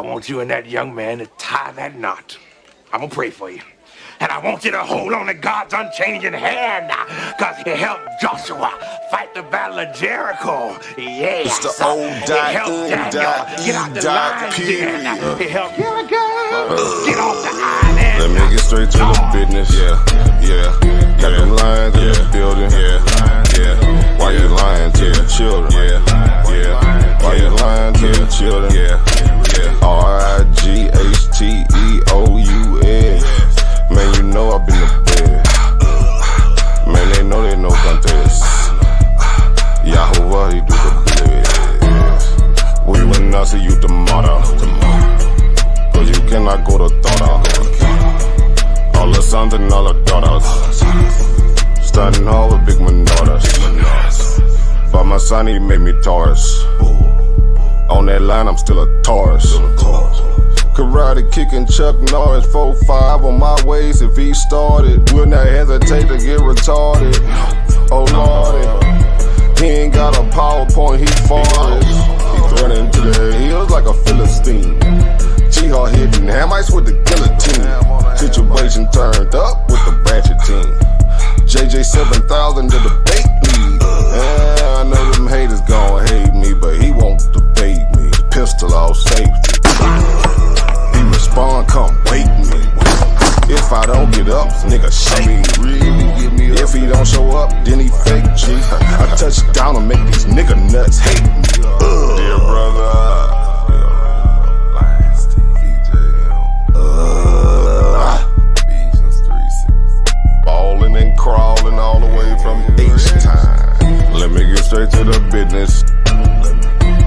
I want you and that young man to tie that knot. I'm gonna pray for you. And I want you to hold on to God's unchanging hand, because he helped Joshua fight the battle of Jericho. Yes. It's the old He helped Daniel get out the lion's den. He helped Gilligan get off the island. Let me get straight to the business. Got them lions in the building. Why you lying to the children? Why you lying to the children? RIGHTEOUS. Man, you know I've been to bed. Man, they know they no contest. Jehovah, he do the best. We will not see you tomorrow. Cause you cannot go to thought. All the sons and all the daughters. Standing hard with big manodas. By my son, he made me Taurus. On that line, I'm still a Taurus. Karate kicking Chuck Norris, 4-5 on my waist. If he started, will not hesitate to get retarded. Oh Lord, he ain't got a PowerPoint, he farted. He threw into the hills like a Philistine. Jihad hitting Hamites with the guillotine. Situation turned up with the Ratchet team. JJ 7000 to the debate league. I know them haters gon' hate me, but he won't debate me. Pistol off safety. He respond, come wake me. If I don't get up, nigga shake me. If he don't show up, then he fake G. I touch down and make these nigga nuts hate me. Dear brother. Balling and crawling all the way from H-time. Let me get straight to the business.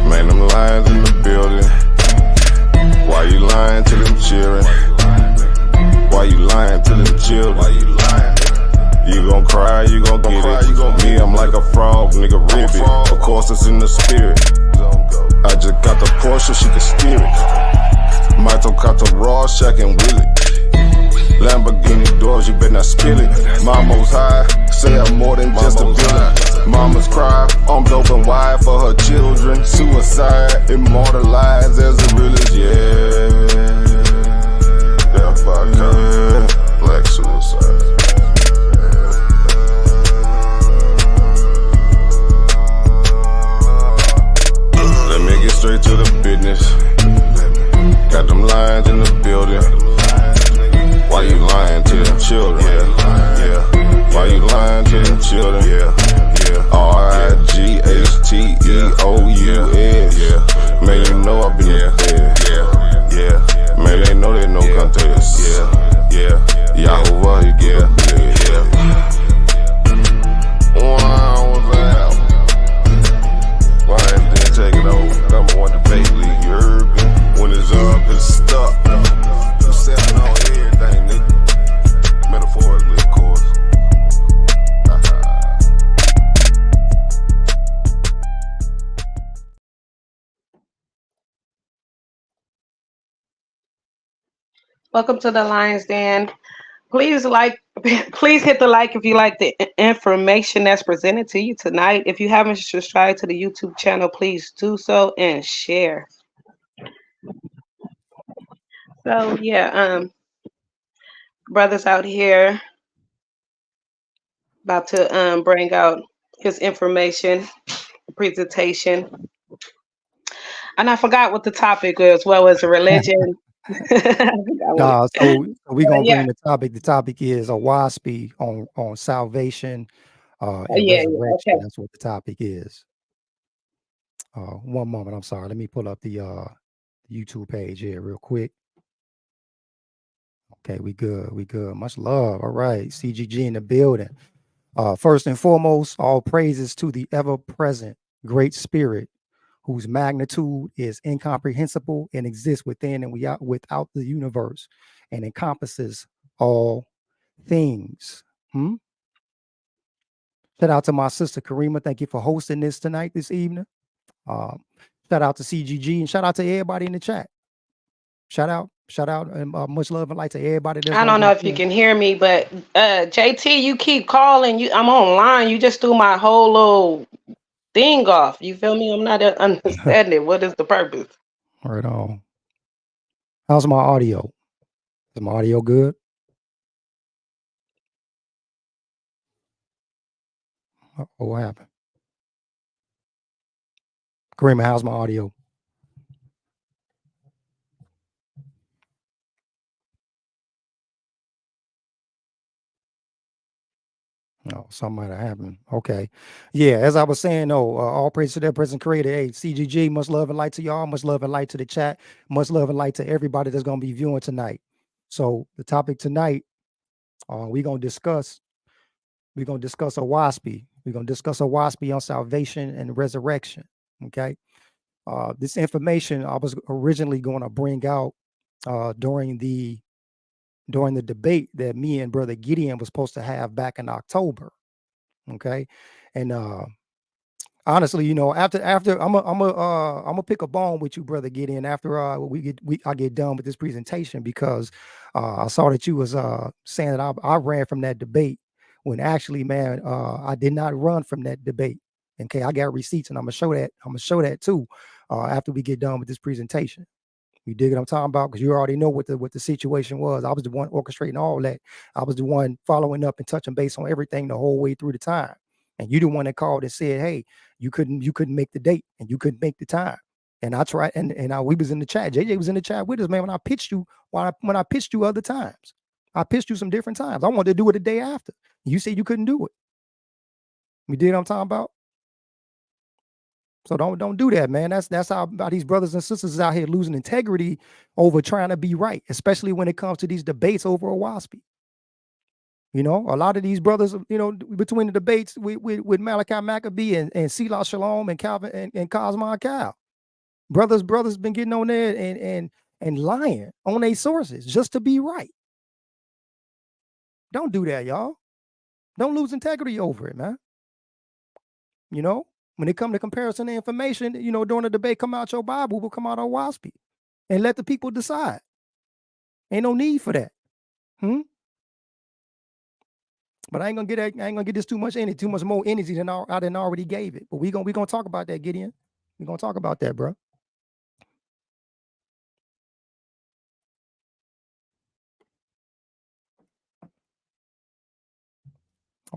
Man, them lions in the building. Why you lying to them children? Why you lying to them children? You gon' cry, you gon' get it. Me, I'm like a frog, nigga, ribbit. Of course, it's in the spirit. I just got the Porsche, she can steer it. Mito got the raw, Shaq and Willie. Lamborghini doors, you better not spill it. Mama's high, say I'm more than just a villain. Mama's cry, arms open wide for her children. Suicide, immortalized as the realest, Death by cut, black suicide. Let me get straight to the business. Got them lions in the building. Why you lying to them children? Why you lying to them children? RIGHTEOUS. Man, you know I've been there. Man, they know they no contest. Jehovah, he do the best. Wow, what's that? Why didn't take it over? Number one debate league, you heard me? When it's up, it's stuck. I'm stepping on everything, nigga. Metaphorically, of course. Welcome to the Lion's Den. Please hit the like if you like the information that's presented to you tonight. If you haven't subscribed to the YouTube channel, please do so and share. So brothers out here about to bring out his information presentation, and I forgot what the topic was. Well, was a religion. So we're gonna bring the topic. The topic is Oahspe on salvation and resurrection. Okay. That's what the topic is. One moment, I'm sorry. Let me pull up the YouTube page here real quick. Okay, we good. Much love. All right, CGG in the building. First and foremost, all praises to the ever-present Great Spirit, whose magnitude is incomprehensible and exists within and without the universe and encompasses all things. Shout out to my sister Karima. Thank you for hosting this this evening. Shout out to CGG and shout out to everybody in the chat. Shout out, and much love and light to everybody. I don't know if you can hear me, but JT, you keep calling. I'm online. You just threw my whole little thing off. You feel me? I'm not understanding. What is the purpose? Right on. How's my audio? Is my audio good? Oh, what happened? Kareem, how's my audio? No, something might have happened. Okay. Yeah, as I was saying, all praise to that present creator. Hey, CGG, much love and light to y'all. Much love and light to the chat. Much love and light to everybody that's going to be viewing tonight. So the topic tonight, we're going to discuss Oahspe. We're going to discuss Oahspe on salvation and resurrection. Okay. This information I was originally going to bring out during the debate that me and Brother Gideon was supposed to have back in October. Okay. And honestly, after I'm gonna pick a bone with you, Brother Gideon, after I get done with this presentation, because I saw that you was saying that I ran from that debate, when actually, man, I did not run from that debate. Okay, I got receipts, and I'm gonna show that too after we get done with this presentation. You dig what I'm talking about? Because you already know what the situation was. I was the one orchestrating all that. I was the one following up and touching base on everything the whole way through the time. And you the one that called and said, "Hey, you couldn't make the date and you couldn't make the time." And I tried, and we was in the chat. JJ was in the chat with us, man. When I pitched you, when I pitched you other times, I pitched you some different times. I wanted to do it the day after. You said you couldn't do it. You did what I'm talking about? So don't do that, man. That's how these brothers and sisters is out here losing integrity over trying to be right, especially when it comes to these debates over Oahspe. A lot of these brothers, between the debates with Malachi Maccabee and Selah Shalom and Calvin and Kosmon Cal, brothers been getting on there and lying on their sources just to be right. Don't do that, y'all. Don't lose integrity over it, man. When it come to comparison of information, during the debate, come out your Bible, will come out on Oahspe, and let the people decide. Ain't no need for that. But I ain't gonna get this too much more energy than I done already gave it. But we gonna talk about that, Gideon. We gonna talk about that, bro.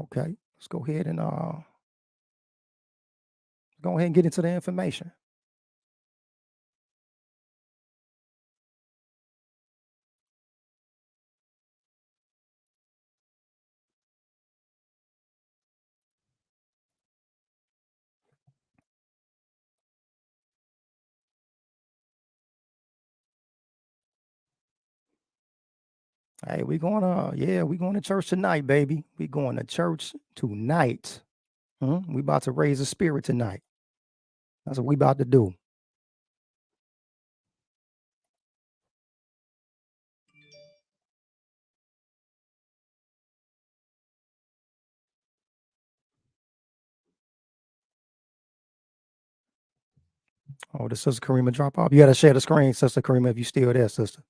Okay, let's go ahead and get into the information. Hey, we going to church tonight, baby. We going to church tonight. We about to raise the spirit tonight. That's what we about to do. Oh, the Sister Karima drop off. You got to share the screen, Sister Karima, if you still there, sister.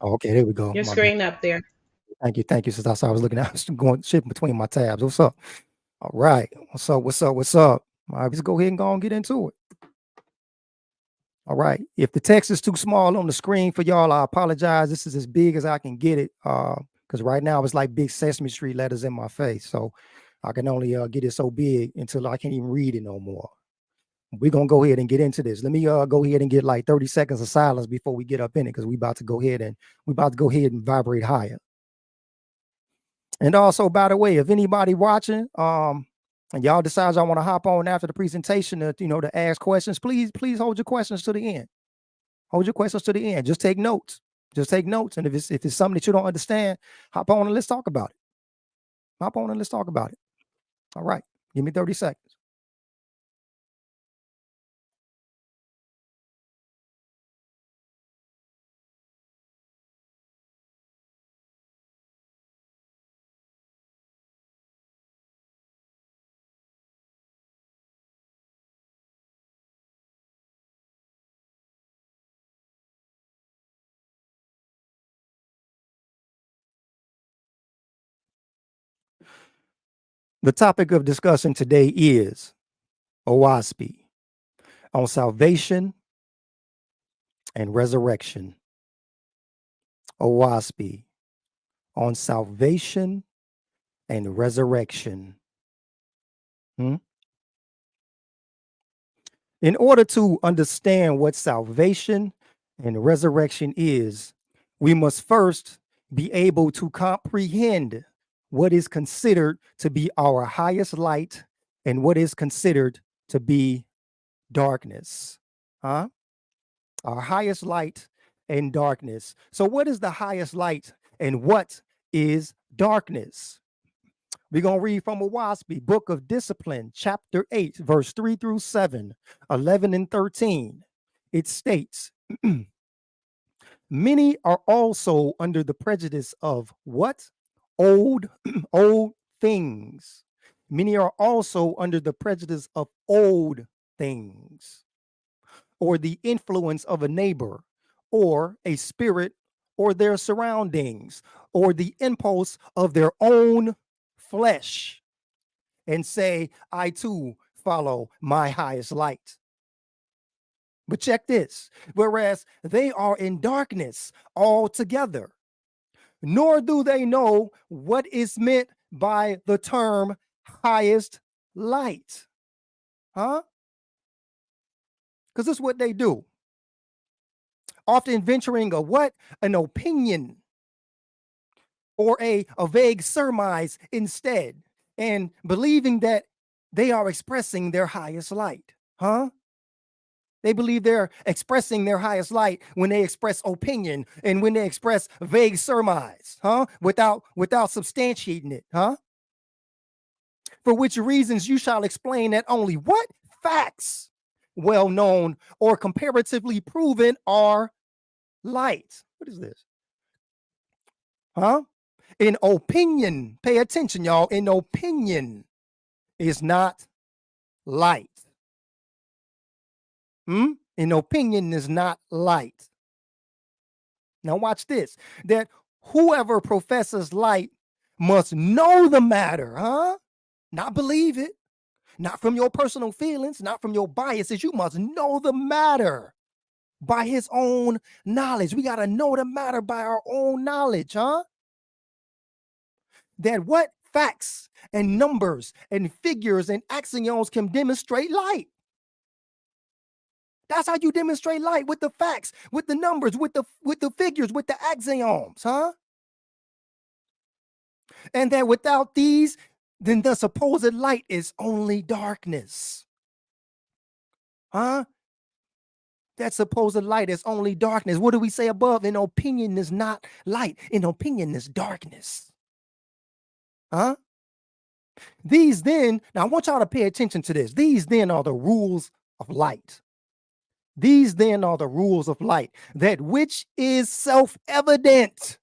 Oh, okay, there we go. Your My bad. screen up there. Thank you, sister. I was looking at, I was going shifting between my tabs. What's up? All right. What's up? All right, let's go ahead and go and get into it. All right. If the text is too small on the screen for y'all, I apologize. This is as big as I can get it. Because right now it's like big Sesame Street letters in my face. So I can only get it so big until I can't even read it no more. We're gonna go ahead and get into this. Let me go ahead and get like 30 seconds of silence before we get up in it, because we about to go ahead and vibrate higher. And also, by the way, if anybody watching, and y'all decide y'all want to hop on after the presentation to ask questions, please hold your questions to the end. Hold your questions to the end. Just take notes. And if it's something that you don't understand, hop on and let's talk about it. All right. Give me 30 seconds. The topic of discussion today is Oahspe on salvation and resurrection. Oahspe on salvation and resurrection. Hmm? In order to understand what salvation and resurrection is, we must first be able to comprehend what is considered to be our highest light and what is considered to be darkness. Huh? Our highest light and darkness. So, what is the highest light and what is darkness? We're going to read from Oahspe, Book of Discipline, chapter 8, verse 3 through 7, 11 and 13. It states, many are also under the prejudice of what? Old, old things. Many are also under the prejudice of old things, or the influence of a neighbor, or a spirit, or their surroundings, or the impulse of their own flesh, and say, I too follow my highest light. But check this, whereas they are in darkness altogether, nor do they know what is meant by the term highest light. Huh? Because this is what they do. Often venturing a what? An opinion or a vague surmise instead, and believing that they are expressing their highest light. Huh? They believe they're expressing their highest light when they express opinion and when they express vague surmise, huh? Without substantiating it, huh? For which reasons you shall explain that only what? Facts, well known or comparatively proven, are light. What is this? Huh? In opinion, pay attention, y'all. In opinion is not light. In opinion is not light. Now watch this, that whoever professes light must know the matter, huh? Not believe it, not from your personal feelings, not from your biases. You must know the matter by his own knowledge. We got to know the matter by our own knowledge, huh? That what? Facts and numbers and figures and axioms can demonstrate light. That's how you demonstrate light, with the facts, with the numbers, with the figures, with the axioms, huh? And that without these, then the supposed light is only darkness. Huh? That supposed light is only darkness. What do we say above? In opinion is not light. In opinion is darkness. Huh? These then, now I want y'all to pay attention to this. These then are the rules of light. These then are the rules of light, that which is self-evident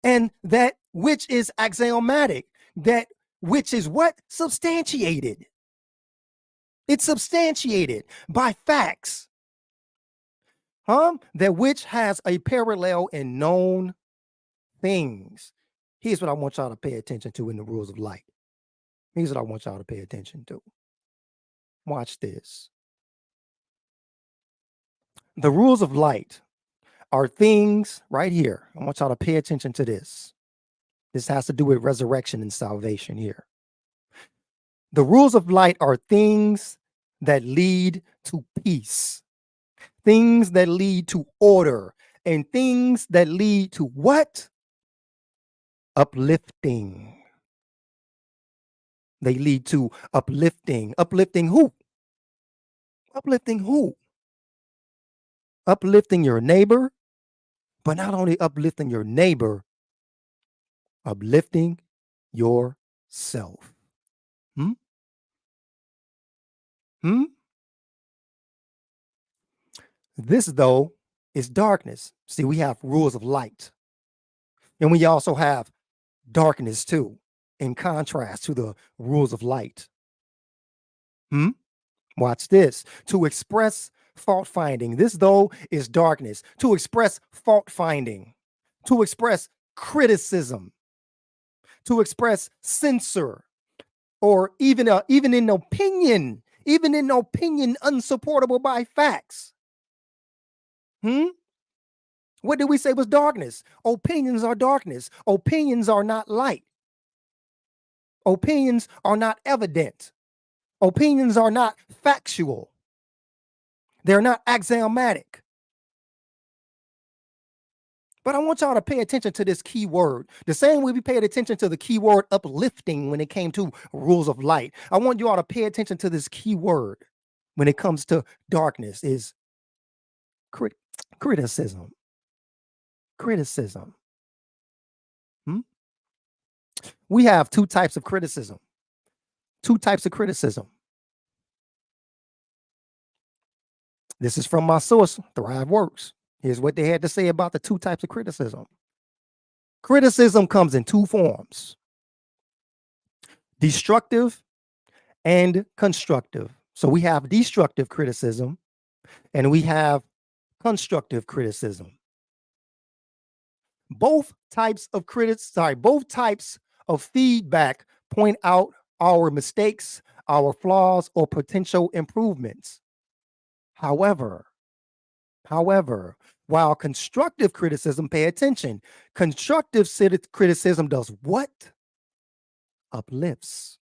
and that which is axiomatic, that which is what? Substantiated. It's substantiated by facts. That which has a parallel in known things. Here's what I want y'all to pay attention to in the rules of light. Here's what I want y'all to pay attention to. Watch this. The rules of light are things right here. I want y'all to pay attention to this. This has to do with resurrection and salvation here. The rules of light are things that lead to peace, things that lead to order, and things that lead to what? Uplifting. They lead to uplifting. Uplifting who? Uplifting who? Uplifting your neighbor, but not only uplifting your neighbor, uplifting yourself. This, though, is darkness. See, we have rules of light, and we also have darkness too, in contrast to the rules of light. Watch this. To express fault finding. This, though, is darkness. To express fault finding. To express criticism. to express censor, or even in opinion, unsupportable by facts. What did we say was darkness? Opinions are darkness. Opinions are not light. Opinions are not evident. Opinions are not factual. They're not axiomatic. But I want y'all to pay attention to this key word. The same way we paid attention to the key word uplifting when it came to rules of light. I want you all to pay attention to this key word when it comes to darkness is criticism. Criticism. We have two types of criticism. This is from my source, Thrive Works. Here's what they had to say about the two types of criticism. Criticism comes in two forms: destructive and constructive. So we have destructive criticism and we have constructive criticism. Both types of feedback point out our mistakes, our flaws, or potential improvements. However, while constructive criticism, pay attention, constructive criticism does what? Uplifts.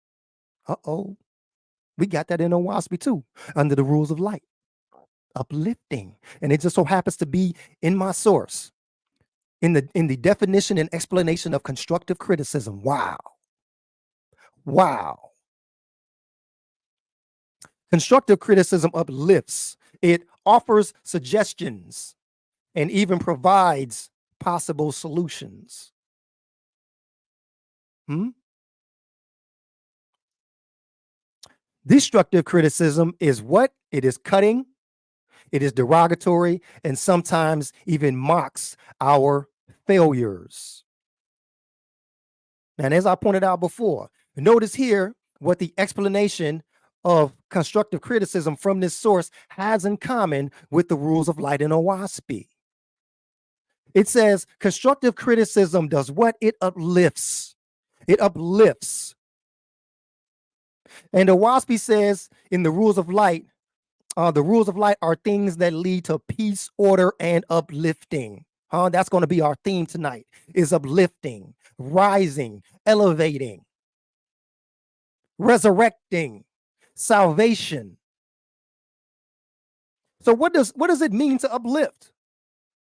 We got that in Oahspe too, under the rules of light. Uplifting. And it just so happens to be in my source, in the definition and explanation of constructive criticism. Wow. Constructive criticism uplifts. It offers suggestions and even provides possible solutions. Destructive criticism is what? It is cutting, it is derogatory, and sometimes even mocks our failures. And as I pointed out before, notice here what the explanation of constructive criticism from this source has in common with the rules of light in Oahspe. It says constructive criticism does what? It uplifts. It uplifts. And Oahspe says in the rules of light are things that lead to peace, order, and uplifting. That's going to be our theme tonight, is uplifting, rising, elevating, resurrecting, salvation. So what does it mean to uplift?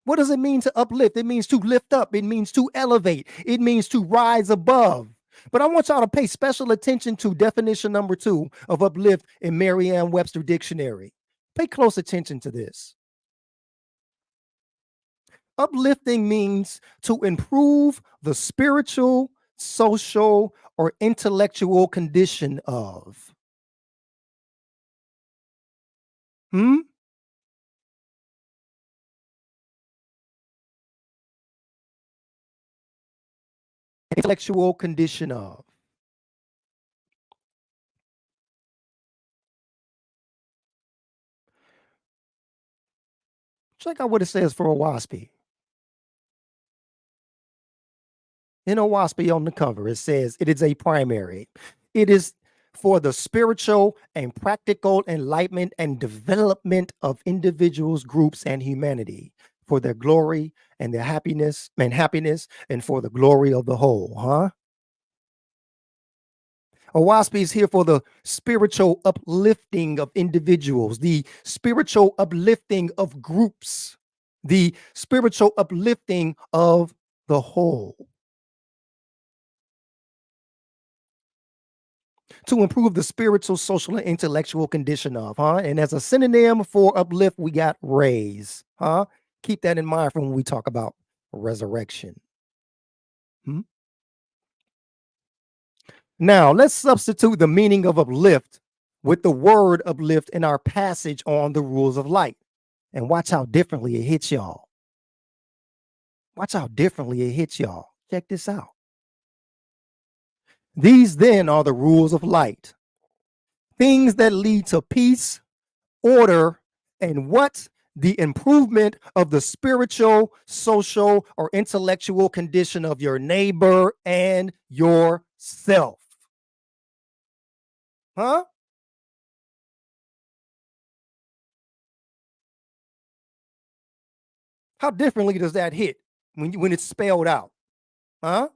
What does it mean to uplift? It means to lift up. It means to elevate. It means to rise above. But I want y'all to pay special attention to definition number 2 of uplift in Merriam-Webster Dictionary. Pay close attention to this. Uplifting means to improve the spiritual, social, or intellectual condition of. Intellectual condition of. Check out what it says for Oahspe. In Oahspe on the cover, it says it is a primary. It is for the spiritual and practical enlightenment and development of individuals, groups, and humanity, for their glory and their happiness, and for the glory of the whole. Oahspe is here for the spiritual uplifting of individuals, the spiritual uplifting of groups, the spiritual uplifting of the whole. To improve the spiritual, social, and intellectual condition of, And as a synonym for uplift, we got raise, Keep that in mind from when we talk about resurrection. Now, let's substitute the meaning of uplift with the word uplift in our passage on the rules of light. And watch how differently it hits y'all. Check this out. These then are the rules of light, things that lead to peace, order, and what? the improvement of the spiritual, social, or intellectual condition of your neighbor and yourself. Huh? How differently does that hit when it's spelled out? Huh?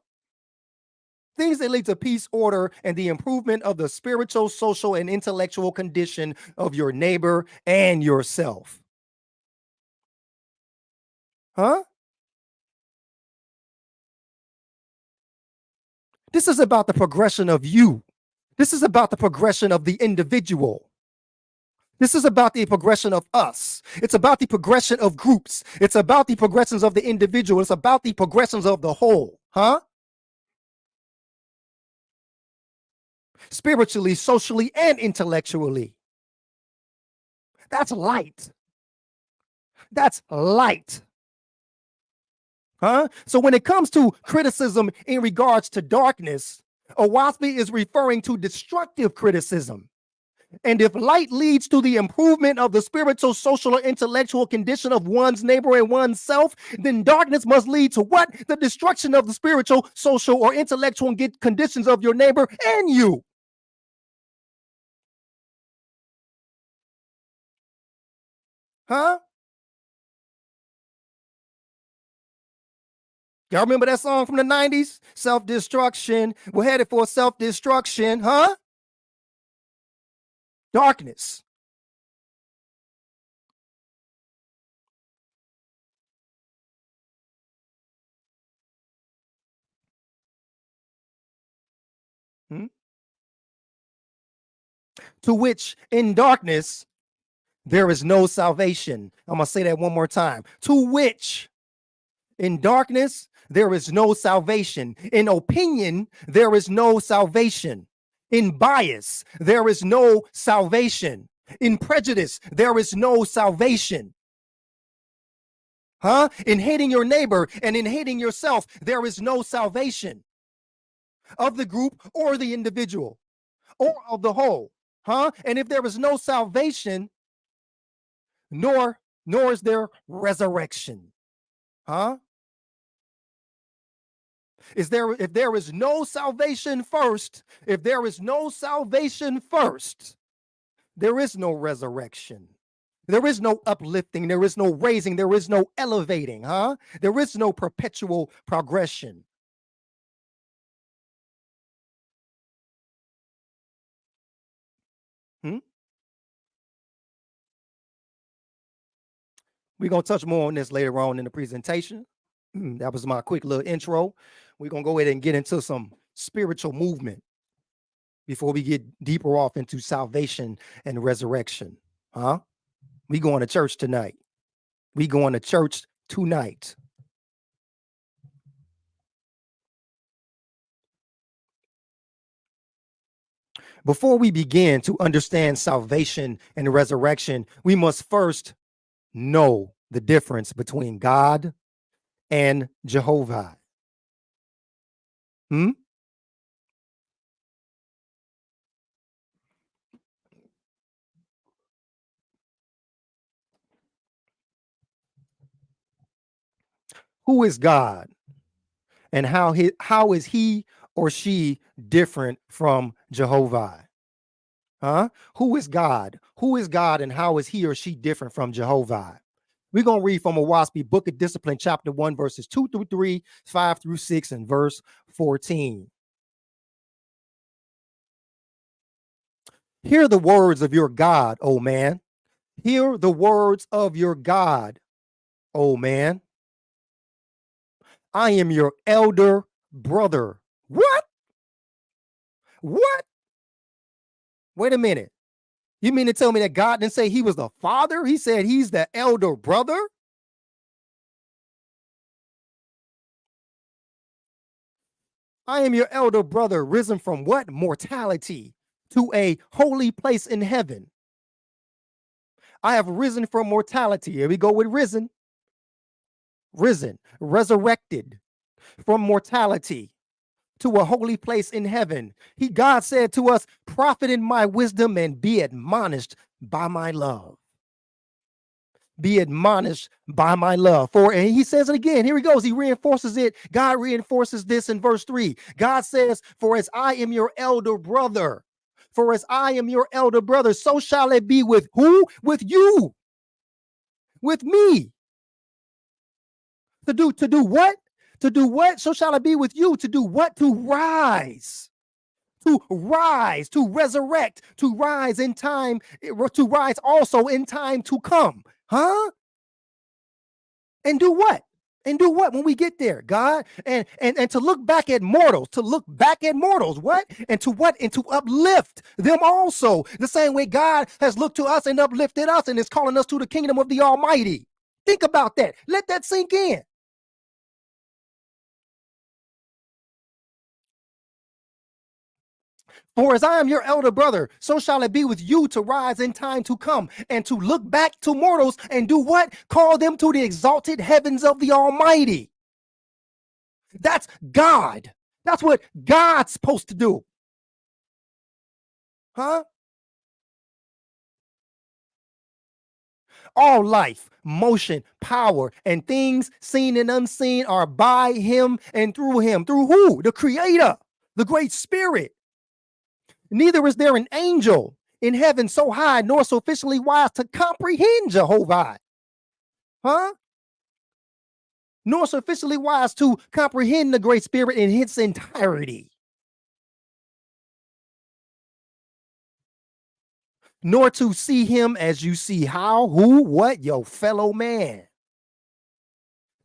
Things that lead to peace, order, and the improvement of the spiritual, social, and intellectual condition of your neighbor and yourself. Huh? This is about the progression of you. This is about the progression of the individual. This is about the progression of us. It's about the progression of groups. It's about the progressions of the individual. It's about the progressions of the whole. Huh? Spiritually, socially, and intellectually. That's light. That's light. Huh? So when it comes to criticism in regards to darkness, Oahspe is referring to destructive criticism. And if light leads to the improvement of the spiritual, social, or intellectual condition of one's neighbor and oneself, then darkness must lead to what? The destruction of the spiritual, social, or intellectual conditions of your neighbor and you. Huh? Y'all remember that song from the 90s? Self-destruction. We're headed for self-destruction. Huh? Darkness. To which in darkness there is no salvation. I'm going to say that one more time. To which in darkness there is no salvation. In opinion, there is no salvation. In bias, there is no salvation. In prejudice, there is no salvation. Huh? In hating your neighbor and in hating yourself, there is no salvation of the group or the individual or of the whole. Huh? And if there is no salvation, nor is there resurrection. Huh? If there is no salvation first, there is no resurrection. There is no uplifting, there is no raising, there is no elevating, huh? There is no perpetual progression. We're going to touch more on this later on in the presentation. That was my quick little intro. We're going to go ahead and get into some spiritual movement before we get deeper off into salvation and resurrection. Huh? We going to church tonight. We going to church tonight. Before we begin to understand salvation and resurrection, we must first know the difference between God and Jehovah. Who is God? And how is he or she different from Jehovah? Huh? Who is God? Who is God and how is he or she different from Jehovah? We're going to read from Oahspe Book of Discipline, chapter 1, verses 2 through 3, 5 through 6, and verse 14. Hear the words of your God, O man. Hear the words of your God, O man. I am your elder brother. What? What? Wait a minute. You mean to tell me that God didn't say he was the father? He said he's the elder brother? I am your elder brother, risen from what? Mortality to a holy place in heaven. I have risen from mortality. Here we go with risen. Risen, resurrected from mortality to a holy place in heaven. God said to us, profit in my wisdom and be admonished by my love. be admonished by my love. For, and he says it again. Here he goes. He reinforces it. God reinforces this in verse 3. God says, for as I am your elder brother, for as I am your elder brother, so shall it be with who? With you. With me. To do what? To do what? So shall it be with you. To do what? To rise. To rise, to resurrect, to rise in time, to rise also in time to come. Huh? And do what? And do what when we get there, God? And to look back at mortals, what? And to what? And to uplift them also. The same way God has looked to us and uplifted us and is calling us to the kingdom of the Almighty. Think about that. Let that sink in. For as I am your elder brother, so shall it be with you to rise in time to come and to look back to mortals and do what? Call them to the exalted heavens of the Almighty. That's God. That's what God's supposed to do. Huh? All life, motion, power, and things seen and unseen are by him and through him. Through who? The Creator, the Great Spirit. Neither is there an angel in heaven so high nor sufficiently wise to comprehend Jehovah. Huh? Nor sufficiently wise to comprehend the Great Spirit in its entirety. Nor to see him as you see how, who, what, your fellow man.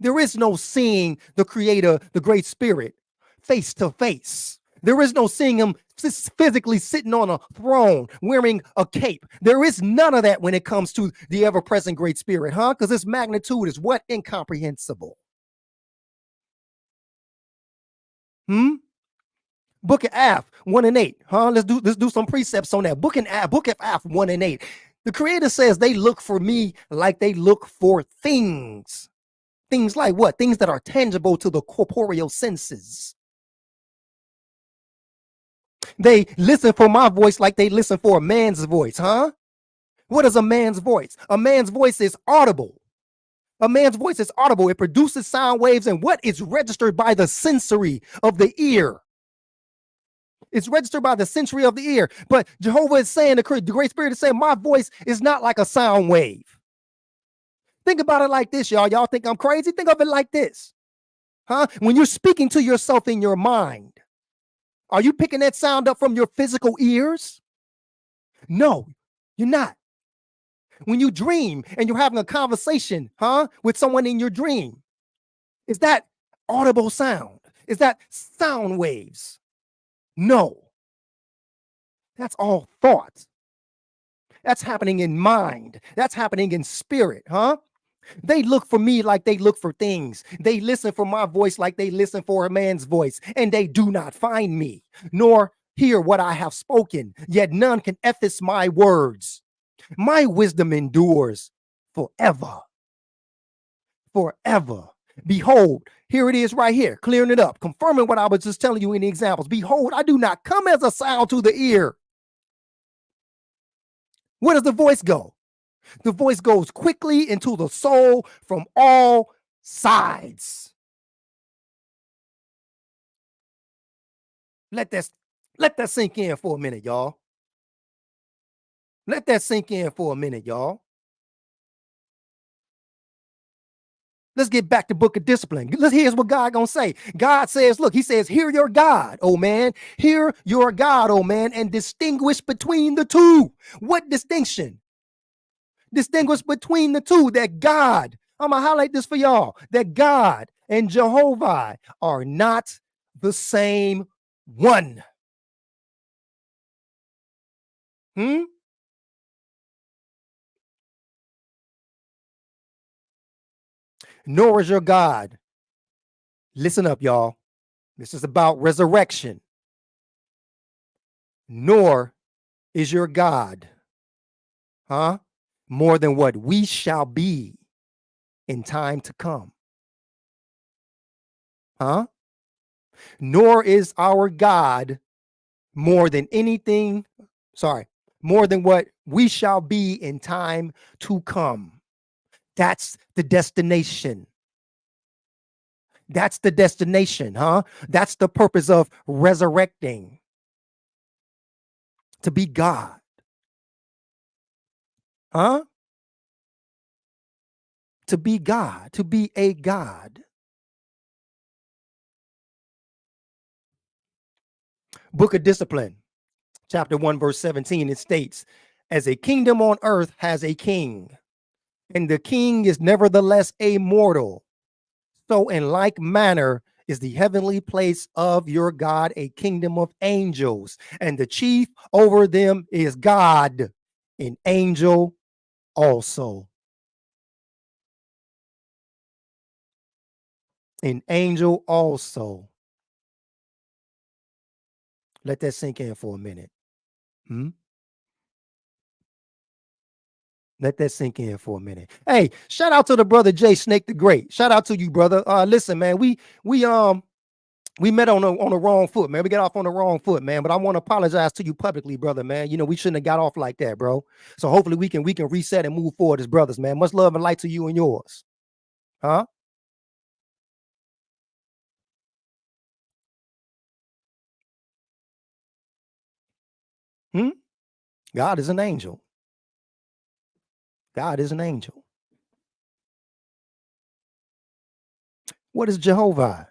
There is no seeing the Creator, the Great Spirit, face to face. There is no seeing him physically sitting on a throne wearing a cape. There is none of that when it comes to the ever-present Great Spirit, huh? Because its magnitude is what? Incomprehensible. Book of Af 1 and 8, huh? Let's do some precepts on that. Book of Af 1 and 8. The Creator says they look for me like they look for things. Things like what? Things that are tangible to the corporeal senses. They listen for my voice like they listen for a man's voice, huh? What is a man's voice? A man's voice is audible. A man's voice is audible. It produces sound waves, and what? It's registered by the sensory of the ear. It's registered by the sensory of the ear. But Jehovah is saying, the Great Spirit is saying, my voice is not like a sound wave. Think about it like this, y'all. Y'all think I'm crazy? Think of it like this, huh? When you're speaking to yourself in your mind, are you picking that sound up from your physical ears? No, you're not. When you dream and you're having a conversation, huh, with someone in your dream, is that audible sound? Is that sound waves? No. That's all thought. That's happening in mind. That's happening in spirit, huh? They look for me like they look for things. They listen for my voice like they listen for a man's voice, and they do not find me, nor hear what I have spoken, yet none can efface my words. My wisdom endures forever. Forever. Behold, here it is right here, clearing it up, confirming what I was just telling you in the examples. Behold, I do not come as a sound to the ear. Where does the voice go? The voice goes quickly into the soul from all sides. Let that sink in for a minute, y'all. Let that sink in for a minute, y'all. Let's get back to Book of Discipline. Here's what God gonna say. God says, look, he says, hear your God, oh man. Hear your God, oh man, and distinguish between the two. What distinction? Distinguish between the two, that God, I'm gonna highlight this for y'all, that God and Jehovah are not the same one. Nor is your God. Listen up, y'all. This is about resurrection. Nor is your God, huh, more than what we shall be in time to come. Huh? Nor is our God more than anything, more than what we shall be in time to come. That's the destination. That's the destination, huh? That's the purpose of resurrecting. To be God. Huh? To be God, to be a God. Book of Discipline, chapter 1, verse 17, it states, as a kingdom on earth has a king, and the king is nevertheless a mortal. So in like manner is the heavenly place of your God a kingdom of angels, and the chief over them is God, an angel also. An angel also. Let that sink in for a minute. Let that sink in for a minute. Hey, shout out to the brother Jay Snake the Great. Shout out to you, brother. Listen, man, we met on the wrong foot, man. We got off on the wrong foot, man. But I want to apologize to you publicly, brother, man. You know, we shouldn't have got off like that, bro. So hopefully we can reset and move forward as brothers, man. Much love and light to you and yours. Huh? God is an angel. God is an angel. What is Jehovah?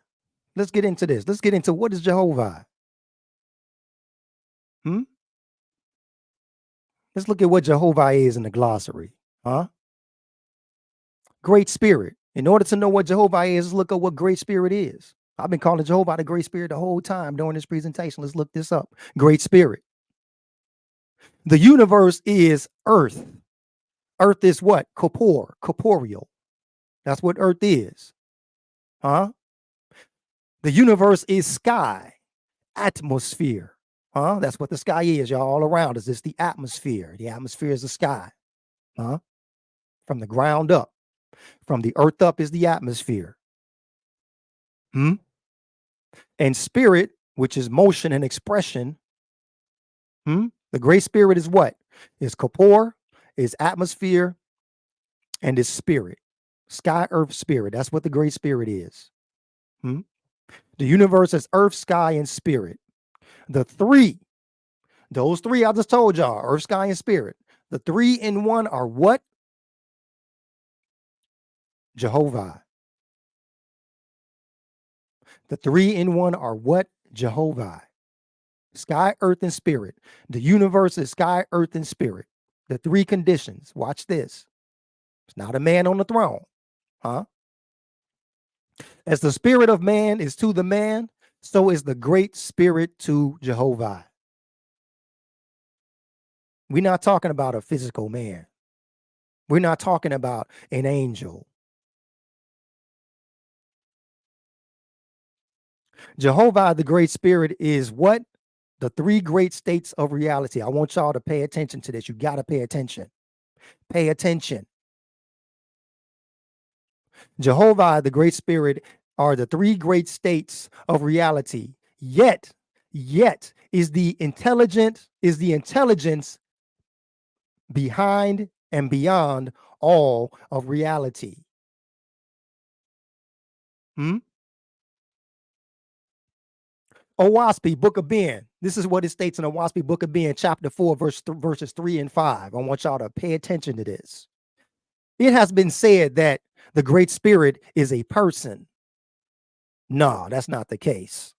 Let's get into this. Let's get into what is Jehovah. Let's look at what Jehovah is in the glossary. Huh? Great Spirit. In order to know what Jehovah is, let's look at what Great Spirit is. I've been calling Jehovah the Great Spirit the whole time during this presentation. Let's look this up. Great Spirit. The universe is earth. Earth is what? Corporeal. That's what earth is. Huh? The universe is sky, atmosphere. Huh? That's what the sky is, y'all. All around us. It's the atmosphere. The atmosphere is the sky. Huh? From the ground up. From the earth up is the atmosphere. And spirit, which is motion and expression. The Great Spirit is what? Is corpore, is atmosphere, and is spirit. Sky, earth, spirit. That's what the Great Spirit is. The universe is earth, sky, and spirit. The three, those three I just told y'all, earth, sky, and spirit. The 3 in 1 are what? Jehovah. The 3 in 1 are what? Jehovah. Sky, earth, and spirit. The universe is sky, earth, and spirit. The 3 conditions. Watch this. It's not a man on the throne. Huh? As the spirit of man is to the man, so is the Great Spirit to Jehovah. We're not talking about a physical man. We're not talking about an angel. Jehovah, the Great Spirit, is what? The 3 great states of reality. I want y'all to pay attention to this. You got to pay attention. Pay attention. Jehovah, the Great Spirit, are the 3 great states of reality. Yet is the intelligence behind and beyond all of reality. Oahspe, Book of Ben. This is what it states in Oahspe, Book of Ben, chapter 4, verses 3 and 5. I want y'all to pay attention to this. It has been said that the Great Spirit is a person. No, that's not the case.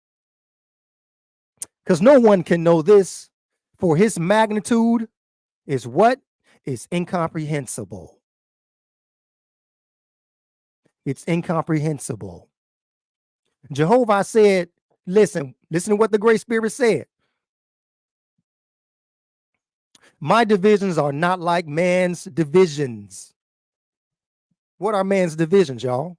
Because no one can know this, for his magnitude is what? Is incomprehensible. It's incomprehensible. Jehovah said, listen to what the Great Spirit said. My divisions are not like man's divisions. What are man's divisions, y'all?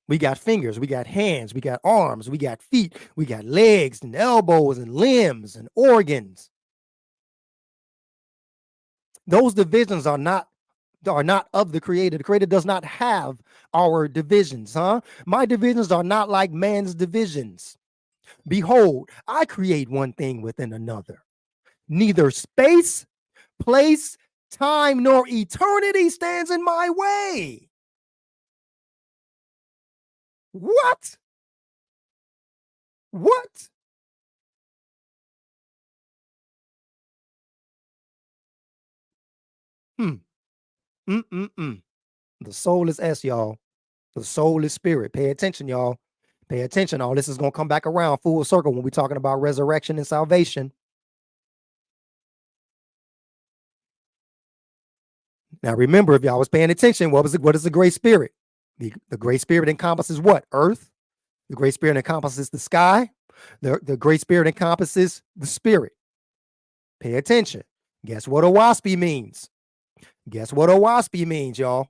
We got fingers, we got hands, we got arms, we got feet, we got legs and elbows and limbs and organs. Those divisions are not of the Creator. The Creator does not have our divisions, huh? My divisions are not like man's divisions. Behold, I create one thing within another. Neither space, place, time nor eternity stands in my way. What? What? The soul is S, y'all. The soul is spirit. Pay attention, y'all. Pay attention. All this is going to come back around full circle when we're talking about resurrection and salvation. Now, remember, if y'all was paying attention, what is the great spirit? The great spirit encompasses what? Earth. The great spirit encompasses the sky. The great spirit encompasses the spirit. Pay attention. Guess what Oahspe means? Guess what Oahspe means, y'all?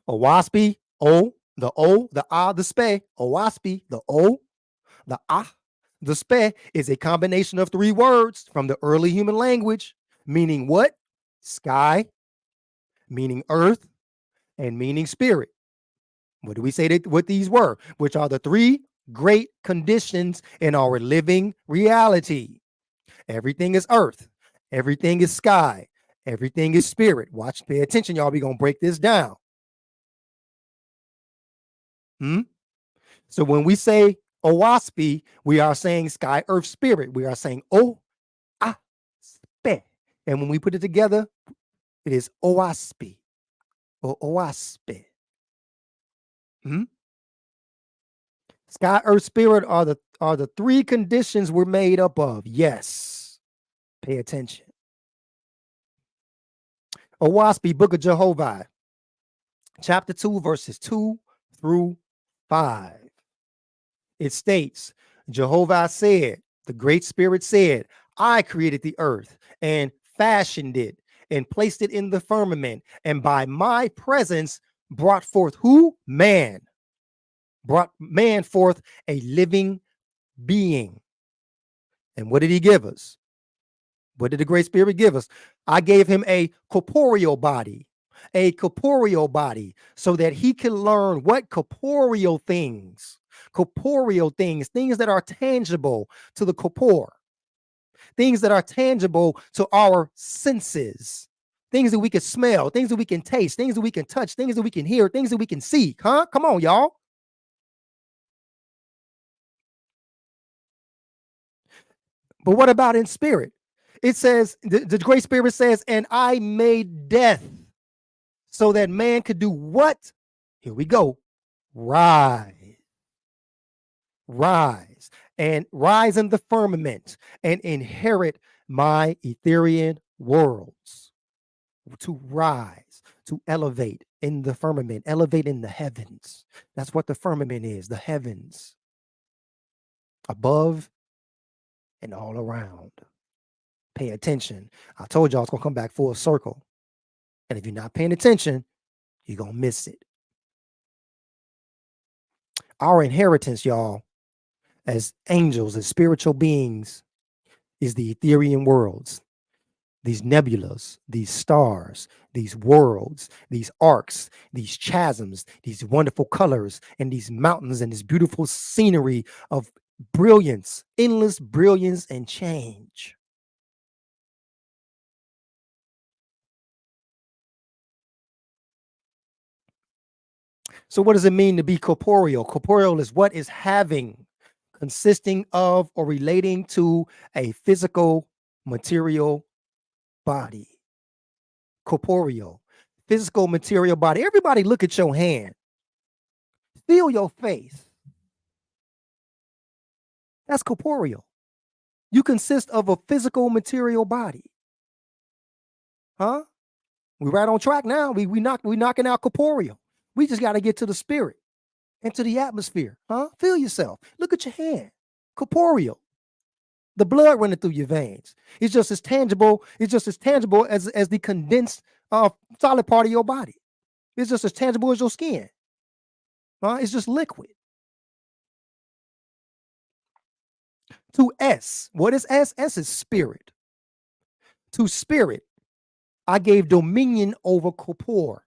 Oahspe, the A, the Spe. Oahspe, the O, the A, the Spe is a combination of 3 words from the early human language, meaning what? Sky, meaning earth, and meaning spirit. What do we say that what these were? Which are the 3 great conditions in our living reality. Everything is earth. Everything is sky. Everything is spirit. Watch, pay attention, y'all. We're going to break this down. So when we say Oahspe, we are saying sky, earth, spirit. We are saying Oahspe. And when we put it together, it is Oahspe or Oahspe. Sky, earth, spirit are the 3 conditions we're made up of. Yes. Pay attention. Oahspe, Book of Jehovah, chapter 2, verses 2 through 5. It states, Jehovah said, the great spirit said, I created the earth and fashioned it and placed it in the firmament, and by my presence brought forth who? Man. Brought man forth a living being. And what did he give us? What did the great spirit give us? I gave him a corporeal body, so that he can learn what corporeal things, things that are tangible to the corpore, things that are tangible to our senses, things that we can smell, things that we can taste, things that we can touch, things that we can hear, things that we can see. Come on, y'all. But what about in spirit? It says, the great spirit says, and I made death so that man could do what? Here we go. Rise and rise in the firmament and inherit my Ethereal worlds. To rise, to elevate in the firmament, elevate in the heavens. That's what the firmament is, the heavens. Above and all around. Pay attention. I told y'all it's going to come back full circle. And if you're not paying attention, you're going to miss it. Our inheritance, y'all, as angels, as spiritual beings, is the Ethereal worlds. These nebulas, these stars, these worlds, these arcs, these chasms, these wonderful colors, and these mountains, and this beautiful scenery of brilliance, endless brilliance and change. So what does it mean to be corporeal? Corporeal is what is having, consisting of, or relating to a physical, material body. Corporeal, physical, material body. Everybody look at your hand. Feel your face. That's corporeal. You consist of a physical, material body. Huh? We're right on track now. We knocking out corporeal. We just got to get to the spirit and to the atmosphere. Huh? Feel yourself. Look at your hand. Corporeal. The blood running through your veins. It's just as tangible. It's just as tangible as the condensed solid part of your body. It's just as tangible as your skin. It's just liquid. To S. What is S? S is spirit. To spirit, I gave dominion over corpore.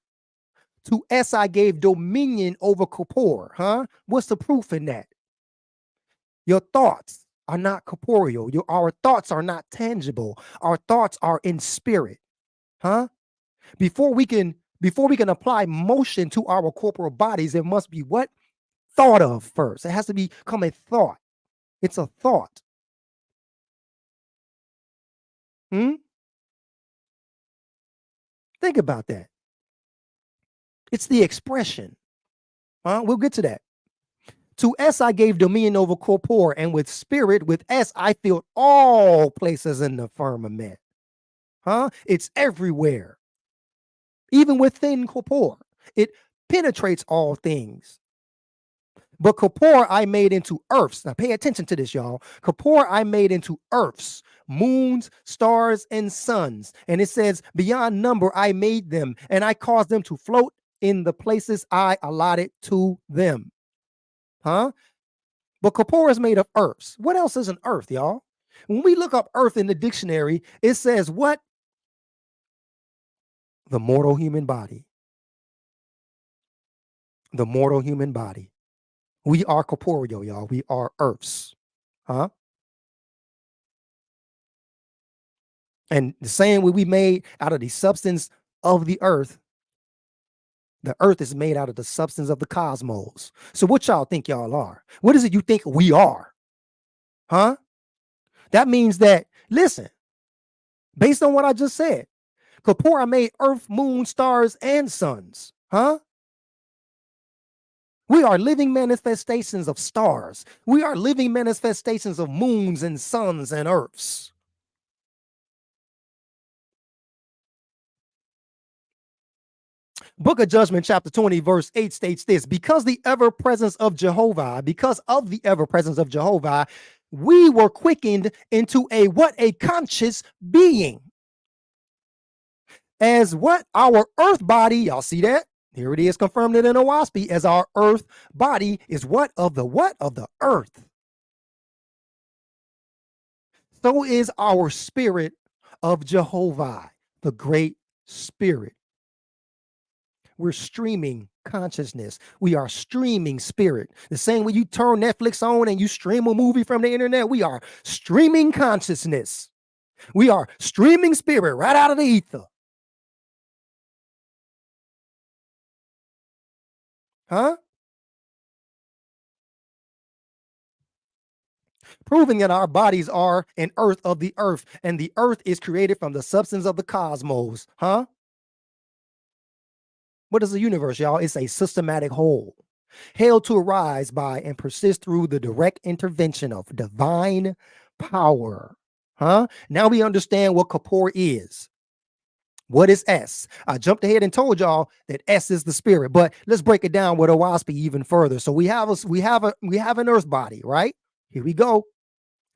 To S, I gave dominion over corpore. Huh? What's the proof in that? Your thoughts are not corporeal. Our thoughts are not tangible. Our thoughts are in spirit. Huh? Before we can apply motion to our corporal bodies, it must be what? Thought of first. It has to become a thought. It's a thought. Think about that. It's the expression. We'll get to that. To S I gave dominion over corpore, and with spirit, with S I filled all places in the firmament. It's everywhere. Even within corpore, it penetrates all things. But corpore I made into earths. Now pay attention to this, y'all. Corpore I made into earths, moons, stars, and suns. And it says, beyond number I made them, and I caused them to float in the places I allotted to them. But corpore is made of earths. What else is an earth, y'all? When we look up earth in the dictionary, it says what? The mortal human body. The mortal human body. We are corporeal, y'all. We are earths. And the same way we made out of the substance of the earth is made out of the substance of the cosmos. So what y'all think y'all are? What is it you think we are? That means that, listen, based on what I just said, corpore made earth, moon, stars, and suns. We are living manifestations of stars. We are living manifestations of moons and suns and earths. Book of Judgment, chapter 20, verse 8 states this: because of the ever presence of Jehovah, we were quickened into a conscious being. As what? Our earth body, y'all see that? Here it is, confirmed it in Oahspe, as our earth body is what? Of the earth. So is our spirit of Jehovah, the great spirit. We're streaming consciousness. We are streaming spirit. The same way you turn Netflix on and you stream a movie from the internet, we are streaming consciousness. We are streaming spirit right out of the ether. Proving that our bodies are an earth of the earth, and the earth is created from the substance of the cosmos. What is the universe, y'all? It's a systematic whole, held to arise by and persist through the direct intervention of divine power. Now we understand what corpore is. What is S? I jumped ahead and told y'all that S is the spirit, but let's break it down with Oahspe even further. So we have an earth body, right? Here we go.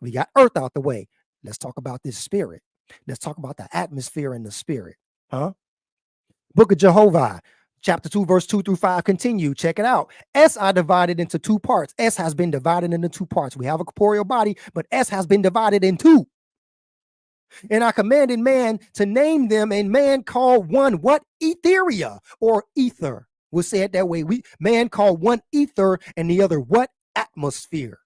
We got earth out the way. Let's talk about this spirit. Let's talk about the atmosphere and the spirit. Book of Jehovah, chapter 2, verse 2 through 5. Continue. Check it out. S are divided into two parts. S has been divided into two parts. We have a corporeal body, but S has been divided in two. And I commanded man to name them, and man called one what? Etheria, or ether. We'll say it that way. Man called one ether and the other what? Atmosphere.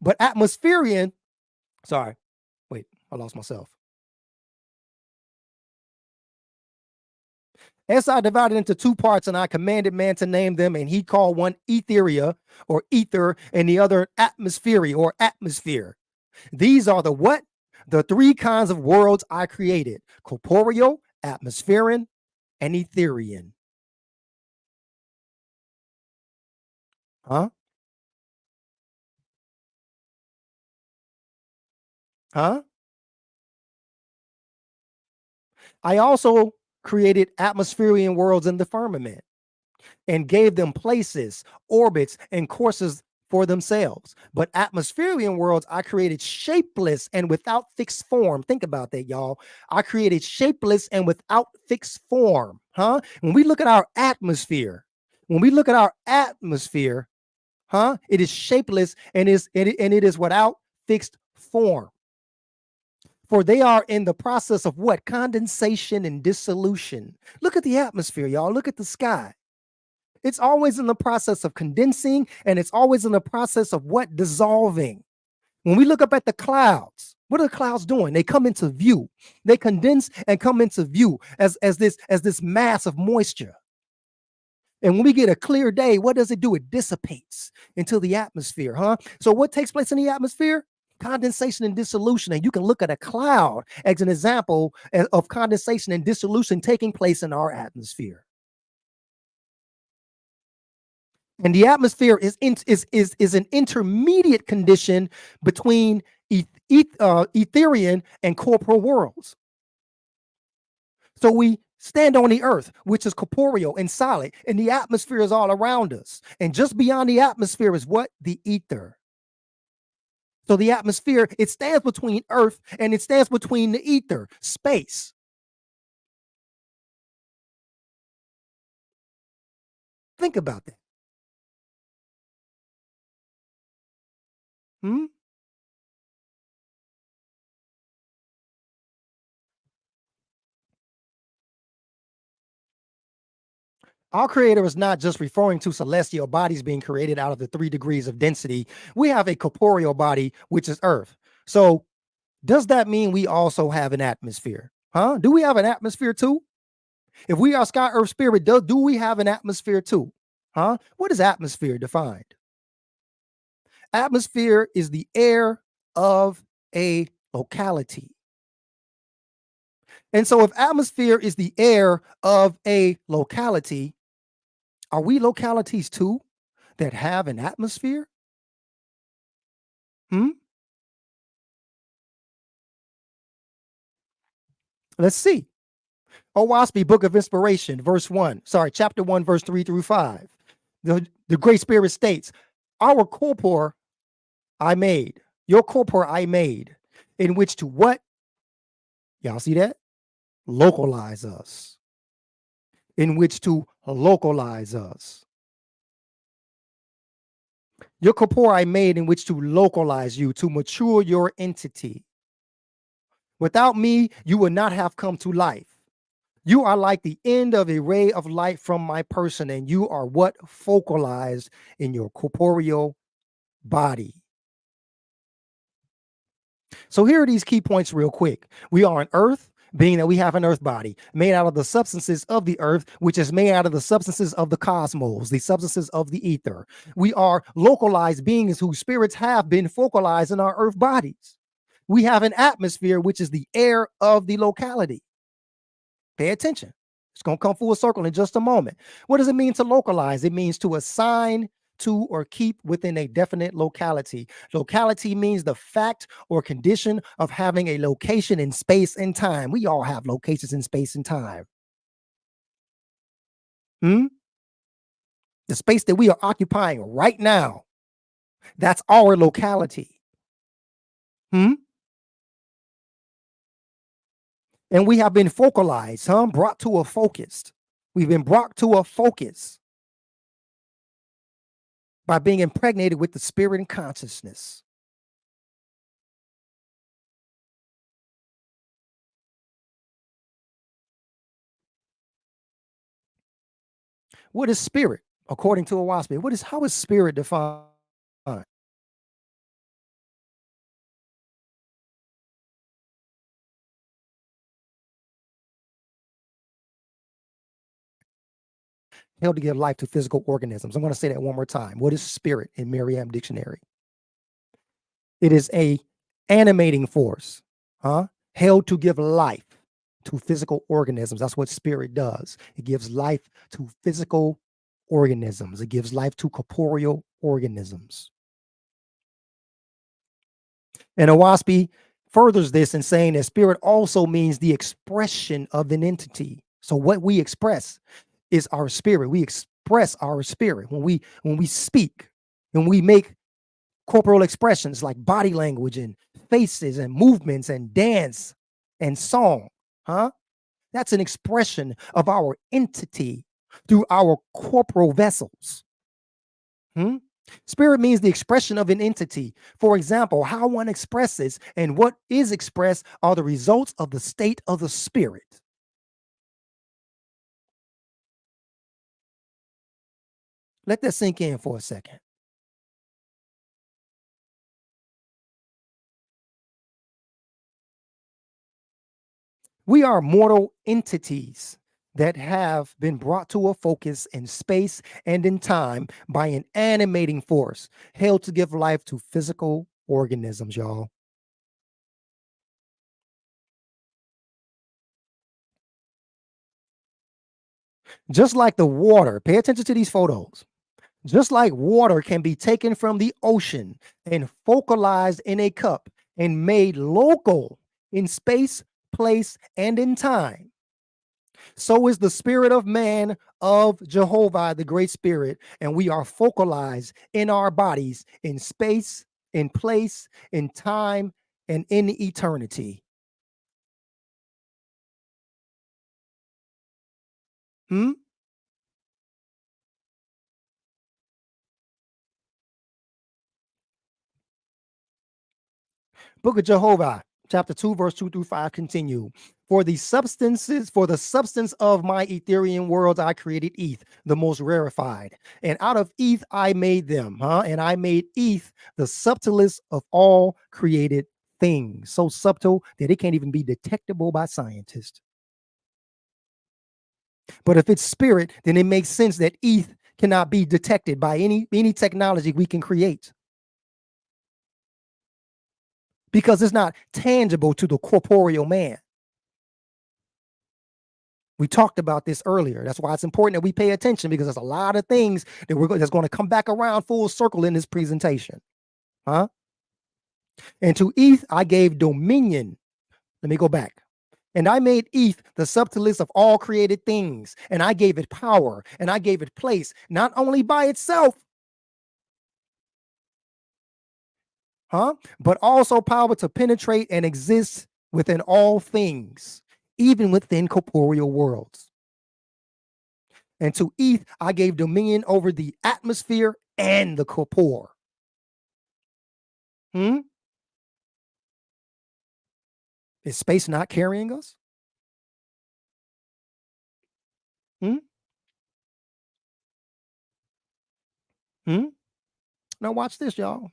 But atmospherian, sorry, wait, I lost myself. As I divided into two parts, and I commanded man to name them, and he called one etheria, or ether, and the other atmosphere, or atmosphere. These are the what? The three kinds of worlds I created: corporeal, atmospherian, and etherian. I also created atmospherian worlds in the firmament and gave them places, orbits, and courses for themselves. But atmospherian worlds I created shapeless and without fixed form. Think about that, y'all. I created shapeless and without fixed form. When we look at our atmosphere, it is shapeless and it is without fixed form. For they are in the process of what? Condensation and dissolution. Look at the atmosphere, y'all. Look at the sky. It's always in the process of condensing, and it's always in the process of what? Dissolving. When we look up at the clouds, What are the clouds doing? They come into view. They condense and come into view as this mass of moisture. And when we get a clear day, what does it do? It dissipates into the atmosphere, huh? So what takes place in the atmosphere? Condensation and dissolution. And you can look at a cloud as an example of condensation and dissolution taking place in our atmosphere. And the atmosphere is an intermediate condition between etherian and corporeal worlds. So we stand on the earth, which is corporeal and solid, and the atmosphere is all around us. And just beyond the atmosphere is what? The ether. So the atmosphere, it stands between earth and it stands between the ether, space. Think about that. Our creator is not just referring to celestial bodies being created out of the 3 degrees of density. We have a corporeal body, which is earth. So does that mean we also have an atmosphere? Huh? Do we have an atmosphere too? If we are sky, earth, spirit, do we have an atmosphere too? Huh? What is atmosphere defined? Atmosphere is the air of a locality. And so if atmosphere is the air of a locality, are we localities too that have an atmosphere? Let's see. Oahspe, Book of Inspiration, chapter 1, verse 3 through 5. The Great Spirit states, our corpore I made, your corpore I made, in which to what? Y'all see that? Localize us. In which to localize us. Your corpore I made in which to localize you, to mature your entity. Without me, you would not have come to life. You are like the end of a ray of light from my person, and you are what? Focalized in your corporeal body. So here are these key points real quick. We are on earth, being that we have an earth body made out of the substances of the earth, which is made out of the substances of the cosmos, the substances of the ether. We are localized beings whose spirits have been focalized in our earth bodies. We have an atmosphere, which is the air of the locality. Pay attention. It's going to come full circle in just a moment. What does it mean to localize? It means to assign to or keep within a definite locality. Locality means the fact or condition of having a location in space and time. We all have locations in space and time. The space that we are occupying right now, that's our locality. And we have been focalized, brought to a focus. We've been brought to a focus by being impregnated with the spirit and consciousness. What is spirit according to Oahspe? How is spirit defined? Held to give life to physical organisms. I'm going to say that one more time. What is spirit in Merriam Dictionary? It is a animating force, held to give life to physical organisms. That's what spirit does. It gives life to physical organisms. It gives life to corporeal organisms. And Oahspe furthers this in saying that spirit also means the expression of an entity. So what we express is our spirit. We express our spirit when we speak, when we make corporal expressions like body language and faces and movements and dance and song. That's an expression of our entity through our corporal vessels. Spirit means the expression of an entity. For example, how one expresses and what is expressed are the results of the state of the spirit. Let that sink in for a second. We are mortal entities that have been brought to a focus in space and in time by an animating force held to give life to physical organisms, y'all. Just like the water, pay attention to these photos. Just like water can be taken from the ocean and focalized in a cup and made local in space, place, and in time, so is the spirit of man of Jehovah, the great spirit, and we are focalized in our bodies in space, in place, in time, and in eternity. Hmm? Book of Jehovah, chapter 2, verse 2 through 5, continue. For the substance of my Ethereal worlds, I created ETH, the most rarefied. And out of ETH, I made them. And I made ETH the subtlest of all created things. So subtle that it can't even be detectable by scientists. But if it's spirit, then it makes sense that ETH cannot be detected by any technology we can create, because it's not tangible to the corporeal man. We talked about this earlier. That's why it's important that we pay attention, because there's a lot of things that's going to come back around full circle in this presentation. And to ETH, I gave dominion. Let me go back. And I made ETH the subtlest of all created things. And I gave it power, and I gave it place, not only by itself, but also power to penetrate and exist within all things, even within corporeal worlds. And to ETH, I gave dominion over the atmosphere and the corpore. Is space not carrying us? Now watch this, y'all.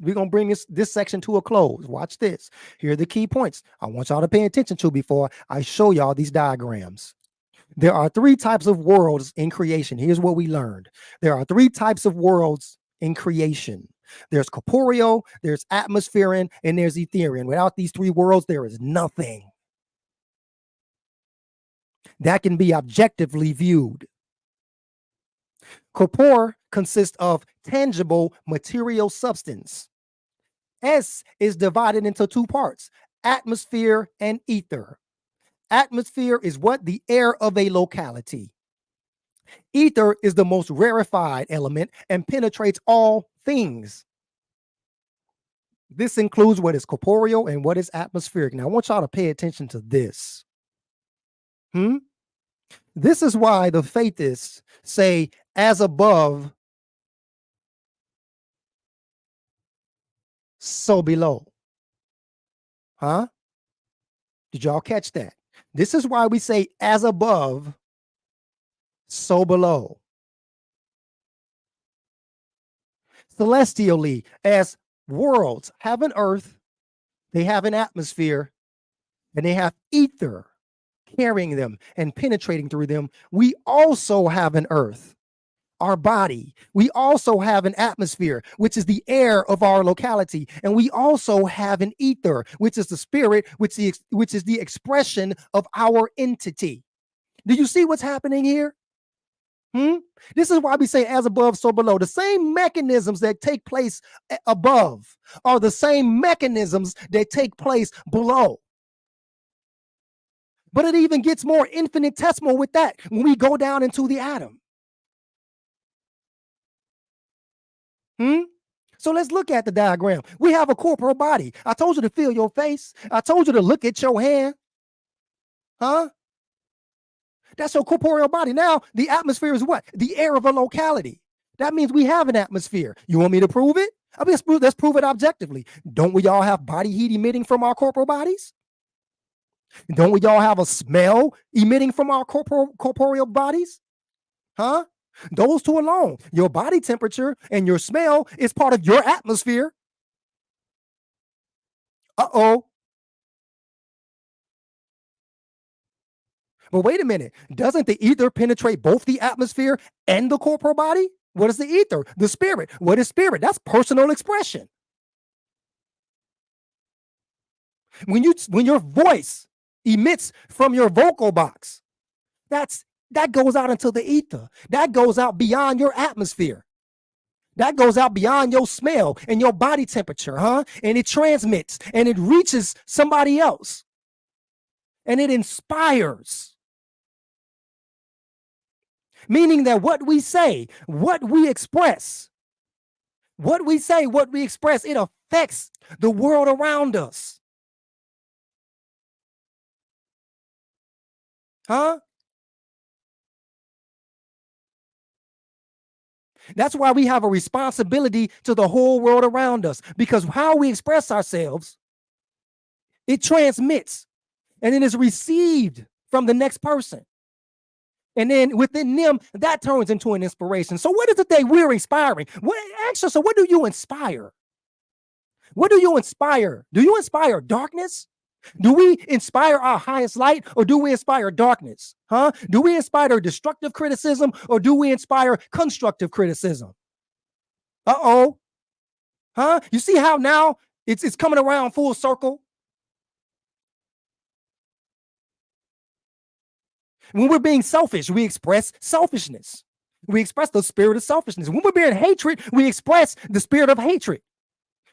We're gonna bring this section to a close. Watch this. Here are the key points I want y'all to pay attention to before I show y'all these diagrams. There are three types of worlds in creation. Here's what we learned. There are three types of worlds in creation. There's corporeal, there's atmospheric, and there's etherian. Without these three worlds, there is nothing that can be objectively viewed. Corpore consists of tangible material substance. S is divided into two parts, atmosphere and ether. Atmosphere is what? The air of a locality. Ether is the most rarefied element and penetrates all things. This includes what is corporeal and what is atmospheric. Now, I want y'all to pay attention to this. This is why the faithists say, as above, so below. Did y'all catch that? This is why we say, as above, so below. Celestially, as worlds have an earth, they have an atmosphere, and they have ether carrying them and penetrating through them. We also have an earth, our body. We also have an atmosphere, which is the air of our locality. And we also have an ether, which is the spirit, which is the expression of our entity. Do you see what's happening here? This is why we say as above, so below. The same mechanisms that take place above are the same mechanisms that take place below. But it even gets more infinitesimal with that when we go down into the atom. So let's look at the diagram. We have a corporal body. I told you to feel your face. I told you to look at your hand. That's your corporeal body. Now, the atmosphere is what? The air of a locality. That means we have an atmosphere. You want me to prove it? I mean, let's prove it objectively. Don't we all have body heat emitting from our corporal bodies? Don't we all have a smell emitting from our corporeal bodies? Those two alone, your body temperature and your smell, is part of your atmosphere. But wait a minute. Doesn't the ether penetrate both the atmosphere and the corporal body? What is the ether? The spirit. What is spirit? That's personal expression. When your voice emits from your vocal box, that goes out into the ether. That goes out beyond your atmosphere. That goes out beyond your smell and your body temperature, huh? And it transmits and it reaches somebody else. And it inspires. Meaning that what we say, what we express, it affects the world around us. Huh? That's why we have a responsibility to the whole world around us, because how we express ourselves, it transmits and it is received from the next person. And then within them, that turns into an inspiration. So what is it that we're inspiring? So what do you inspire? What do you inspire? Do you inspire darkness? Do we inspire our highest light, or do we inspire darkness? Huh? Do we inspire destructive criticism, or do we inspire constructive criticism? Uh-oh. Huh? You see how now it's coming around full circle? When we're being selfish, we express selfishness. We express the spirit of selfishness. When we're being hatred, we express the spirit of hatred.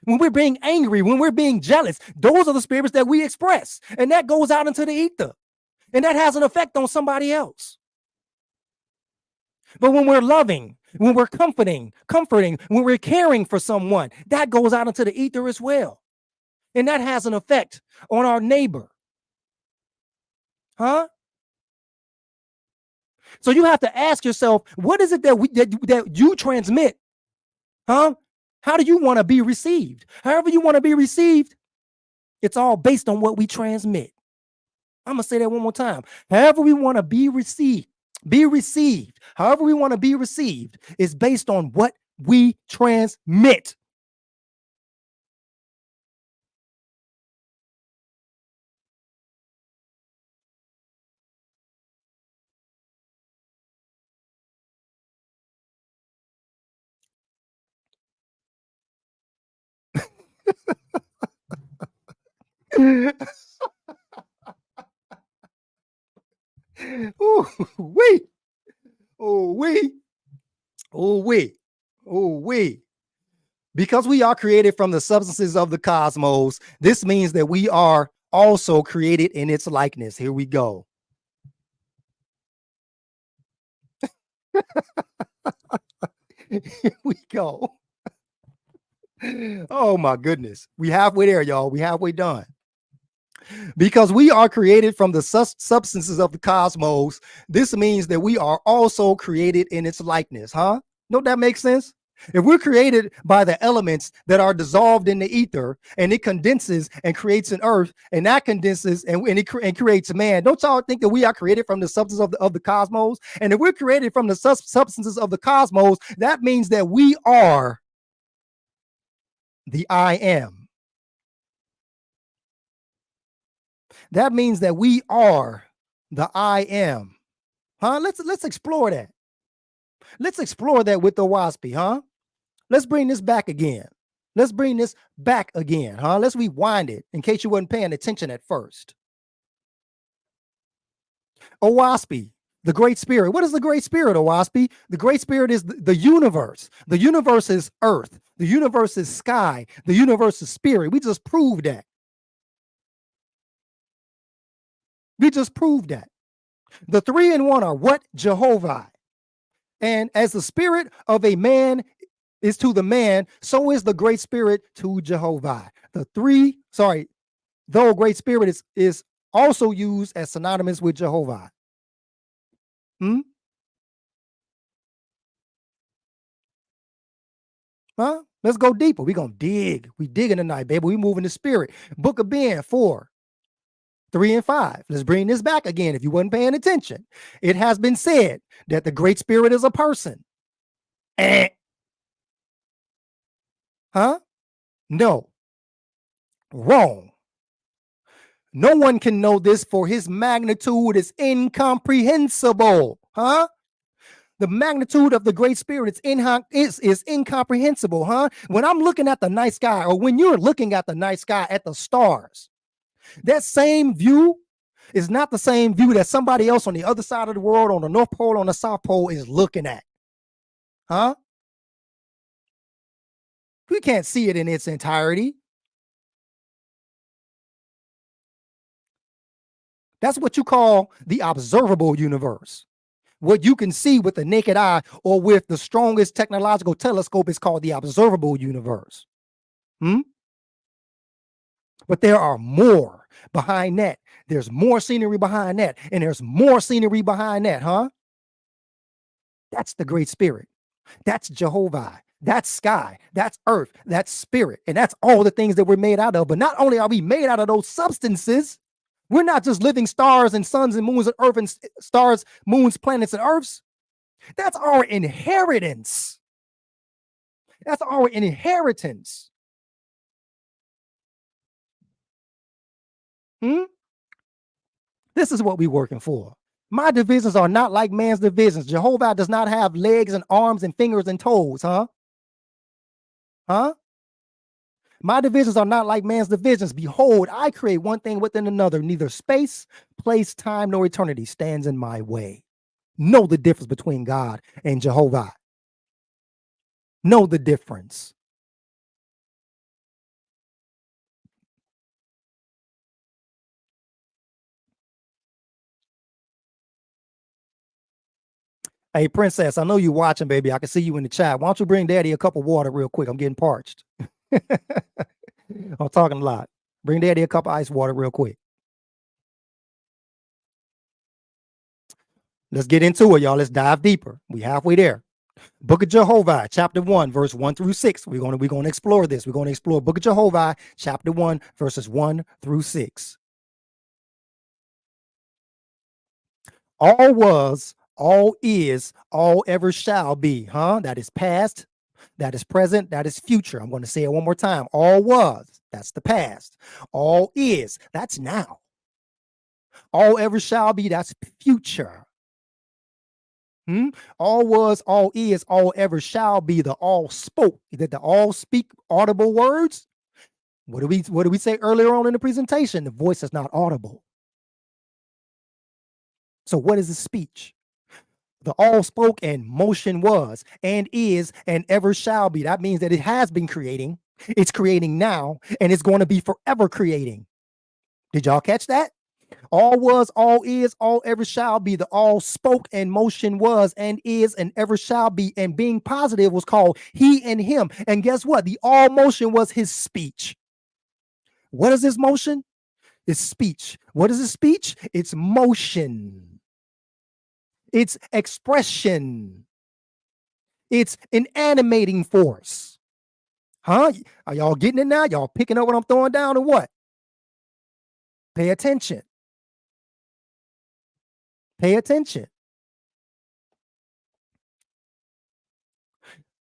When we're being angry, when we're being jealous, those are the spirits that we express. And that goes out into the ether. And that has an effect on somebody else. But when we're loving, when we're comforting, when we're caring for someone, that goes out into the ether as well. And that has an effect on our neighbor. Huh? So you have to ask yourself, what is it that you transmit? Huh? How do you want to be received? However you want to be received, it's all based on what we transmit. I'm going to say that one more time. However we want to be received. However we want to be received is based on what we transmit. Ooh, wait. Oh, wait. Oh, wait. Oh, wait. Because we are created from the substances of the cosmos, this means that we are also created in its likeness. Here we go. Here we go. Oh, my goodness. We halfway there, y'all. We halfway done. Because we are created from the substances of the cosmos, this means that we are also created in its likeness, huh? Don't that make sense? If we're created by the elements that are dissolved in the ether, and it condenses and creates an earth, and that condenses and creates man, don't y'all think that we are created from the substance of the cosmos? And if we're created from the substances of the cosmos, that means that we are the I am. That means that we are the I am. Huh? Let's explore that. Let's explore that with the Oahspe, huh? Let's bring this back again. Let's bring this back again, huh? Let's rewind it in case you wasn't paying attention at first. Oahspe, the Great Spirit. What is the Great Spirit, Oahspe? The Great Spirit is the universe. The universe is earth. The universe is sky. The universe is spirit. We just proved that. We just proved that. The three in one are what? Jehovah. And as the spirit of a man is to the man, so is the Great Spirit to Jehovah. Though Great Spirit is also used as synonymous with Jehovah. Huh? Let's go deeper. We're going to dig. We digging tonight, baby. We moving the spirit. Book of Ben 4, 3 and 5. Let's bring this back again. If you wasn't paying attention, it has been said that the Great Spirit is a person. Huh? No. Wrong. No one can know this, for his magnitude is incomprehensible. Huh? The magnitude of the Great Spirit is incomprehensible. Huh? When I'm looking at the night sky, or when you're looking at the night sky at the stars, that same view is not the same view that somebody else on the other side of the world, on the North Pole, on the South Pole, is looking at. Huh? We can't see it in its entirety. That's what you call the observable universe. What you can see with the naked eye or with the strongest technological telescope is called the observable universe. But there are more behind that. There's more scenery behind that. And there's more scenery behind that, huh? That's the Great Spirit. That's Jehovah. That's sky. That's earth. That's spirit. And that's all the things that we're made out of. But not only are we made out of those substances, we're not just living stars and suns and moons and earth and stars, moons, planets, and earths. That's our inheritance. That's our inheritance. This is what we're working for. My divisions are not like man's divisions. Jehovah does not have legs and arms and fingers and toes, huh? My divisions are not like man's divisions. Behold, I create one thing within another. Neither space, place, time, nor eternity stands in my way. Know the difference between God and Jehovah. Know the difference. Hey, Princess, I know you're watching, baby. I can see you in the chat. Why don't you bring Daddy a cup of water real quick? I'm getting parched. I'm talking a lot. Bring Daddy a cup of ice water real quick. Let's get into it, y'all. Let's dive deeper. We halfway there. Book of Jehovah, chapter 1, verse 1 through 6. We're going to explore this. We're going to explore Book of Jehovah, chapter 1, verses 1 through 6. All was, all is, all ever shall be, huh? That is past, that is present, that is future. I'm going to say it one more time. All was, that's the past. All is, that's now. All ever shall be, that's future. All was, all is, all ever shall be. The all spoke. Did the all speak audible words? What did we say earlier on in the presentation? The voice is not audible. So what is the speech? The all spoke and motion was and is and ever shall be. That means that it has been creating. It's creating now, and it's going to be forever creating. Did y'all catch that? All was, all is, all ever shall be. The all spoke and motion was and is and ever shall be. And being positive was called he and him. And guess what? The all motion was his speech. What is his motion? It's speech. What is his speech? It's motion. It's expression. It's an animating force. Huh? Are y'all getting it now? Y'all picking up what I'm throwing down or what? Pay attention. Pay attention.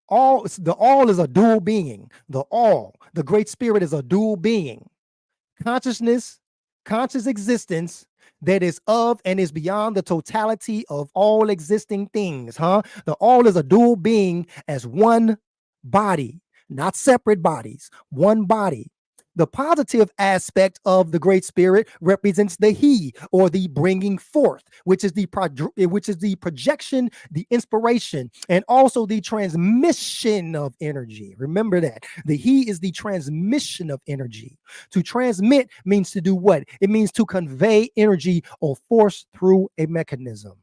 The all is a dual being. The Great Spirit is a dual being. Consciousness, conscious existence that is of and is beyond the totality of all existing things, huh? The all is a dual being as one body, not separate bodies, one body. The positive aspect of the Great Spirit represents the he, or the bringing forth, which is the projection, the inspiration, and also the transmission of energy. Remember that. The he is the transmission of energy. To transmit means to do what? It means to convey energy or force through a mechanism.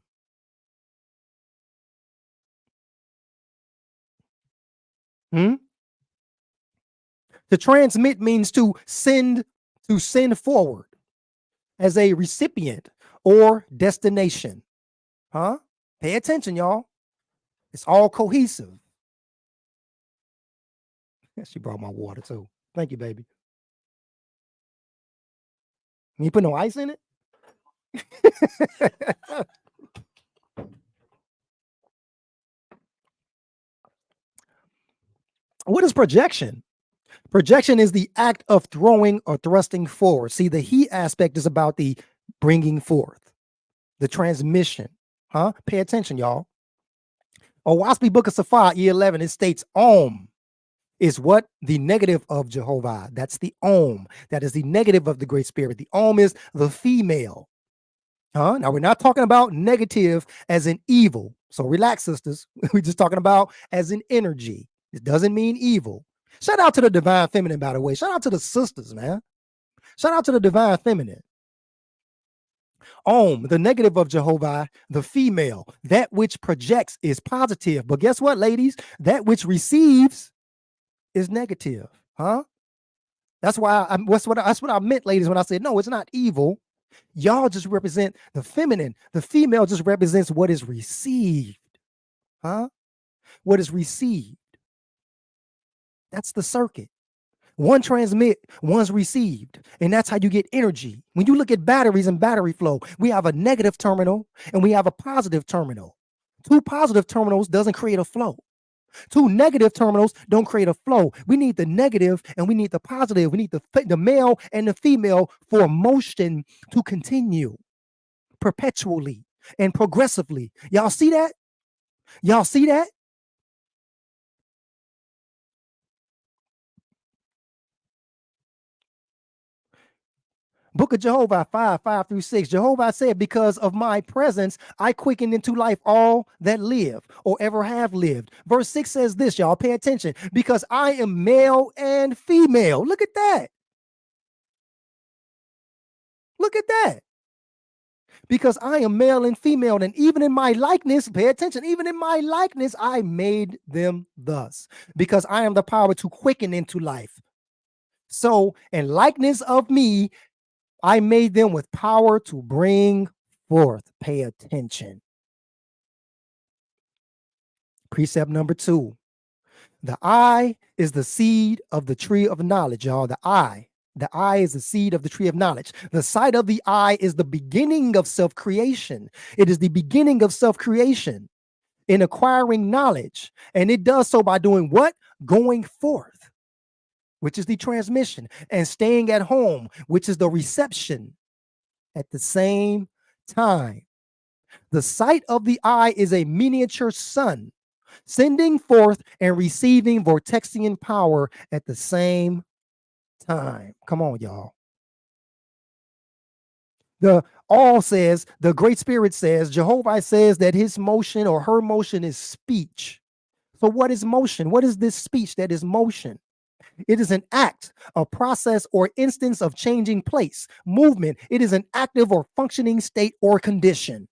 To transmit means to send forward as a recipient or destination. Huh? Pay attention, y'all. It's all cohesive. She brought my water too. Thank you, baby. You put no ice in it? What is projection? Projection is the act of throwing or thrusting forward. See, the he aspect is about the bringing forth, the transmission. Pay attention, y'all. Oahspe Book of Safar, E11, it states Om is what? The negative of Jehovah. That's the Om. That is the negative of the Great Spirit. The Om is the female. Now, we're not talking about negative as in evil. So relax, sisters. We're just talking about as in energy. It doesn't mean evil. Shout out to the divine feminine, by the way. Shout out to the sisters, man. Shout out to the divine feminine. Om, the negative of Jehovah, the female. That which projects is positive. But guess what, ladies? That which receives is negative. That's why that's what I meant, ladies, when I said, no, it's not evil. Y'all just represent the feminine. The female just represents what is received. What is received. That's the circuit. One transmit, one's received. And that's how you get energy. When you look at batteries and battery flow, we have a negative terminal and we have a positive terminal. Two positive terminals doesn't create a flow. Two negative terminals don't create a flow. We need the negative and we need the positive. We need the male and the female for motion to continue perpetually and progressively. Y'all see that? Y'all see that? Book of Jehovah 5:5-6. Jehovah said, because of my presence, I quicken into life all that live or ever have lived. Verse 6 says this, y'all, pay attention. Because I am male and female. Look at that. Look at that. Because I am male and female, and even in my likeness, pay attention, even in my likeness, I made them thus. Because I am the power to quicken into life. So, in likeness of me, I made them with power to bring forth. Pay attention. Precept number 2. The eye is the seed of the tree of knowledge, y'all. The eye is the seed of the tree of knowledge. The sight of the eye is the beginning of self-creation. It is the beginning of self-creation in acquiring knowledge. And it does so by doing what? Going forth, which is the transmission, and staying at home, which is the reception at the same time. The sight of the eye is a miniature sun, sending forth and receiving vortexian power at the same time. Come on, y'all. The Great Spirit says, Jehovah says that his motion or her motion is speech. So what is motion? What is this speech that is motion? It is an act, a process, or instance of changing place, movement. It is an active or functioning state or condition.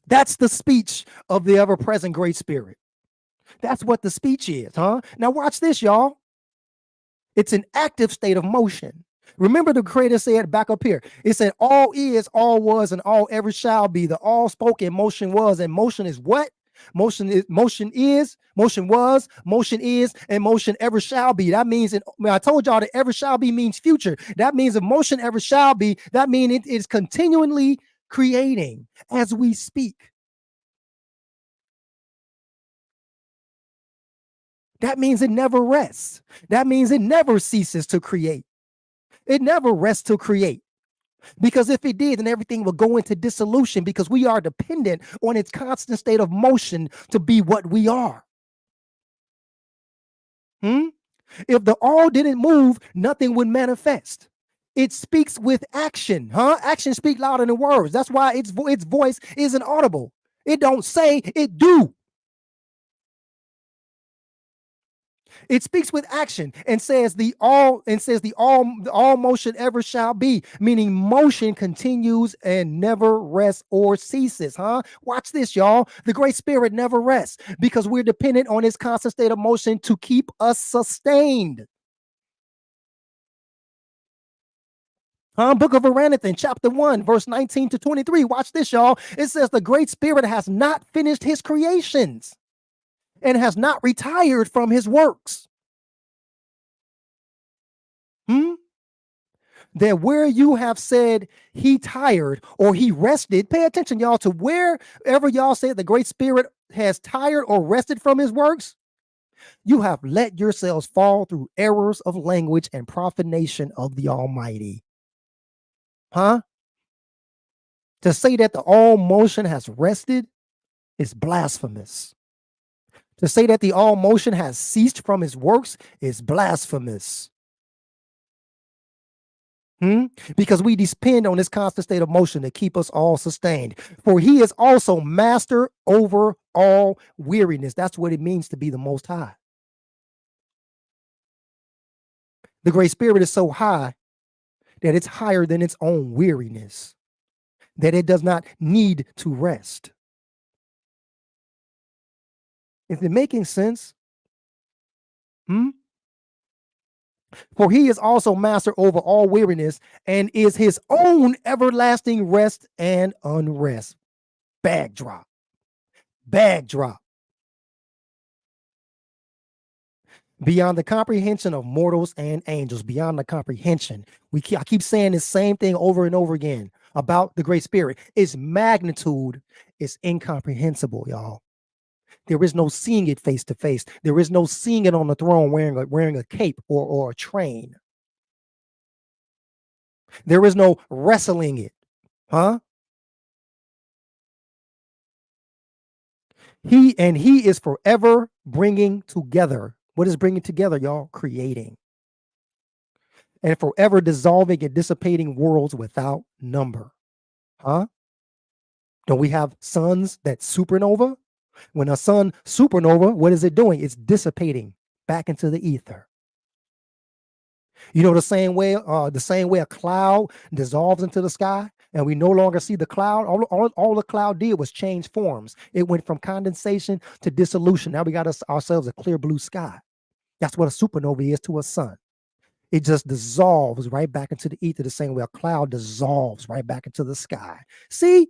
That's the speech of the ever-present Great Spirit. That's what the speech is, Now watch this, y'all. It's an active state of motion. Remember the Creator said back up here, it said all is, all was, and all ever shall be. The all spoken motion was, and motion is what? Motion was, motion is, and motion ever shall be. That means, I told y'all that ever shall be means future. That means if motion ever shall be, that means it is continually creating as we speak. That means it never rests. That means it never ceases to create. It never rests to create. Because if it did, then everything will go into dissolution because we are dependent on its constant state of motion to be what we are. If the all didn't move, nothing would manifest. It speaks with action, Action speaks louder than words. That's why its voice isn't audible. It don't say, it do. It speaks with action and says the all motion ever shall be, meaning motion continues and never rests or ceases, Watch this, y'all. The Great Spirit never rests because we're dependent on its constant state of motion to keep us sustained. Book of Aranathan, chapter 1, verse 19-23. Watch this, y'all. It says the Great Spirit has not finished his creations and has not retired from his works. that where you have said he tired or he rested, pay attention, y'all, to wherever y'all say the Great Spirit has tired or rested from his works, you have let yourselves fall through errors of language and profanation of the Almighty. Huh? To say that the all motion has rested is blasphemous. To say that the all motion has ceased from his works is blasphemous. Because we depend on this constant state of motion to keep us all sustained. For he is also master over all weariness. That's what it means to be the Most High. The Great Spirit is so high that it's higher than its own weariness, that it does not need to rest. Is it making sense? For he is also master over all weariness and is his own everlasting rest and unrest. Bag drop. Bag drop. Beyond the comprehension of mortals and angels, beyond the comprehension. I keep saying the same thing over and over again about the Great Spirit. Its magnitude is incomprehensible, y'all. There is no seeing it face to face. There is no seeing it on the throne wearing a cape or a train. There is no wrestling it. Huh? He is forever bringing together. What is bringing together, y'all? Creating. And forever dissolving and dissipating worlds without number. Huh? Don't we have suns that supernova? When a sun supernova, what is it doing? It's dissipating back into the ether. You know, the same way a cloud dissolves into the sky and we no longer see the cloud. All the cloud did was change forms. It went from condensation to dissolution. Now we got ourselves a clear blue sky. That's what a supernova is to a sun. It just dissolves right back into the ether the same way a cloud dissolves right back into the sky. See?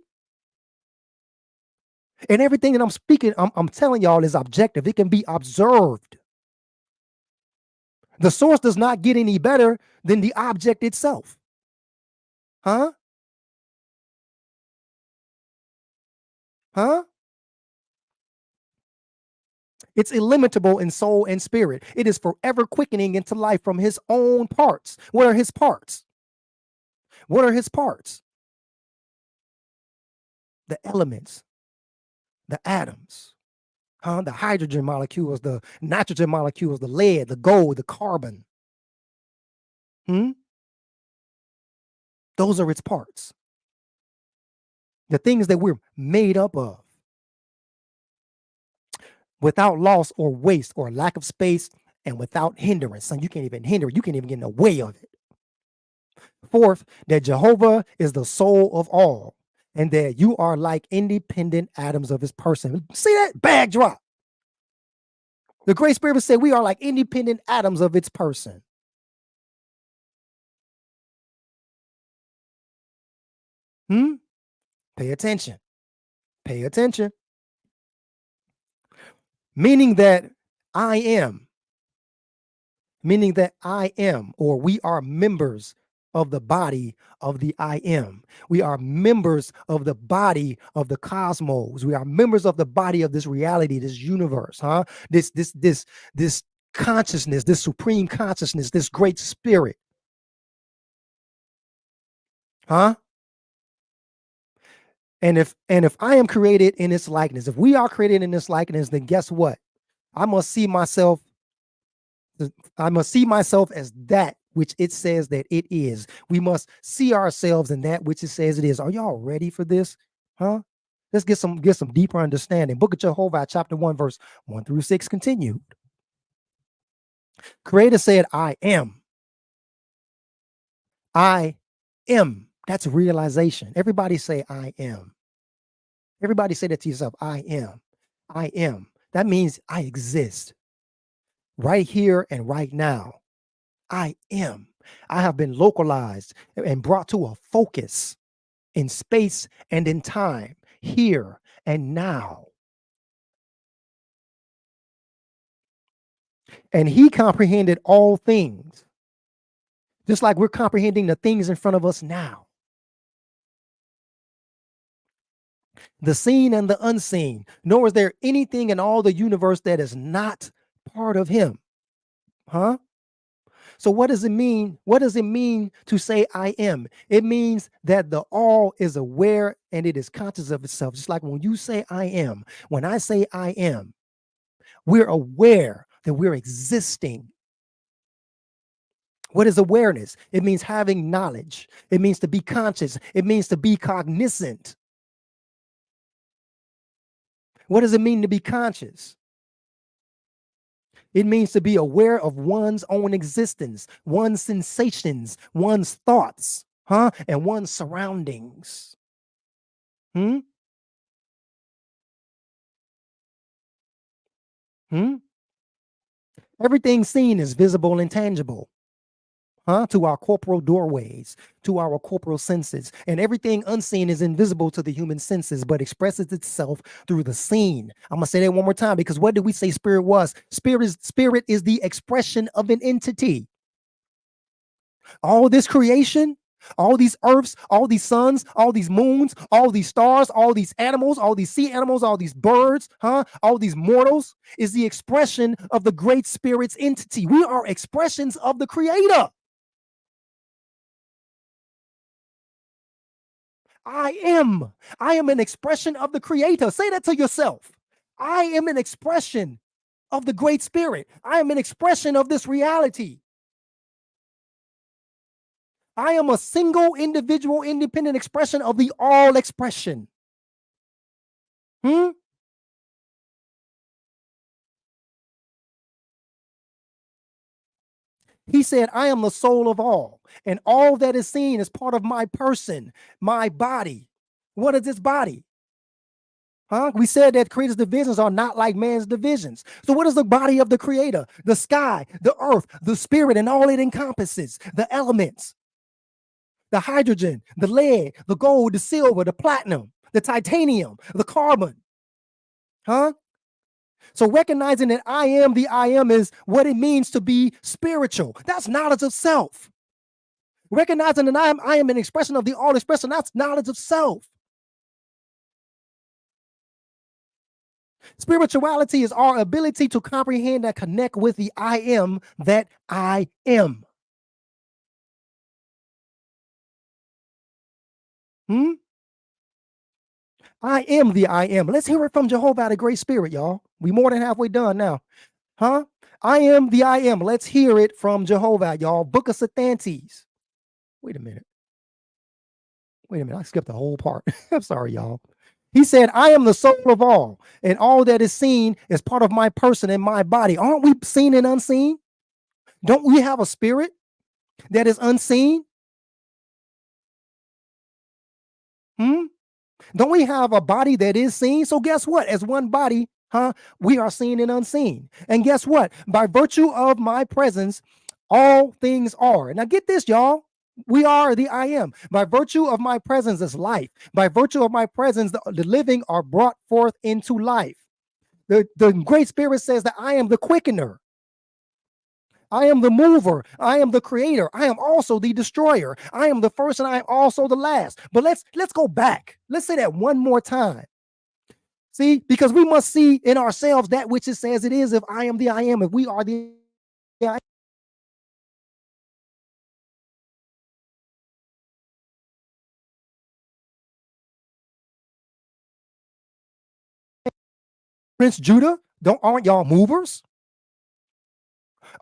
And everything that I'm speaking, I'm telling y'all is objective. It can be observed. The source does not get any better than the object itself. Huh? Huh? It's illimitable in soul and spirit. It is forever quickening into life from his own parts. What are his parts? What are his parts? The elements, the atoms, the hydrogen molecules, the nitrogen molecules, the lead, the gold, the carbon. Those are its parts. The things that we're made up of. Without loss or waste or lack of space and without hindrance. So you can't even hinder it. You can't even get in the way of it. Fourth, that Jehovah is the soul of all and that you are like independent atoms of his person. See that? Bag drop. The Great Spirit said we are like independent atoms of its person. Pay attention. Pay attention. Meaning that I am, or we are members of the body of the I am. We are members of the body of the cosmos. We are members of the body of this reality, this universe, This consciousness, this supreme consciousness, this great spirit. And if I am created in its likeness, if we are created in this likeness, then guess what? I must see myself as that which it says that it is. We must see ourselves in that which it says it is. Are y'all ready for this? Let's get some deeper understanding. Book of Jehovah, chapter 1, verse 1 through 6 continued. Creator said, I am. I am. That's realization. Everybody say, I am. Everybody say that to yourself. I am. I am. That means I exist right here and right now. I am. I have been localized and brought to a focus in space and in time, here and now. And he comprehended all things. Just like we're comprehending the things in front of us now. The seen and the unseen. Nor is there anything in all the universe that is not part of him. Huh? So what does it mean? What does it mean to say I am? It means that the all is aware and it is conscious of itself. Just like when you say I am, when I say I am, we're aware that we're existing. What is awareness? It means having knowledge. It means to be conscious. It means to be cognizant. What does it mean to be conscious? It means to be aware of one's own existence, one's sensations, one's thoughts, and one's surroundings. Everything seen is visible and tangible. To our corporal doorways, to our corporal senses. And everything unseen is invisible to the human senses, but expresses itself through the seen. I'm going to say that one more time, because what did we say spirit was? Spirit is the expression of an entity. All this creation, all these earths, all these suns, all these moons, all these stars, all these animals, all these sea animals, all these birds, all these mortals is the expression of the great spirit's entity. We are expressions of the creator. I am an expression of the creator. Say that to yourself. I am an expression of the great spirit. I am an expression of this reality. I am a single individual independent expression of the all expression. He said, I am the soul of all, and all that is seen is part of my person, my body. What is this body? We said that creator's divisions are not like man's divisions. So what is the body of the creator? The sky, the earth, the spirit, and all it encompasses, the elements, the hydrogen, the lead, the gold, the silver, the platinum, the titanium, the carbon. So recognizing that I am the I am is what it means to be spiritual. That's knowledge of self. Recognizing that I am an expression of the all expression, that's knowledge of self. Spirituality is our ability to comprehend and connect with the I am that I am. I am the I am. Let's hear it from Jehovah, the great spirit, y'all. We more than halfway done now. I am the I am. Let's hear it from Jehovah, y'all. Book of Sathantes. Wait a minute. I skipped the whole part. I'm sorry, y'all. He said, I am the soul of all, and all that is seen is part of my person and my body. Aren't we seen and unseen? Don't we have a spirit that is unseen? Don't we have a body that is seen? So guess what? As one body, we are seen and unseen. And guess what? By virtue of my presence, all things are. Now get this, y'all. We are the I am. By virtue of my presence is life. By virtue of my presence, the living are brought forth into life. The great spirit says that I am the quickener. I am the mover. I am the creator. I am also the destroyer. I am the first and I am also the last. But let's go back. Let's say that one more time. See, because we must see in ourselves that which it says it is. If I am the I am, if we are the I am. Prince Judah, aren't y'all movers?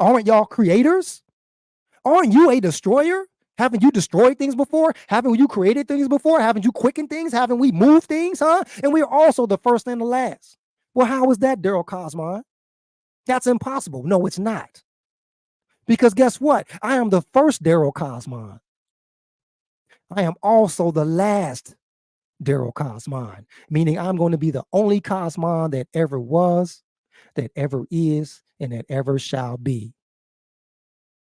Aren't y'all creators? Aren't you a destroyer? Haven't you destroyed things before? Haven't you created things before? Haven't you quickened things? Haven't we moved things, And we are also the first and the last. Well, how is that, Darryl Kosmon? That's impossible. No, it's not. Because guess what? I am the first Darryl Kosmon. I am also the last Darryl Kosmon, meaning I'm going to be the only Kosmon that ever was, that ever is, and that ever shall be.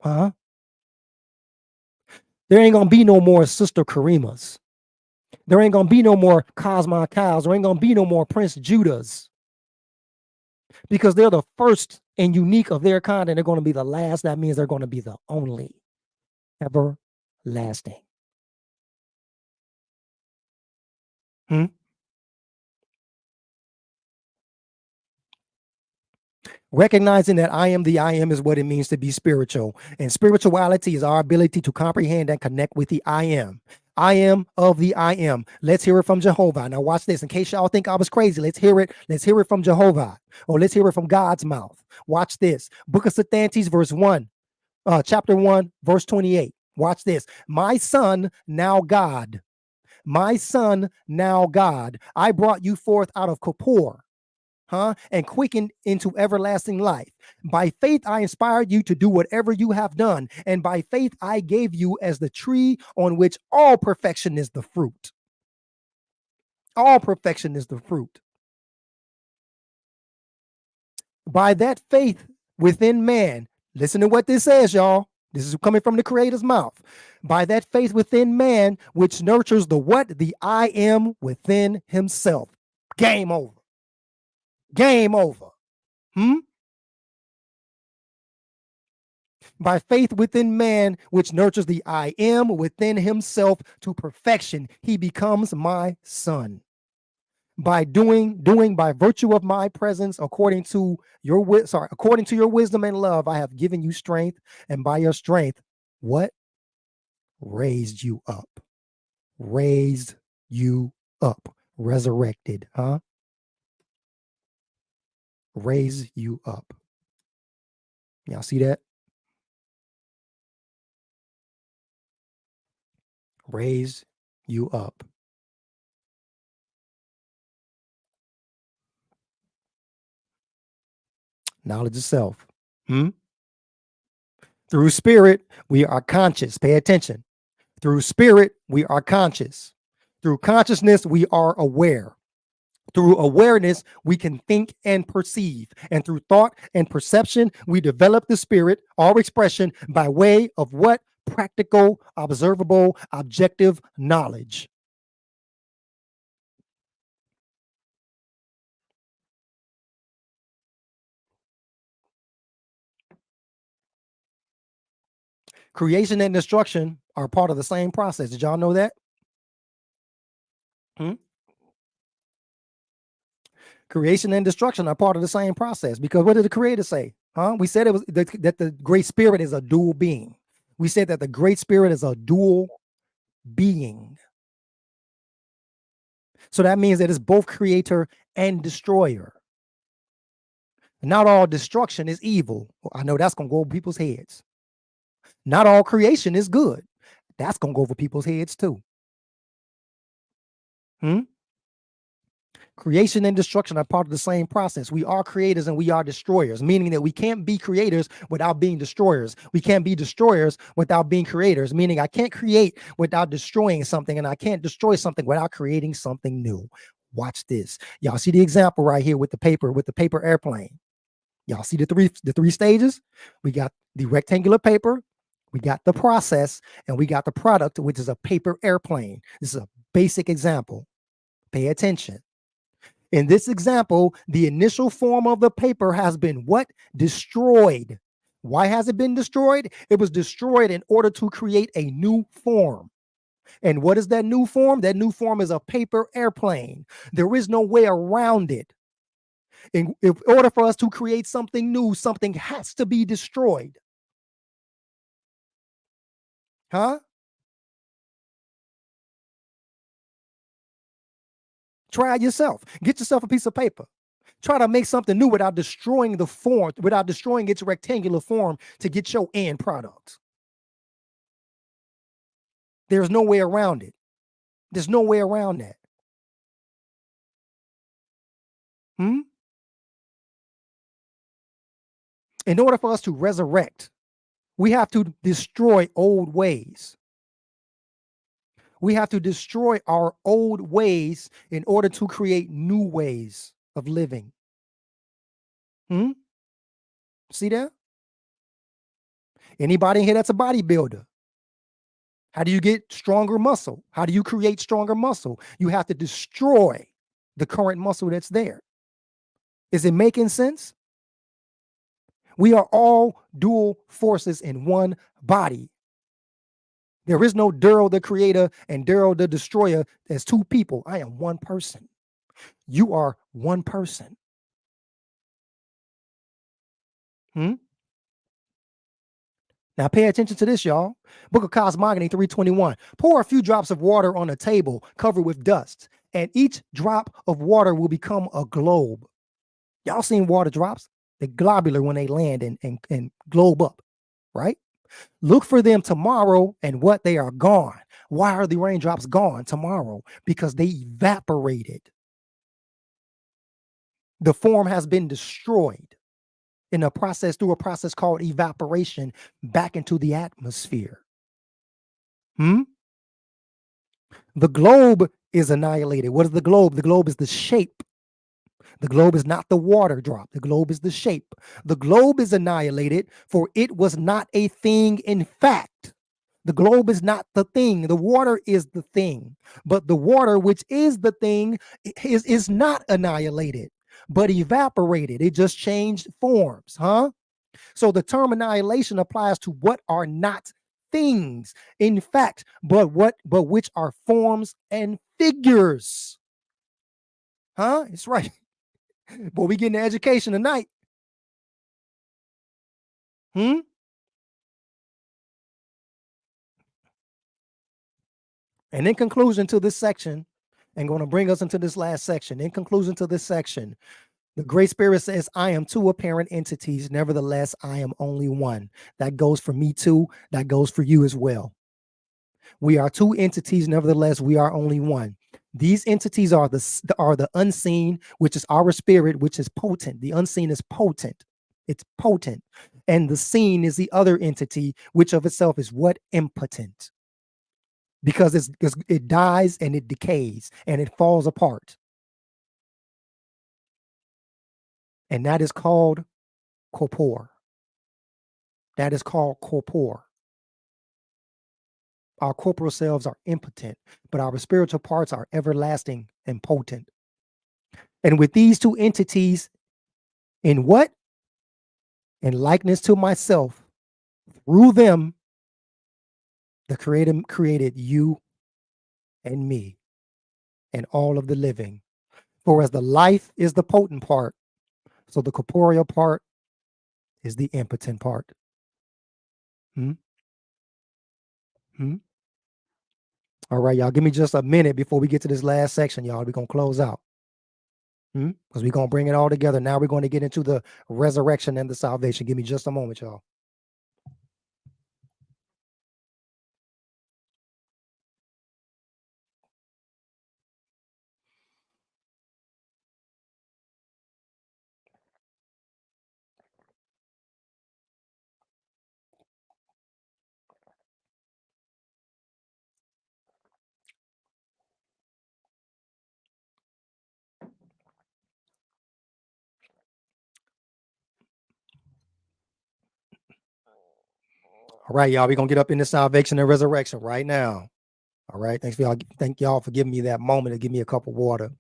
There ain't going to be no more Sister Karimas. There ain't going to be no more Kosmon Cows. There ain't going to be no more Prince Judahs. Because they're the first and unique of their kind, and they're going to be the last. That means they're going to be the only. everlasting. Hmm? Recognizing that I am the I am is what it means to be spiritual. And spirituality is our ability to comprehend and connect with the I am. I am of the I am. Let's hear it from Jehovah. Now watch this. In case y'all think I was crazy, let's hear it. Let's hear it from Jehovah. Or let's hear it from God's mouth. Watch this. Book of Satantes, chapter 1, verse 28. Watch this. My son, now God. My son, now God. I brought you forth out of Kippur. And quickened into everlasting life. By faith, I inspired you to do whatever you have done. And by faith, I gave you as the tree on which all perfection is the fruit. All perfection is the fruit. By that faith within man, listen to what this says, y'all. This is coming from the Creator's mouth. By that faith within man, which nurtures the what? The I am within himself. Game over. Game over. By faith within man, which nurtures the I am within himself to perfection, he becomes my son. By doing by virtue of my presence, according to your wisdom and love, I have given you strength, and by your strength, what? Raised you up. Raised you up. Resurrected, Raise you up. Y'all see that? Raise you up. Knowledge of self. Through spirit, we are conscious. Pay attention. Through spirit, we are conscious. Through consciousness, we are aware. Through awareness, we can think and perceive. And through thought and perception, we develop the spirit, our expression, by way of what? Practical, observable, objective knowledge. Creation and destruction are part of the same process. Did y'all know that? Creation and destruction are part of the same process, because what did the Creator say? We said it was that the Great Spirit is a dual being. We said that the Great Spirit is a dual being. So that means that it's both creator and destroyer. Not all destruction is evil. I know that's going to go over people's heads. Not all creation is good. That's going to go over people's heads too. Creation and destruction are part of the same process. We are creators and we are destroyers, meaning that we can't be creators without being destroyers. We can't be destroyers without being creators, meaning I can't create without destroying something, and I can't destroy something without creating something new. Watch this. Y'all see the example right here with the paper airplane. Y'all see the three stages? We got the rectangular paper, we got the process, and we got the product, which is a paper airplane. This is a basic example. Pay attention. In this example, the initial form of the paper has been what? Destroyed. Why has it been destroyed? It was destroyed in order to create a new form. And what is that new form? That new form is a paper airplane. There is no way around it. In order for us to create something new, something has to be destroyed. Try it yourself. Get yourself a piece of paper. Try to make something new without destroying the form, without destroying its rectangular form to get your end product. There's no way around it. There's no way around that. In order for us to resurrect, we have to destroy old ways. We have to destroy our old ways in order to create new ways of living. See that? Anybody in here that's a bodybuilder? How do you get stronger muscle? How do you create stronger muscle? You have to destroy the current muscle that's there. Is it making sense? We are all dual forces in one body. There is no Darryl the creator and Darryl the destroyer as two people. I am one person. You are one person. Now pay attention to this, y'all. Book of Cosmogony 321. Pour a few drops of water on a table covered with dust, and each drop of water will become a globe. Y'all seen water drops? They're globular when they land and globe up, right? Look for them tomorrow, and what? They are gone. Why are the raindrops gone tomorrow? Because they evaporated. The form has been destroyed in a process, through a process called evaporation, back into the atmosphere. The globe is annihilated. What is the globe? The globe is the shape. The globe is not the water drop. The globe is the shape. The globe is annihilated, for it was not a thing in fact. The globe is not the thing. The water is the thing. But the water, which is the thing, is not annihilated, but evaporated. It just changed forms, So the term annihilation applies to what are not things, in fact, but which are forms and figures. It's right. Boy, we getting education tonight. And in conclusion to this section, and going to bring us into this last section. In conclusion to this section, the Great Spirit says, I am two apparent entities. Nevertheless, I am only one. That goes for me too. That goes for you as well. We are two entities. Nevertheless, we are only one. These entities are the unseen, which is our spirit, which is potent. The unseen is potent. It's potent. And the seen is the other entity, which of itself is what? Impotent. Because it dies and it decays and it falls apart. And that is called corpore. That is called corpore. Our corporal selves are impotent, but our spiritual parts are everlasting and potent. And with these two entities, in what? In likeness to myself, through them, the Creator created you and me and all of the living. For as the life is the potent part, so the corporeal part is the impotent part. All right, y'all, give me just a minute before we get to this last section, y'all. We're going to close out. Because we're going to bring it all together. Now we're going to get into the resurrection and the salvation. Give me just a moment, y'all. All right, y'all, we're going to get up in the salvation and resurrection right now. All right, thank y'all for giving me that moment to give me a cup of water.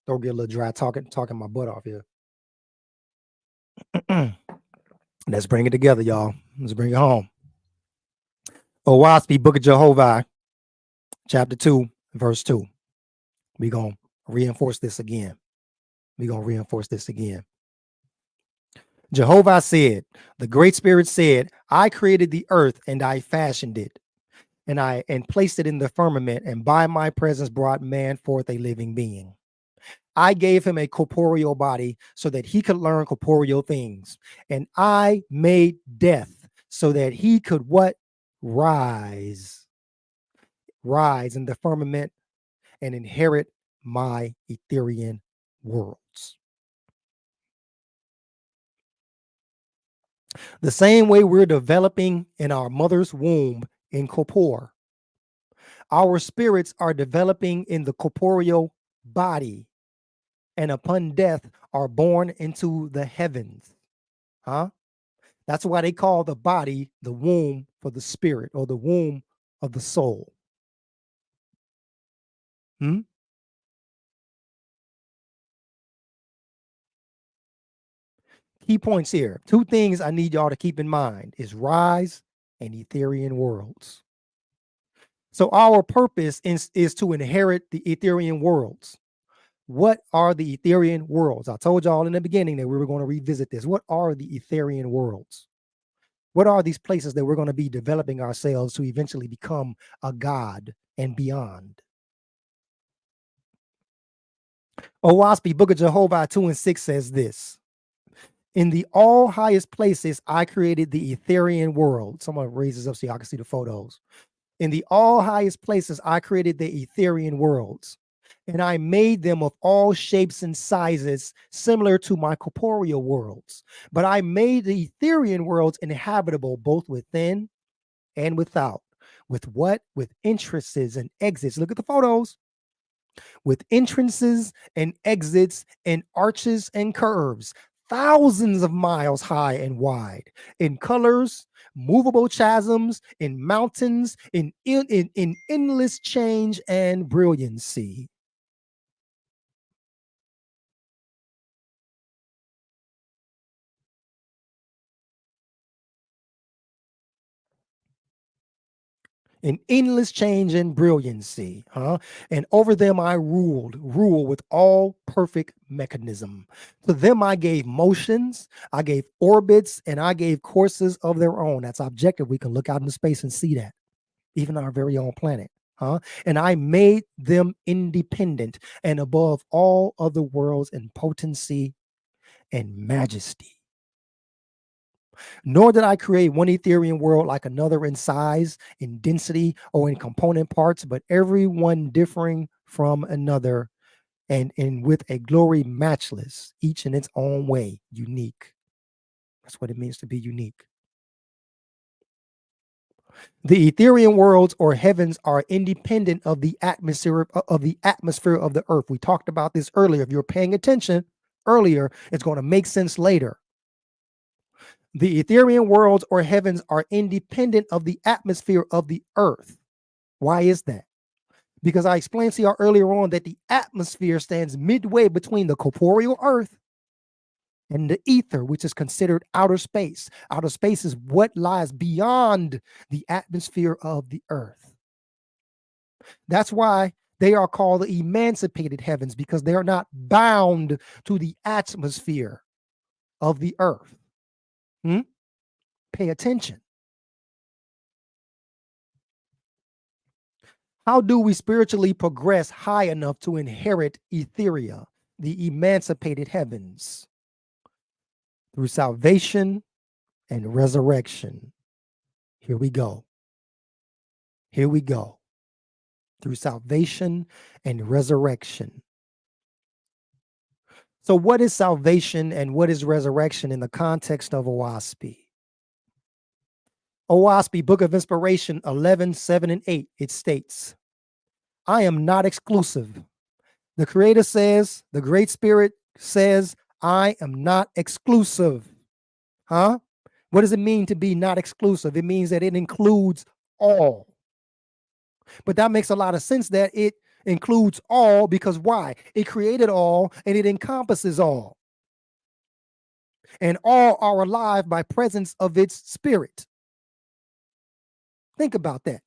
Don't get a little dry talking my butt off here. Let's bring it together, y'all. Let's bring it home. Oahspe, Book of Jehovah, chapter 2, verse 2. We're going to reinforce this again. Jehovah said, the Great Spirit said, I created the earth and I fashioned it, and placed it in the firmament, and by my presence brought man forth a living being. I gave him a corporeal body so that he could learn corporeal things. And I made death so that he could what? Rise in the firmament and inherit my Ethereal worlds. The same way we're developing in our mother's womb in corpore, our spirits are developing in the corporeal body, and upon death are born into the heavens. That's why they call the body the womb for the spirit, or the womb of the soul. Key points here. Two things I need y'all to keep in mind is rise and Ethereal worlds. So our purpose is to inherit the Ethereal worlds. What are the Ethereal worlds? I told y'all in the beginning that we were going to revisit this. What are the Ethereal worlds? What are these places that we're going to be developing ourselves to eventually become a god and beyond? Oahspe, Book of Jehovah 2:6 says this. In the all highest places, I created the Ethereal world. Someone raises up so y'all can see the photos. In the all highest places, I created the Ethereal worlds, and I made them of all shapes and sizes, similar to my corporeal worlds. But I made the Ethereal worlds inhabitable both within and without. With what? With entrances and exits. Look at the photos. With entrances and exits and arches and curves, thousands of miles high and wide, in colors, movable chasms, in mountains, in endless change and brilliancy. In endless change and brilliancy, and over them I rule with all perfect mechanism. To them I gave motions, I gave orbits, and I gave courses of their own. That's objective. We can look out into space and see that, even our very own planet. And I made them independent and above all other worlds in potency and majesty. Nor did I create one Ethereal world like another in size, in density, or in component parts, but every one differing from another, and with a glory matchless, each in its own way, unique. That's what it means to be unique. The Ethereal worlds or heavens are independent of the atmosphere of the earth. We talked about this earlier. If you're paying attention earlier, it's going to make sense later. The Ethereal worlds or heavens are independent of the atmosphere of the earth. Why is that? Because I explained to y'all earlier on that the atmosphere stands midway between the corporeal earth and the ether, which is considered outer space. Outer space is what lies beyond the atmosphere of the earth. That's why they are called the emancipated heavens, because they are not bound to the atmosphere of the earth. Pay attention. How do we spiritually progress high enough to inherit Etheria, the emancipated heavens? Through salvation and resurrection. Here we go. Here we go. Through salvation and resurrection. So what is salvation and what is resurrection in the context of Oahspe? Oahspe, Book of Inspiration 11, 7, and 8, it states, I am not exclusive. The Creator says, the Great Spirit says, I am not exclusive. What does it mean to be not exclusive? It means that it includes all. But that makes a lot of sense that it includes all, because why? It created all and it encompasses all. And all are alive by presence of its spirit. Think about that.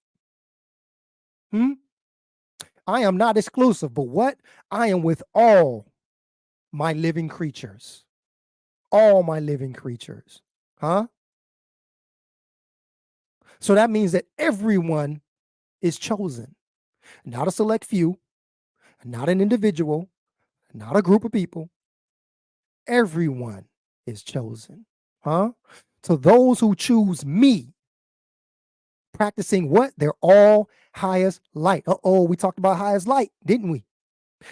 I am not exclusive, but what? I am with all my living creatures. All my living creatures. So that means that everyone is chosen. Not a select few, not an individual, not a group of people. Everyone is chosen. So those who choose me, practicing what? They're all highest light. We talked about highest light, didn't we?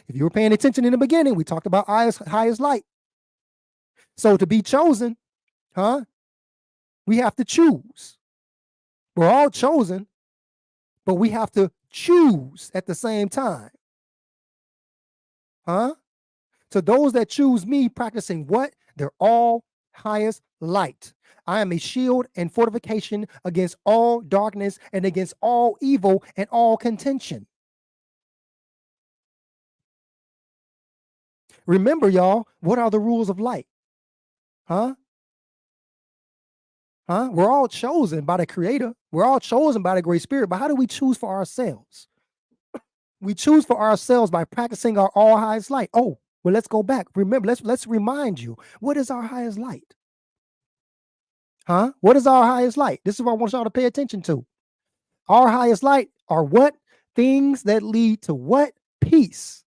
If you were paying attention in the beginning, we talked about highest light. So to be chosen, we have to choose. We're all chosen, but we have to choose at the same time. So those that choose me, practicing what? They're all highest light. I am a shield and fortification against all darkness and against all evil and all contention. Remember, y'all, what are the rules of light? Huh? We're all chosen by the Creator. We're all chosen by the Great Spirit. But how do we choose for ourselves? We choose for ourselves by practicing our all highest light. Oh, well, let's go back. Remember, let's remind you, what is our highest light? Huh? What is our highest light? This is what I want y'all to pay attention to. Our highest light are what? Things that lead to what? Peace.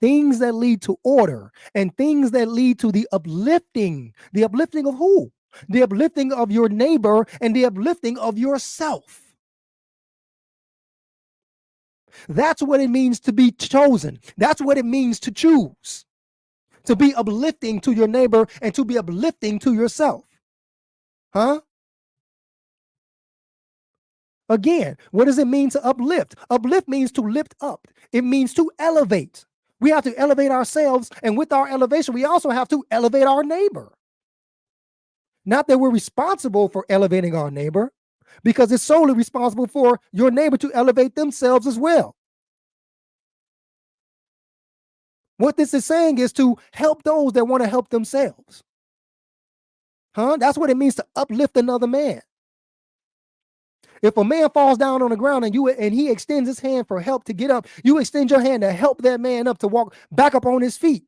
Things that lead to order, and things that lead to the uplifting. The uplifting of who? The uplifting of your neighbor and the uplifting of yourself. That's what it means to be chosen. That's what it means to choose. To be uplifting to your neighbor and to be uplifting to yourself. Huh? Again, what does it mean to uplift? Uplift means to lift up. It means to elevate. We have to elevate ourselves, and with our elevation, we also have to elevate our neighbor. Not that we're responsible for elevating our neighbor, because it's solely responsible for your neighbor to elevate themselves as well. What this is saying is to help those that want to help themselves. Huh? That's what it means to uplift another man. If a man falls down on the ground and he extends his hand for help to get up, you extend your hand to help that man up to walk back up on his feet.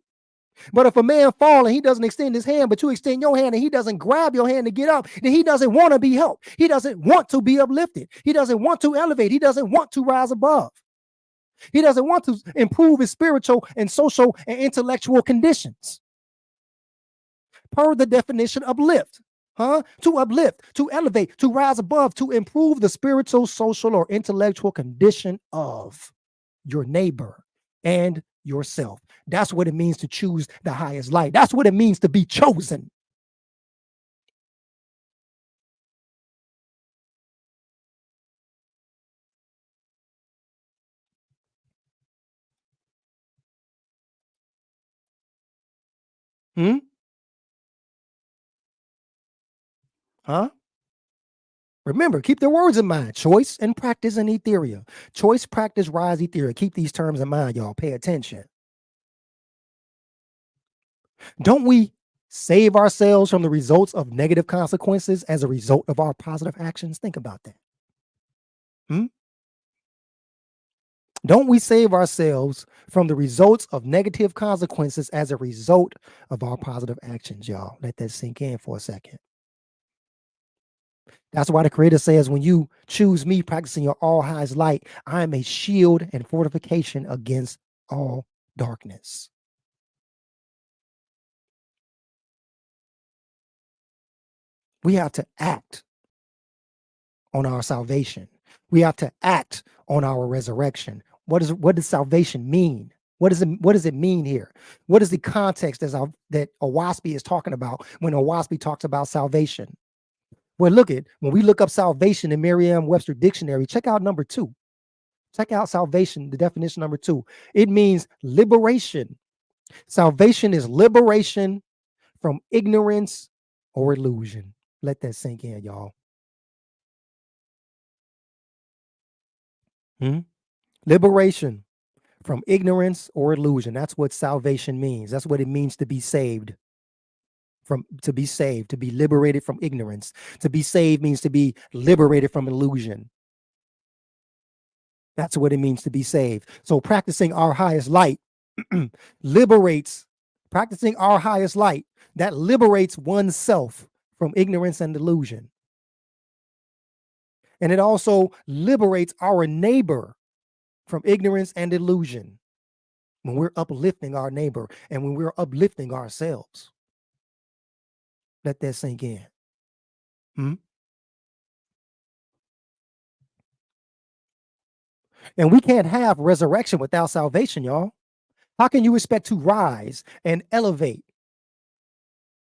But if a man falls and he doesn't extend his hand, but you extend your hand and he doesn't grab your hand to get up, then he doesn't want to be helped. He doesn't want to be uplifted. He doesn't want to elevate. He doesn't want to rise above. He doesn't want to improve his spiritual and social and intellectual conditions. Per the definition, uplift. To uplift, to elevate, to rise above, to improve the spiritual, social, or intellectual condition of your neighbor and yourself. That's what it means to choose the highest light. That's what it means to be chosen. Huh? Remember, keep the words in mind. Choice and practice and etheria. Choice, practice, rise, etheria. Keep these terms in mind, y'all. Pay attention. Don't we save ourselves from the results of negative consequences as a result of our positive actions? Think about that. Don't we save ourselves from the results of negative consequences as a result of our positive actions, y'all? Let that sink in for a second. That's why the Creator says, when you choose me, practicing your all highest light, I am a shield and fortification against all darkness. We have to act on our salvation. We have to act on our resurrection. What does salvation mean? What does it mean here? What is the context that Oahspe is talking about when Oahspe talks about salvation? Well, when we look up salvation in Merriam-Webster dictionary, check out number 2. Check out salvation, the definition number 2. It means liberation. Salvation is liberation from ignorance or illusion. Let that sink in, y'all. Liberation from ignorance or illusion. That's what salvation means. That's what it means to be saved. To be liberated from ignorance. To be saved means to be liberated from illusion. That's what it means to be saved. So practicing our highest light practicing our highest light, that liberates oneself from ignorance and illusion. And it also liberates our neighbor from ignorance and illusion when we're uplifting our neighbor and when we're uplifting ourselves. Let that sink in. And we can't have resurrection without salvation, y'all. How can you expect to rise and elevate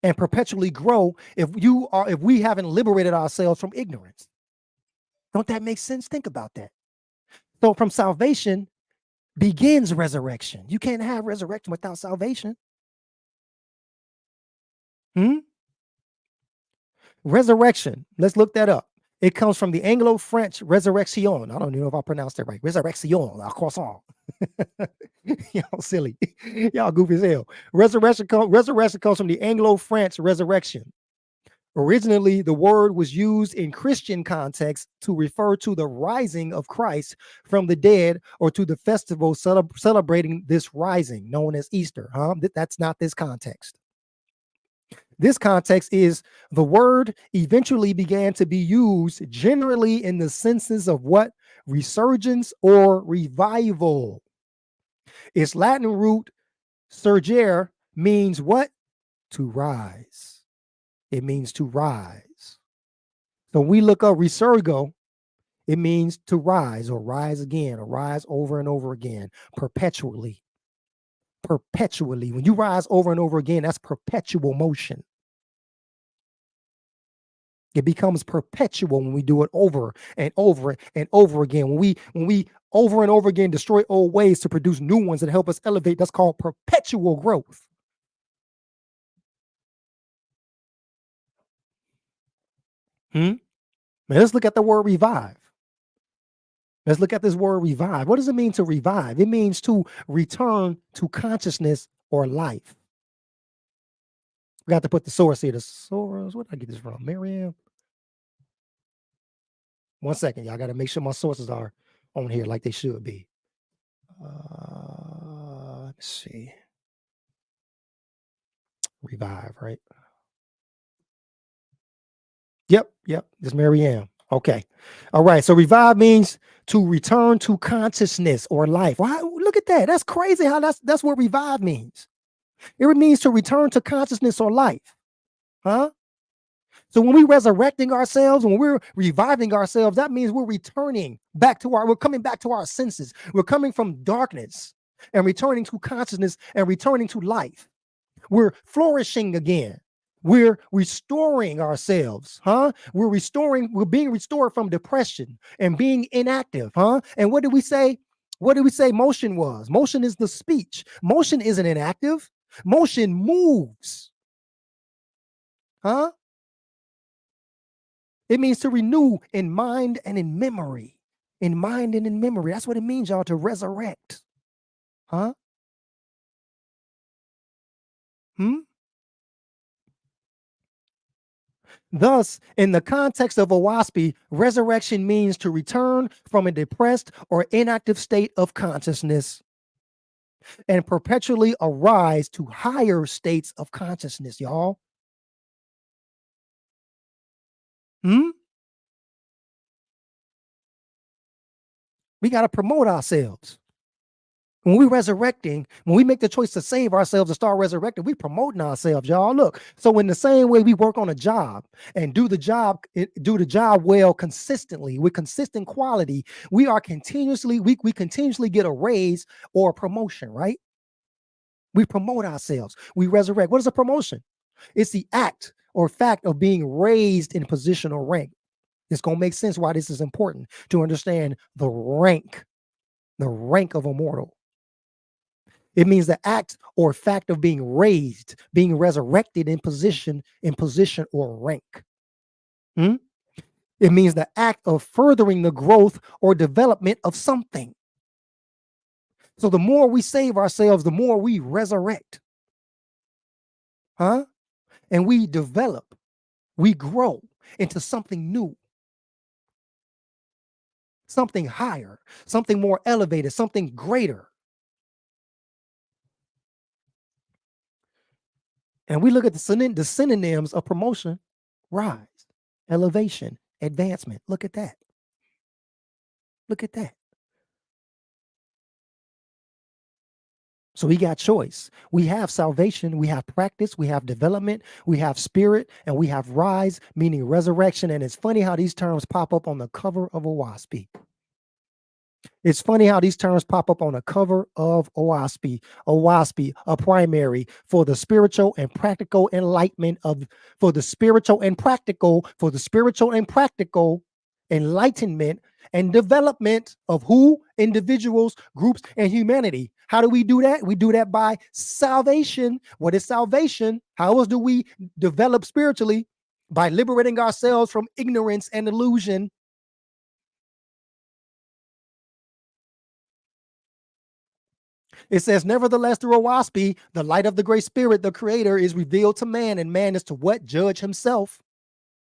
and perpetually grow if we haven't liberated ourselves from ignorance? Don't that make sense? Think about that. So from salvation begins resurrection. You can't have resurrection without salvation. Resurrection. Let's look that up. It comes from the Anglo-French resurrection. I don't even know if I pronounced that right. Resurrection, croissant. Y'all silly. Y'all goofy as hell. Resurrection comes from the Anglo-French resurrection, Originally, the word was used in Christian context to refer to the rising of Christ from the dead or to the festival celebrating this rising, known as Easter. That's not this context. This context is the word eventually began to be used generally in the senses of what? Resurgence or revival. Its Latin root, surgere, means what? To rise. It means to rise. So when we look up resurgo, it means to rise or rise again or rise over and over again, perpetually. Perpetually. When you rise over and over again, that's perpetual motion. It becomes perpetual when we do it over and over and over again. When we over and over again destroy old ways to produce new ones that help us elevate, that's called perpetual growth. Now let's look at the word revive. Let's look at this word revive. What does it mean to revive? It means to return to consciousness or life. We got to put the source here. The source, where did I get this from? Miriam. 1 second, y'all got to make sure my sources are on here like they should be. Let's see. Revive, right? Yep. This Miriam. Okay. All right. So revive means to return to consciousness or life. Wow, look at that. That's crazy how that's what revive means. It means to return to consciousness or life. So when we're resurrecting ourselves, when we're reviving ourselves, that means we're returning back to we're coming back to our senses. We're coming from darkness and returning to consciousness and returning to life. We're flourishing again. We're restoring ourselves, We're being restored from depression and being inactive, And what did we say? What did we say motion was? Motion is the speech. Motion isn't inactive. Motion moves, It means to renew in mind and in memory. In mind and in memory. That's what it means, y'all, to resurrect. Thus, in the context of Oahspe, resurrection means to return from a depressed or inactive state of consciousness and perpetually arise to higher states of consciousness, y'all. We got to promote ourselves. When we're resurrecting, when we make the choice to save ourselves and start resurrecting, we're promoting ourselves, y'all. Look, so in the same way we work on a job and do the job well consistently with consistent quality, we continuously get a raise or a promotion, right? We promote ourselves. We resurrect. What is a promotion? It's the act or fact of being raised in position or rank. It's going to make sense why this is important to understand the rank of a mortal. It means the act or fact of being raised, being resurrected in position or rank. It means the act of furthering the growth or development of something. So the more we save ourselves, the more we resurrect. And we develop, we grow into something new, something higher, something more elevated, something greater. And we look at the synonyms of promotion: rise, elevation, advancement. Look at that. Look at that. So we got choice. We have salvation, we have practice, we have development, we have spirit, and we have rise, meaning resurrection. And it's funny how these terms pop up on the cover of Oahspe. It's funny how these terms pop up on the cover of Oahspe. Oahspe, a primary for the spiritual and practical enlightenment for the spiritual and practical enlightenment and development of who? Individuals, groups, and humanity. How do we do that? We do that by salvation. What is salvation? How else do we develop spiritually? By liberating ourselves from ignorance and illusion. It says, nevertheless, through Oahspe, the light of the great spirit, the creator, is revealed to man, and man is to what? Judge himself.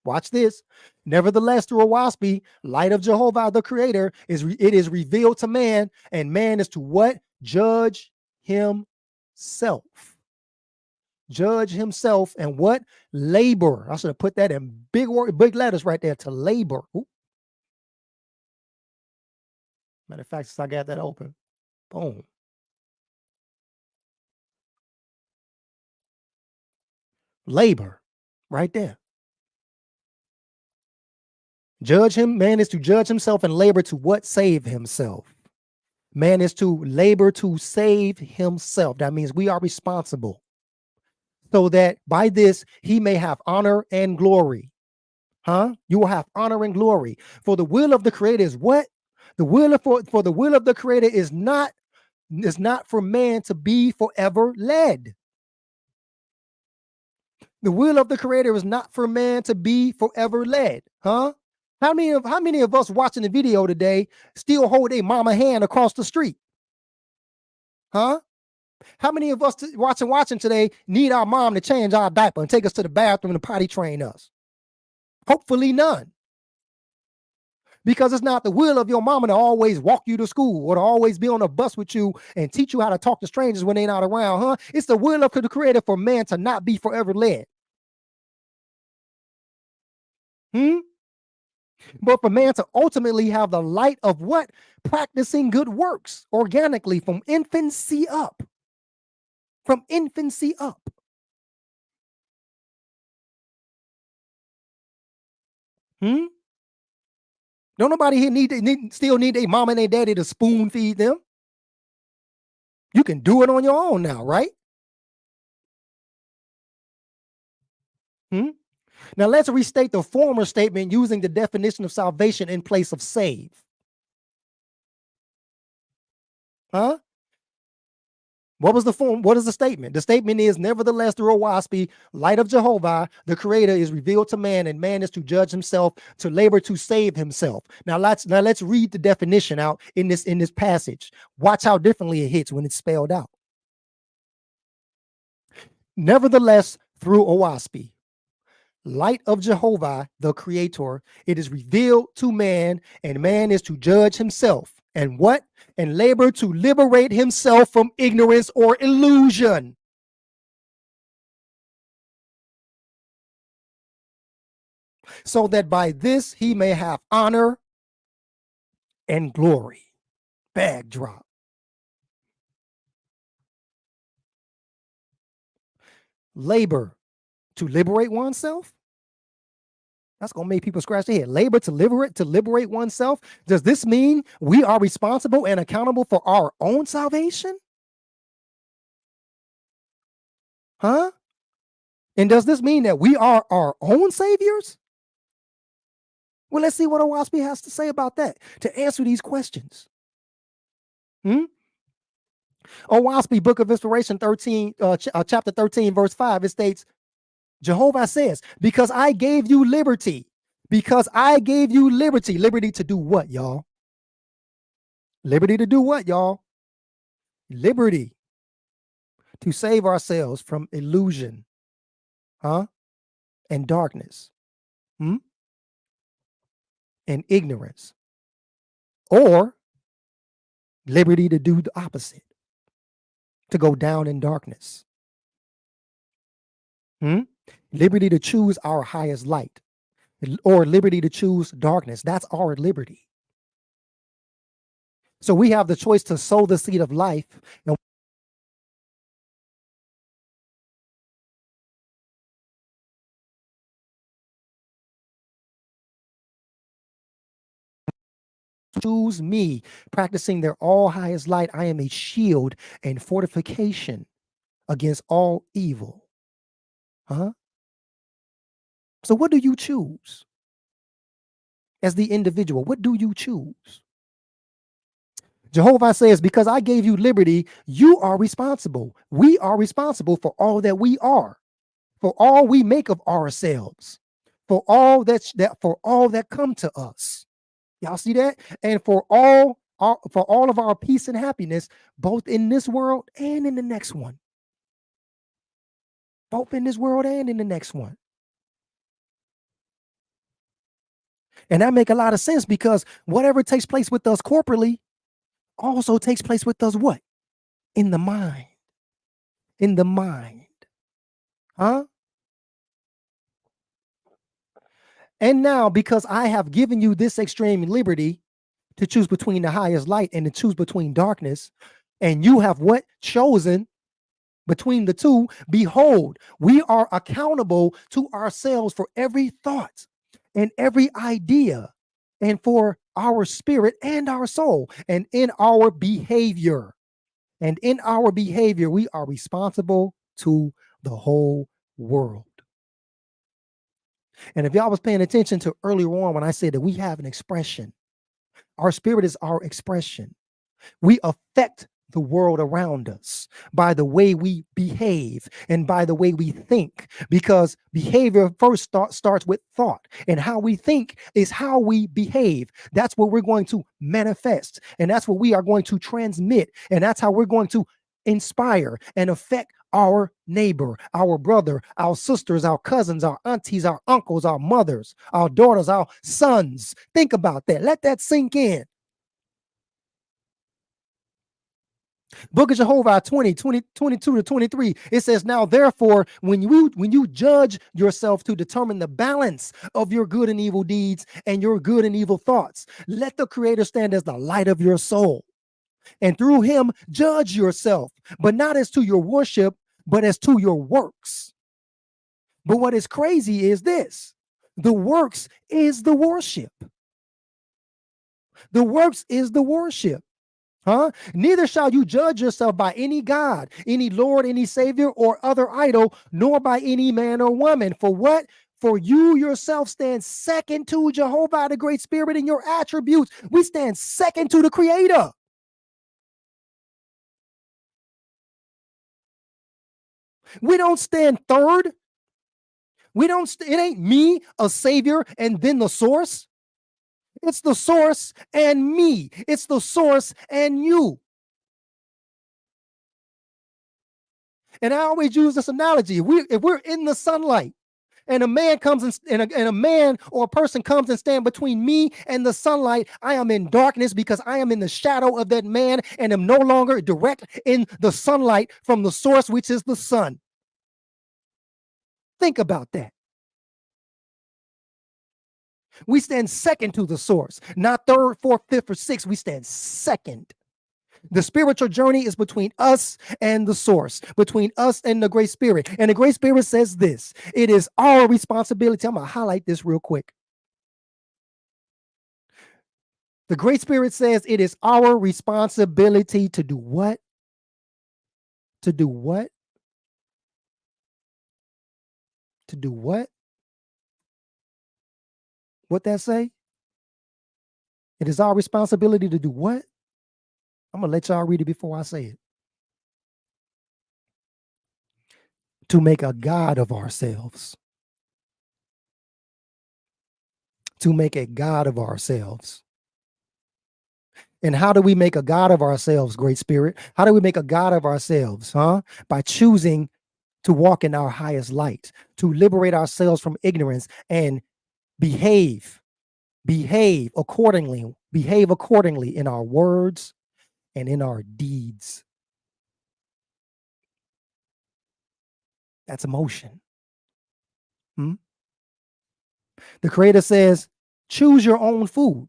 Watch this. Nevertheless, through Oahspe, light of Jehovah, the creator, it is revealed to man, and man is to what? Judge himself. Judge himself and what? Labor. I should have put that in big letters right there, to labor. Ooh. Matter of fact, since I got that open, boom. Labor, right there. Judge him. Man is to judge himself and labor to what? Save himself. Man is to labor to save himself. That means we are responsible, so that by this he may have honor and glory. You will have honor and glory. For the will of the creator is what? The will for the will of the creator is not for man to be forever led. The will of the creator is not for man to be forever led. How many of us watching the video today still hold a mama hand across the street? How many of us watching today need our mom to change our diaper and take us to the bathroom and potty train us? Hopefully none. Because it's not the will of your mama to always walk you to school or to always be on a bus with you and teach you how to talk to strangers when they're not around, It's the will of the creator for man to not be forever led. But for man to ultimately have the light of what? Practicing good works organically from infancy up. From infancy up. Don't nobody here still need their mom and their daddy to spoon feed them. You can do it on your own now, right? Now let's restate the former statement using the definition of salvation in place of save. What was the form? What is the statement? The statement is, nevertheless, through Oahspe, light of Jehovah, the creator, is revealed to man, and man is to judge himself, to labor to save himself. Now let's read the definition out in this passage. Watch how differently it hits when it's spelled out. Nevertheless, through Oahspe, light of Jehovah, the creator, it is revealed to man, and man is to judge himself. And what? And labor to liberate himself from ignorance or illusion. So that by this he may have honor and glory. Bag drop. Labor to liberate oneself? That's going to make people scratch their head. Labor to liberate oneself. Does this mean we are responsible and accountable for our own salvation? And does this mean that we are our own saviors? Well, let's see what Oahspe has to say about that to answer these questions. Oahspe, Book of Inspiration 13, chapter 13, verse 5, it states, Jehovah says, because I gave you liberty. Because I gave you liberty. Liberty to do what, y'all? Liberty to do what, y'all? Liberty to save ourselves from illusion, and darkness, and ignorance. Or liberty to do the opposite, to go down in darkness. Liberty to choose our highest light, or liberty to choose darkness. That's our liberty. So we have the choice to sow the seed of life and choose me, practicing their all highest light. I am a shield and fortification against all evil. So what do you choose? As the individual, what do you choose? Jehovah says, because I gave you liberty, you are responsible. We are responsible for all that we are, for all we make of ourselves, for all that come to us. Y'all see that? And for all of our peace and happiness, both in this world and in the next one. Both in this world and in the next one. And that make a lot of sense because whatever takes place with us corporately also takes place with us what? In the mind. In the mind. Huh? And now, because I have given you this extreme liberty to choose between the highest light and to choose between darkness, and you have what? Chosen between the two. Behold, we are accountable to ourselves for every thought and every idea, and for our spirit and our soul, and in our behavior. And in our behavior, we are responsible to the whole world. And if y'all was paying attention to earlier on when I said that we have an expression, our spirit is our expression. We affect the world around us by the way we behave and by the way we think, because behavior first starts with thought, and how we think is how we behave. That's what we're going to manifest, and that's what we are going to transmit, and that's how we're going to inspire and affect our neighbor, our brother, our sisters, our cousins, our aunties, our uncles, our mothers, our daughters, our sons. Think about that. Let that sink in. Book of Jehovah 22 to 23. It says, now therefore, when you judge yourself to determine the balance of your good and evil deeds and your good and evil thoughts, let the Creator stand as the light of your soul. And through him, judge yourself, but not as to your worship, but as to your works. But what is crazy is this: the works is the worship. The works is the worship. Huh? Neither shall you judge yourself by any God, any Lord, any Savior, or other idol, nor by any man or woman. For what? For you yourself stand second to Jehovah, the Great Spirit, in your attributes. We stand second to the Creator. We don't stand third. We don't. It ain't me, a Savior, and then the source. It's the source and me. It's the source and you. And I always use this analogy. If we're in the sunlight and a man comes and a man or a person comes and stand between me and the sunlight, I am in darkness because I am in the shadow of that man and am no longer direct in the sunlight from the source, which is the sun. Think about that. We stand second to the source, not third, fourth, fifth, or sixth. We stand second. The spiritual journey is between us and the source, between us and the Great Spirit. And the Great Spirit says this: it is our responsibility. I'm going to highlight this real quick. The Great Spirit says it is our responsibility to do what? To do what? To do what? What that say? It is our responsibility to do what? I'm going to let y'all read it before I say it. To make a God of ourselves. To make a God of ourselves. And how do we make a God of ourselves, Great Spirit? How do we make a God of ourselves, huh? By choosing to walk in our highest light, to liberate ourselves from ignorance and behave accordingly in our words and in our deeds. That's emotion. The Creator says, choose your own food.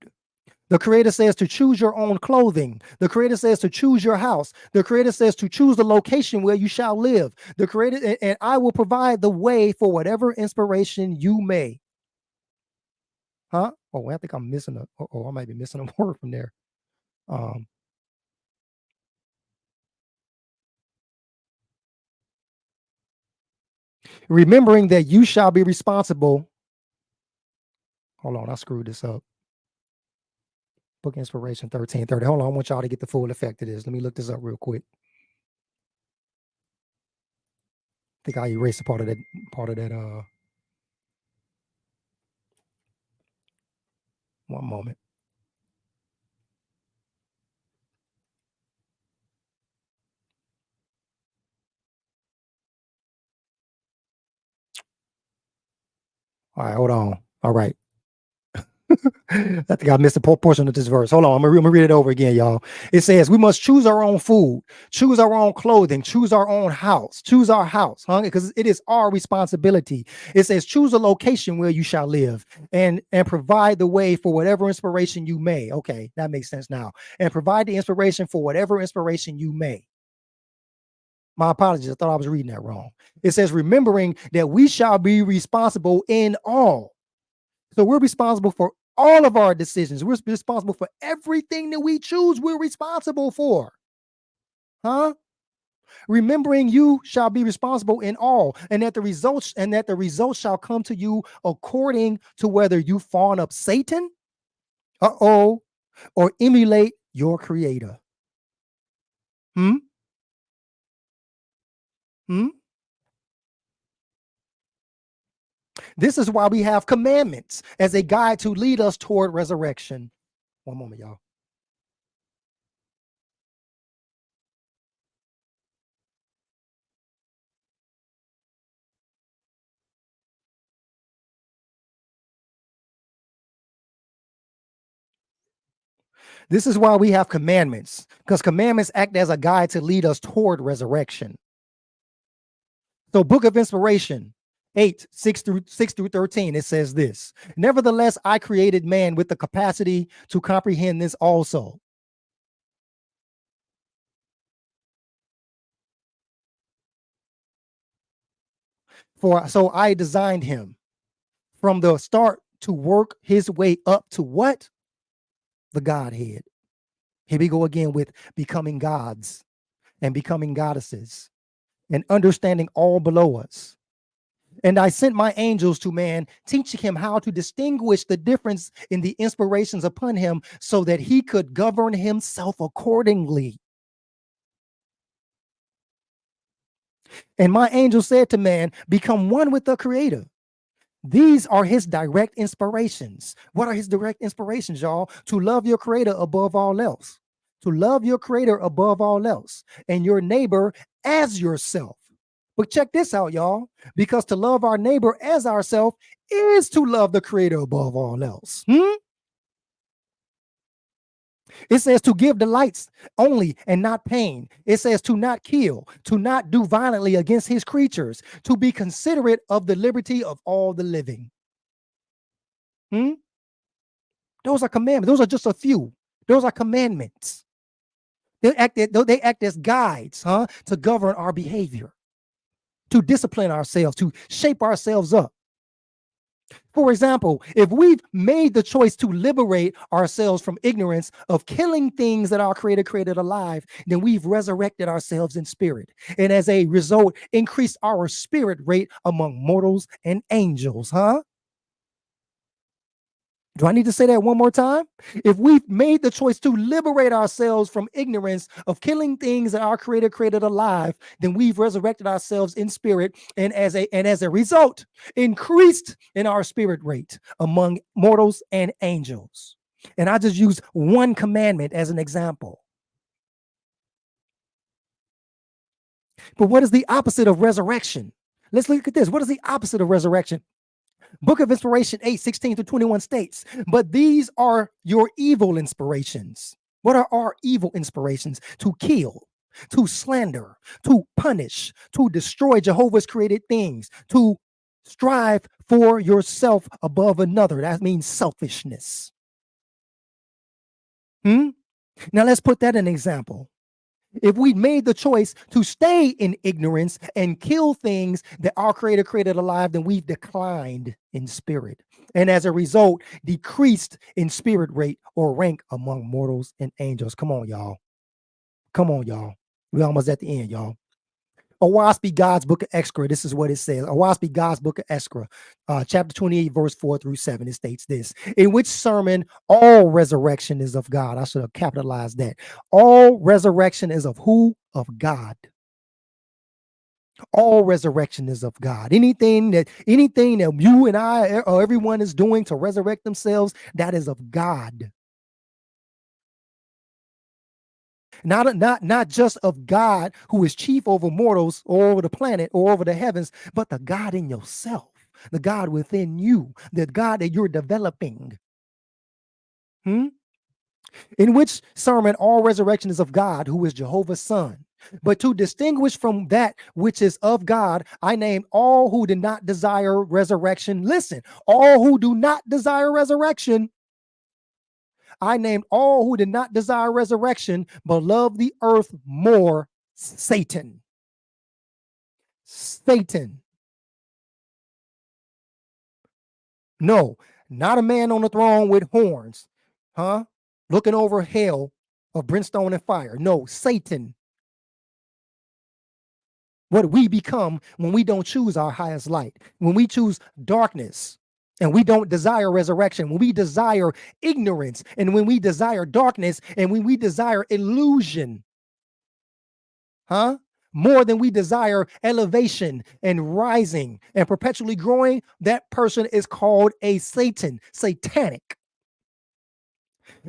The Creator says to choose your own clothing. The Creator says to choose your house. The Creator says to choose the location where you shall live. The Creator, and I will provide the way for whatever inspiration you may. Huh? Oh, I think I'm missing I might be missing a word from there. Remembering that you shall be responsible. Hold on, I screwed this up. Book Inspiration 1330. Hold on, I want y'all to get the full effect of this. Let me look this up real quick. I think I erased a part of that. One moment. All right, hold on. All right. I think I missed a portion of this verse. Hold on, I'm gonna read it over again, y'all. It says, we must choose our own food, choose our own clothing, choose our own house, choose our house, huh? Because it is our responsibility. It says, choose a location where you shall live and provide the way for whatever inspiration you may. Okay, that makes sense now. And provide the inspiration for whatever inspiration you may. My apologies. I thought I was reading that wrong. It says, remembering that we shall be responsible in all. So we're responsible for all of our decisions. We're responsible for everything that we choose. We're responsible for. Huh? Remembering you shall be responsible in all, and that the results shall come to you according to whether you fawn up Satan, or emulate your creator. Hmm? Hmm? This is why we have commandments as a guide to lead us toward resurrection. One moment, y'all. This is why we have commandments, because commandments act as a guide to lead us toward resurrection. So Book of Inspiration 6 through 13, it says this: nevertheless, I created man with the capacity to comprehend this also. For so I designed him from the start to work his way up to what? The Godhead. Here we go again with becoming gods and becoming goddesses and understanding all below us. And I sent my angels to man, teaching him how to distinguish the difference in the inspirations upon him so that he could govern himself accordingly. And my angel said to man, become one with the creator. These are his direct inspirations. What are his direct inspirations, y'all? To love your creator above all else. To love your creator above all else, and your neighbor as yourself. But check this out, y'all, because to love our neighbor as ourselves is to love the creator above all else. It says to give delights only and not pain. It says to not kill, to not do violently against his creatures, to be considerate of the liberty of all the living. Those are commandments. Those are just a few. Those are commandments. They act as guides, to govern our behavior, to discipline ourselves, to shape ourselves up. For example, if we've made the choice to liberate ourselves from ignorance of killing things that our creator created alive, then we've resurrected ourselves in spirit. And as a result, increased our spirit rate among mortals and angels, Do I need to say that one more time? If we've made the choice to liberate ourselves from ignorance of killing things that our creator created alive, then we've resurrected ourselves in spirit, and as a result, increased in our spirit rate among mortals and angels. And I just use one commandment as an example. But what is the opposite of resurrection? Let's look at this. What is the opposite of resurrection? Book of Inspiration 8:16-21 states, but these are your evil inspirations. What are our evil inspirations? To kill, to slander, to punish, to destroy Jehovah's created things, to strive for yourself above another. That means selfishness. Now let's put that in an example. If we made the choice to stay in ignorance and kill things that our creator created alive, then we've declined in spirit. And as a result, decreased in spirit rate or rank among mortals and angels. Come on, y'all. Come on, y'all. We're almost at the end, y'all. Oahspe, God's Book of Extra. This is what it says. Oahspe, God's Book of Extra, chapter 28, verse 4-7. It states this: in which sermon all resurrection is of God. I should have capitalized that. All resurrection is of who? Of God. All resurrection is of God. Anything that you and I or everyone is doing to resurrect themselves, that is of God. Not just of God, who is chief over mortals or over the planet or over the heavens, but the God in yourself, the God within you, the God that you're developing. In which sermon all resurrection is of God, who is Jehovah's son. But to distinguish from that which is of God, I named all who did not desire resurrection. Listen, all who do not desire resurrection. I named all who did not desire resurrection, but love the earth more, Satan. Satan. No, not a man on the throne with horns, looking over hell of brimstone and fire. No, Satan. What we become when we don't choose our highest light, when we choose darkness and we don't desire resurrection, when we desire ignorance, and when we desire darkness, and when we desire illusion, more than we desire elevation and rising and perpetually growing, that person is called a Satan, satanic.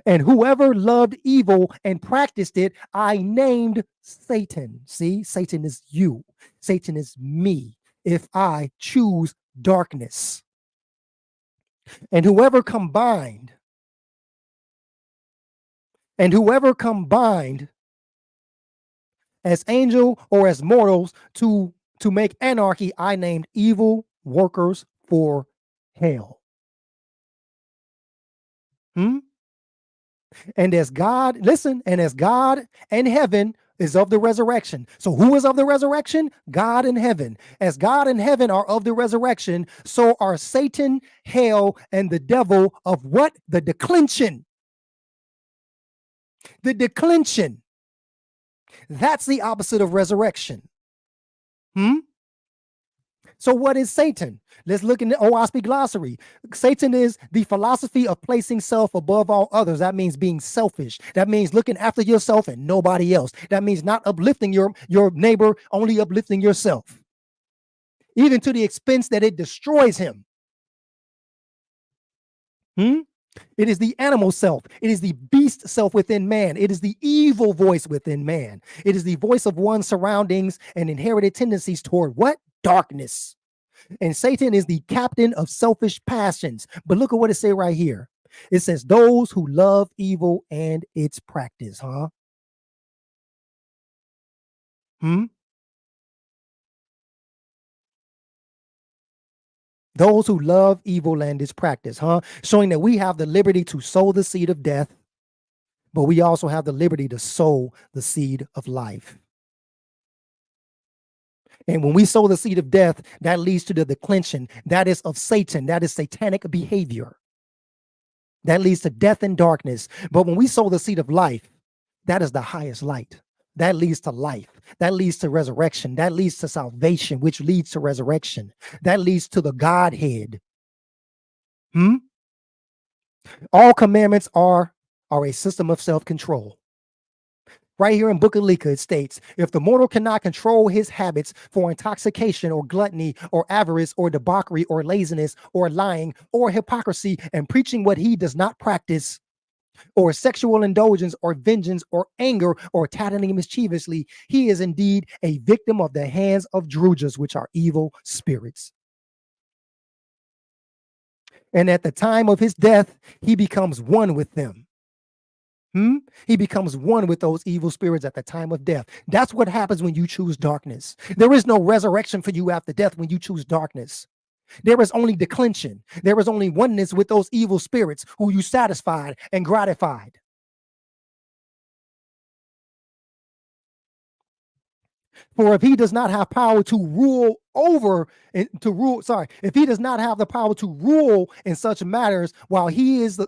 And whoever loved evil and practiced it, I named Satan. See, Satan is you. Satan is me if I choose darkness. And whoever combined as angel or as mortals to make anarchy, I named evil workers for hell. And as God, listen, and as God and heaven is of the resurrection. So who is of the resurrection? God and heaven. As God and heaven are of the resurrection, so are Satan, hell, and the devil of what? The declension. The declension. That's the opposite of resurrection. So what is Satan? Let's look in the Oahspe glossary. Satan is the philosophy of placing self above all others. That means being selfish. That means looking after yourself and nobody else. That means not uplifting your neighbor, only uplifting yourself, even to the expense that it destroys him. It is the animal self. It is the beast self within man. It is the evil voice within man. It is the voice of one's surroundings and inherited tendencies toward what? Darkness. And Satan is the captain of selfish passions. But look at what it says right here. It says those who love evil and its practice, Those who love evil and its practice, showing that we have the liberty to sow the seed of death, but we also have the liberty to sow the seed of life. And when we sow the seed of death, that leads to the declension. That is of Satan. That is satanic behavior. That leads to death and darkness. But when we sow the seed of life, that is the highest light. That leads to life. That leads to resurrection. That leads to salvation, which leads to resurrection. That leads to the Godhead. All commandments are a system of self-control. Right here in Book of Leka, it states, if the mortal cannot control his habits for intoxication or gluttony or avarice or debauchery or laziness or lying or hypocrisy and preaching what he does not practice, or sexual indulgence or vengeance or anger or tattling mischievously, he is indeed a victim of the hands of Drujas, which are evil spirits. And at the time of his death, he becomes one with them. He becomes one with those evil spirits at the time of death. That's what happens when you choose darkness. There is no resurrection for you after death when you choose darkness. There is only declension. There is only oneness with those evil spirits who you satisfied and gratified. For if he does not have power to rule if he does not have the power to rule in such matters while he is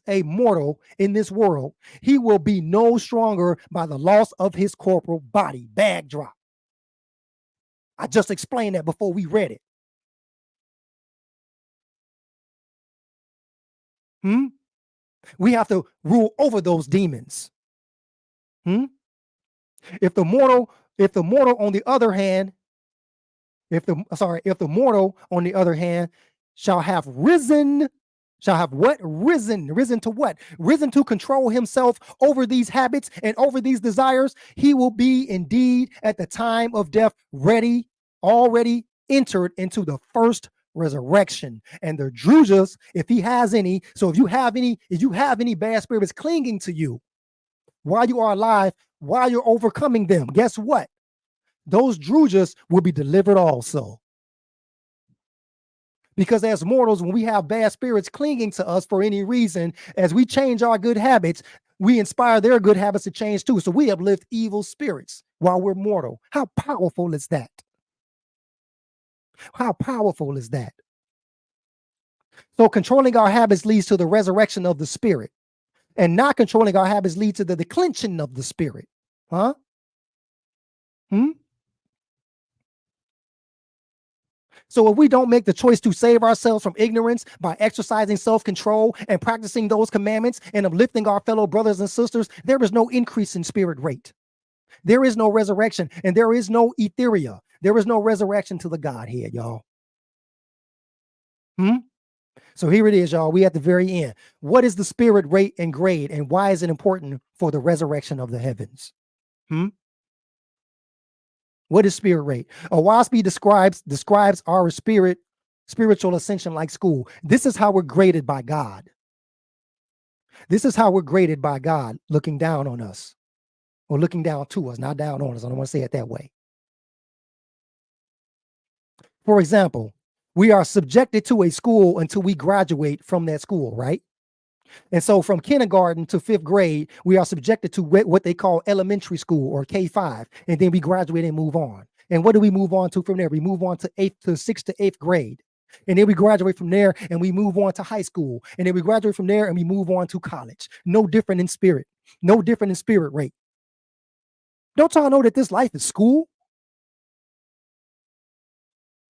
a mortal in this world, he will be no stronger by the loss of his corporal body. Bag drop. I just explained that before we read it. We have to rule over those demons. If the mortal on the other hand, shall have risen, shall have what? Risen to what? Risen to control himself over these habits and over these desires, he will be indeed at the time of death already entered into the first resurrection. And the drujas, if he has any, so if you have any bad spirits clinging to you while you are alive, while you're overcoming them, guess what? Those drujas will be delivered also. Because as mortals, when we have bad spirits clinging to us for any reason, as we change our good habits, we inspire their good habits to change too. So we uplift evil spirits while we're mortal. How powerful is that? How powerful is that? So controlling our habits leads to the resurrection of the spirit, and not controlling our habits leads to the declension of the spirit. Huh? So if we don't make the choice to save ourselves from ignorance by exercising self-control and practicing those commandments and uplifting our fellow brothers and sisters, there is no increase in spirit rate. There is no resurrection, and there is no etheria. There is no resurrection to the Godhead, y'all. So here it is, y'all. We at the very end. What is the spirit rate and grade, and why is it important for the resurrection of the heavens? What is spirit rate? Oahspe describes our spiritual ascension like school. This is how we're graded by God. This is how we're graded by God, looking down on us, or looking down to us, not down on us. I don't want to say it that way. For example, we are subjected to a school until we graduate from that school, right? And so from kindergarten to 5th grade, we are subjected to what they call elementary school, or K5. And then we graduate and move on. And what do we move on to from there? We move on to 6th to 8th grade. And then we graduate from there and we move on to high school. And then we graduate from there and we move on to college. No different in spirit. No different in spirit rate. Don't y'all know that this life is school?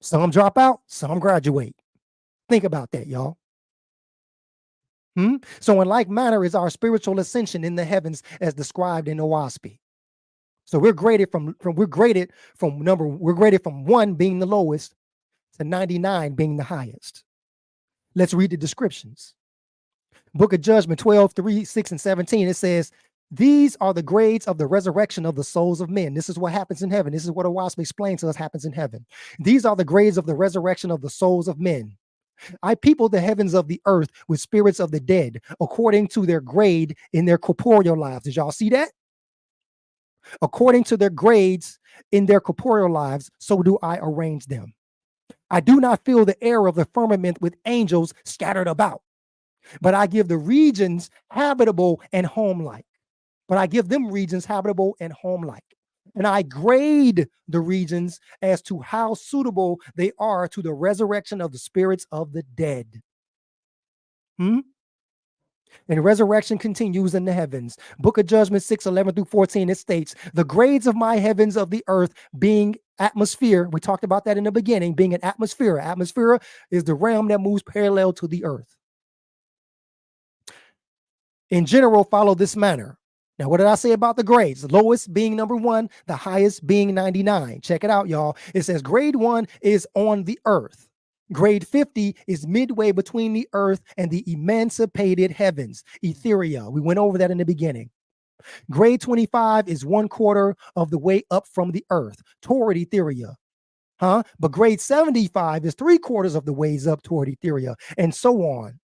Some drop out, some graduate. Think about that, y'all. So in like manner is our spiritual ascension in the heavens as described in Oahspe. So we're graded from 1 being the lowest to 99 being the highest. Let's read the descriptions. Book of Judgment 12, 3, 6, and 17. It says, these are the grades of the resurrection of the souls of men. This is what happens in heaven. This is what Oahspe explains to us happens in heaven. These are the grades of the resurrection of the souls of men. I people the heavens of the earth with spirits of the dead, according to their grade in their corporeal lives. Did y'all see that? According to their grades in their corporeal lives, so do I arrange them. I do not fill the air of the firmament with angels scattered about, but I give the regions habitable and home-like. But I give them regions habitable and home-like. And I grade the regions as to how suitable they are to the resurrection of the spirits of the dead. And resurrection continues in the heavens. Book of Judgment 6, 11 through 14, it states, the grades of my heavens of the earth being atmosphere. We talked about that in the beginning, being an atmosphere. Atmosphere is the realm that moves parallel to the earth. In general, follow this manner. Now, what did I say about the grades? The lowest being number 1, the highest being 99. Check it out, y'all. It says grade 1 is on the earth. Grade 50 is midway between the earth and the emancipated heavens, etheria. We went over that in the beginning. Grade 25 is 1/4 of the way up from the earth toward etheria. But grade 75 is 3/4 of the ways up toward etheria, and so on.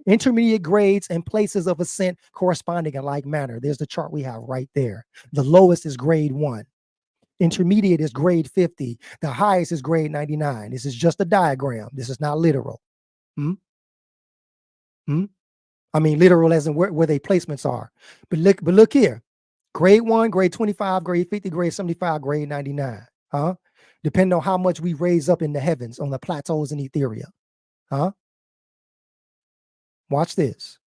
Intermediate grades and places of ascent corresponding in like manner. There's the chart we have right there. The lowest is grade 1. Intermediate is grade 50. The highest is grade 99. This is just a diagram. This is not literal. I mean, literal as in where they placements are. But look here. Grade 1, grade 25, grade 50, grade 75, grade 99. Depending on how much we raise up in the heavens on the plateaus and etheria. Watch this.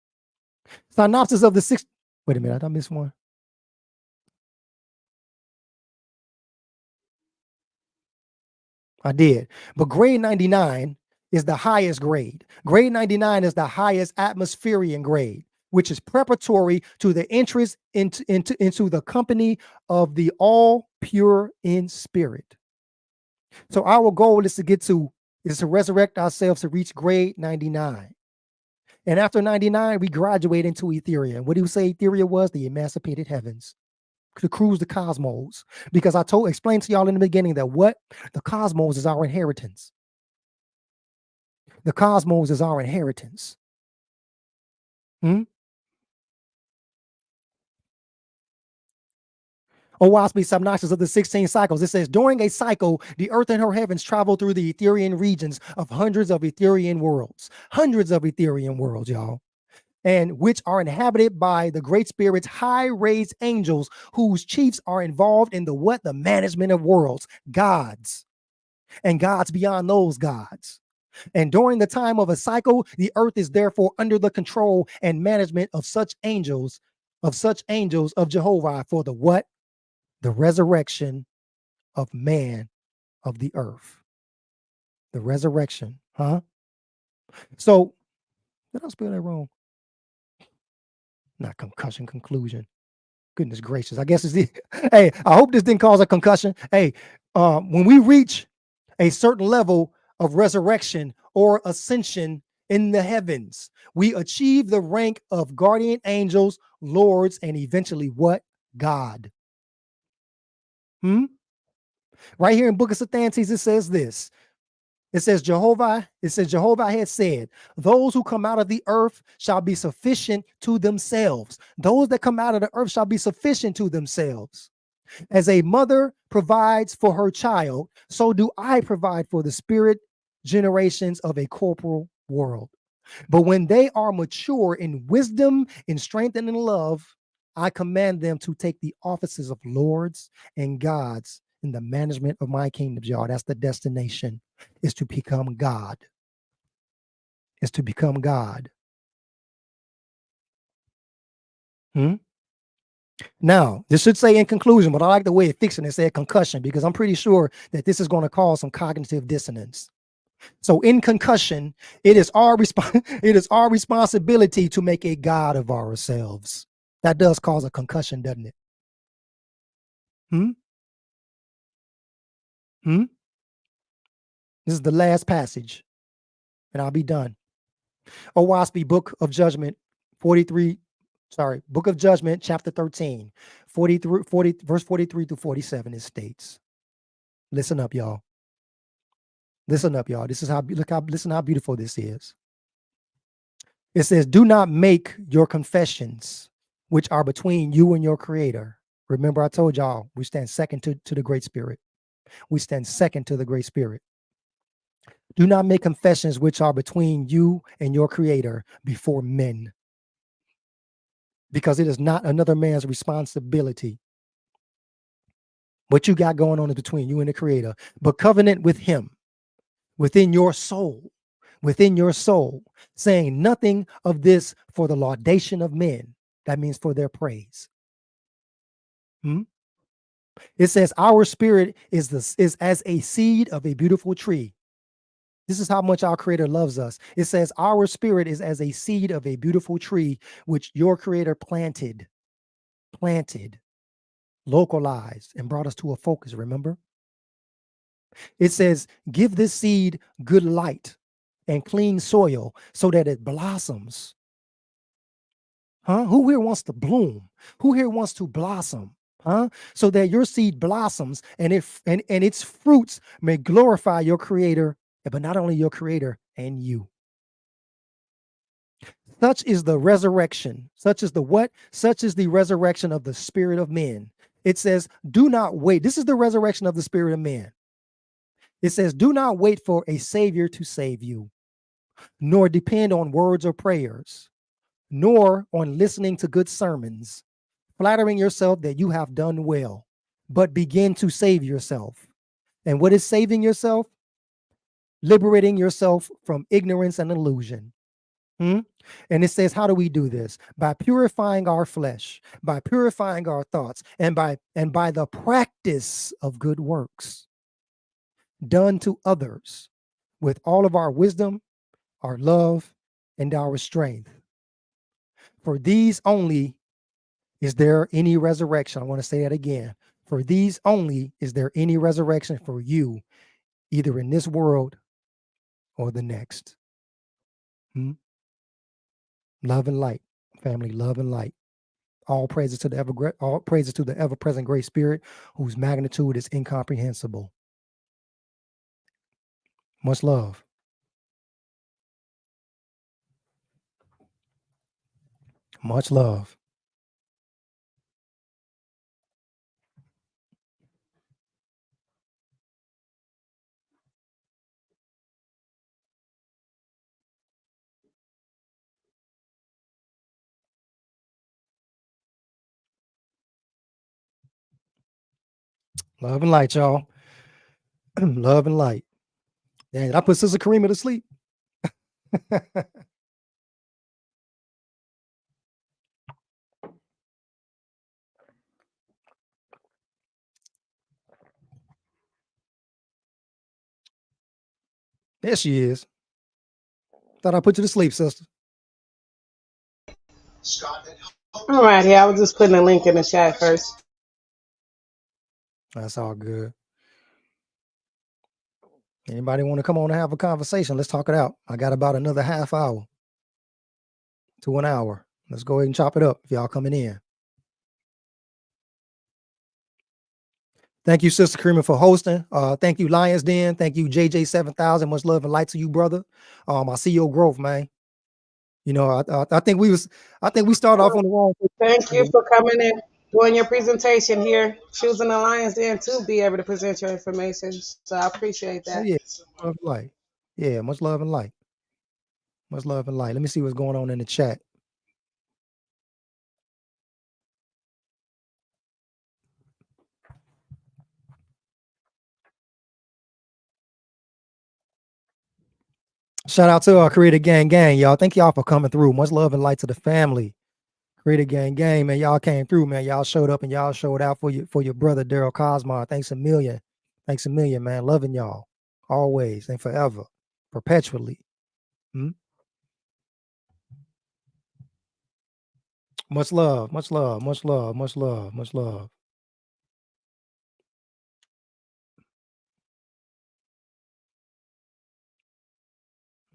Synopsis of the 6. Wait a minute, I missed one. I did. But grade 99 is the highest grade. Grade 99 is the highest atmospherian grade, which is preparatory to the entrance into the company of the all pure in spirit. So our goal is to resurrect ourselves to reach grade 99. And after 99, we graduate into etheria. And what do you say etheria was? The emancipated heavens. To cruise the cosmos. Because I explained to y'all in the beginning that the cosmos is our inheritance. The cosmos is our inheritance. Oahspe subnauticus of the 16 cycles. It says, during a cycle, the earth and her heavens travel through the Etherian regions of hundreds of Etherian worlds, y'all, and which are inhabited by the great spirits, high raised angels, whose chiefs are involved in the management of worlds, gods, and gods beyond those gods. And during the time of a cycle, the earth is therefore under the control and management of such angels of Jehovah for the what? The resurrection of man of the earth. The resurrection, huh? So, did I spell that wrong? Not concussion, conclusion. Goodness gracious. I guess it's the, hey, I hope this didn't cause a concussion. Hey, when we reach a certain level of resurrection or ascension in the heavens, we achieve the rank of guardian angels, lords, and eventually what? God. Right here in Book of Sathantes, it says this. It says Jehovah had said, those who come out of the earth shall be sufficient to themselves. Those that come out of the earth shall be sufficient to themselves. As a mother provides for her child, so do I provide for the spirit generations of a corporal world. But when they are mature in wisdom, in strength, and in love, I command them to take the offices of lords and gods in the management of my kingdoms, y'all. That's the destination, is to become God. Is to become God. Now, this should say in conclusion, but I like the way it fixed it and said concussion, because I'm pretty sure that this is going to cause some cognitive dissonance. So in concussion, it is our responsibility to make a God of ourselves. That does cause a concussion, doesn't it? This is the last passage, and I'll be done. Oahspe, Book of Judgment, Book of Judgment, chapter 13, 40, verse 43 to 47, it states. Listen up, y'all. Listen up, y'all. This is listen how beautiful this is. It says, do not make your confessions, which are between you and your creator. Remember, I told y'all, we stand second to the Great Spirit. We stand second to the Great Spirit. Do not make confessions which are between you and your creator before men, because it is not another man's responsibility. What you got going on is between you and the creator, but covenant with him within your soul, saying nothing of this for the laudation of men. That means for their praise. It says our spirit is as a seed of a beautiful tree. This is how much our creator loves us. It says our spirit is as a seed of a beautiful tree, which your creator planted, localized, and brought us to a focus, remember? It says, give this seed good light and clean soil so that it blossoms. Who here wants to bloom? Who here wants to blossom? So that your seed blossoms and its fruits may glorify your creator, but not only your creator and you. Such is the resurrection. Such is the what? Such is the resurrection of the spirit of men. It says, do not wait. This is the resurrection of the spirit of men. It says, do not wait for a savior to save you, nor depend on words or prayers, nor on listening to good sermons, flattering yourself that you have done well, but begin to save yourself. And what is saving yourself? Liberating yourself from ignorance and illusion. And it says, how do we do this? By purifying our flesh, by purifying our thoughts, and by the practice of good works done to others with all of our wisdom, our love, and our strength. For these only is there any resurrection. I want to say that again. For these only is there any resurrection for you, either in this world or the next. Love and light, family, love and light. All praises to the ever-present Great Spirit, whose magnitude is incomprehensible. Much love. Much love. Love and light, y'all. Love and light. Dang, did I put Sister Karima to sleep? There she is. Thought I put you to sleep, sister. All right, yeah, I was just putting a link in the chat first. That's all good. Anybody want to come on and have a conversation? Let's talk it out. I got about another half hour to an hour. Let's go ahead and chop it up if y'all coming in. Thank you, Sister Karima, for hosting. Thank you, Lions Den. Thank you, JJ7000. Much love and light to you, brother. I see your growth, man. You know, I think we started off on the wrong. Thank you for coming in, doing your presentation here, choosing the Lions Den to be able to present your information. So I appreciate Oh that. yeah, love and light. Yeah, much love and light. Much love and light. Let me see what's going on in the chat. Shout out to our Creator Gang, y'all. Thank y'all for coming through. Much love and light to the family. Creator Gang, man. Y'all came through, man. Y'all showed up and y'all showed out for your brother Darryl Kosmon. Thanks a million. Thanks a million, man. Loving y'all always and forever, perpetually. Much love, much love, much love, much love, much love.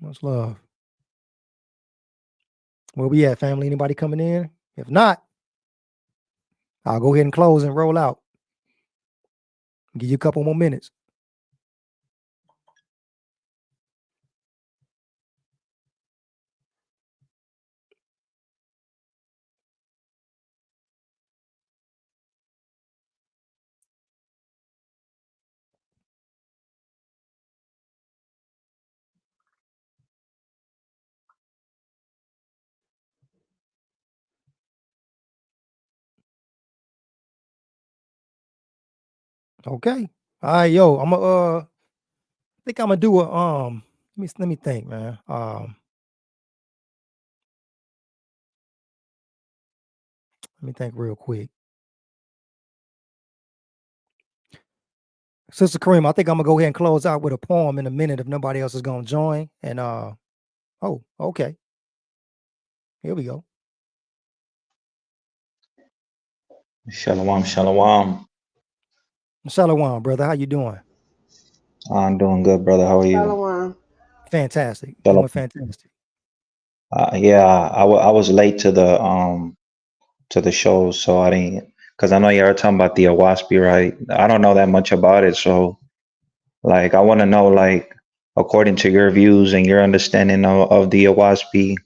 Much love. Where we at, family? Anybody coming in? If not, I'll go ahead and close and roll out. Give you a couple more minutes. Okay. All right, yo. I'm gonna think I'm gonna do a let me think, man. Let me think real quick. Sister Kareem, I think I'm gonna go ahead and close out with a poem in a minute if nobody else is gonna join. And oh, okay. Here we go. Shalom, shalom. Shalom, brother. How you doing? I'm doing good, brother. How are you? Shalom. Fantastic. Shalom. Doing fantastic. Yeah, I was late to the show, so I didn't, because I know you were talking about the Oahspe, right? I don't know that much about it, so like I want to know, like, according to your views and your understanding of the Oahspe,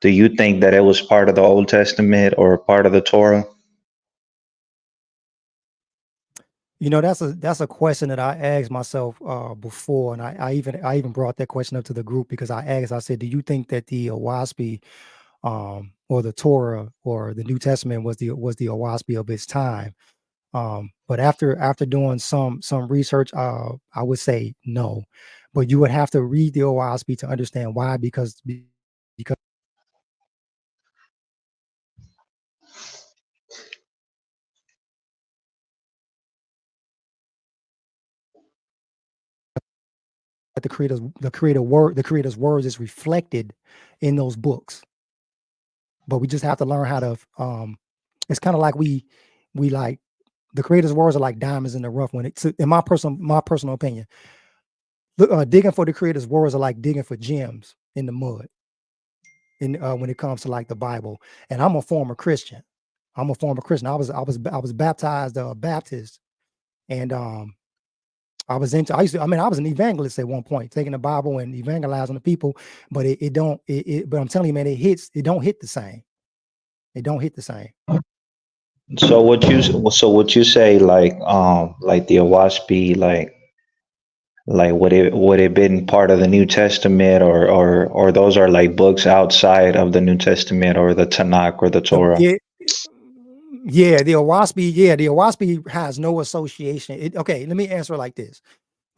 do you think that it was part of the Old Testament or part of the Torah? You know, that's a question that I asked myself before, and I even brought that question up to the group because I said, do you think that the Oahspe or the Torah or the New Testament was the Oahspe of its time? But after doing some research, I would say no. But you would have to read the Oahspe to understand why, because the creator's words is reflected in those books. But we just have to learn how to it's kind of like we like the creator's words are like diamonds in the rough. When it's, in my personal opinion, digging for the creator's words are like digging for gems in the mud. In when it comes to like the Bible, and I'm a former Christian. I was baptized Baptist, and I was an evangelist at one point, taking the Bible and evangelizing the people, but but I'm telling you, man, it don't hit the same. It don't hit the same. So what you say, like the Oahspe, like would it been part of the New Testament, or those are like books outside of the New Testament or the Tanakh or the Torah? The Oahspe has no association. Okay, let me answer it like this.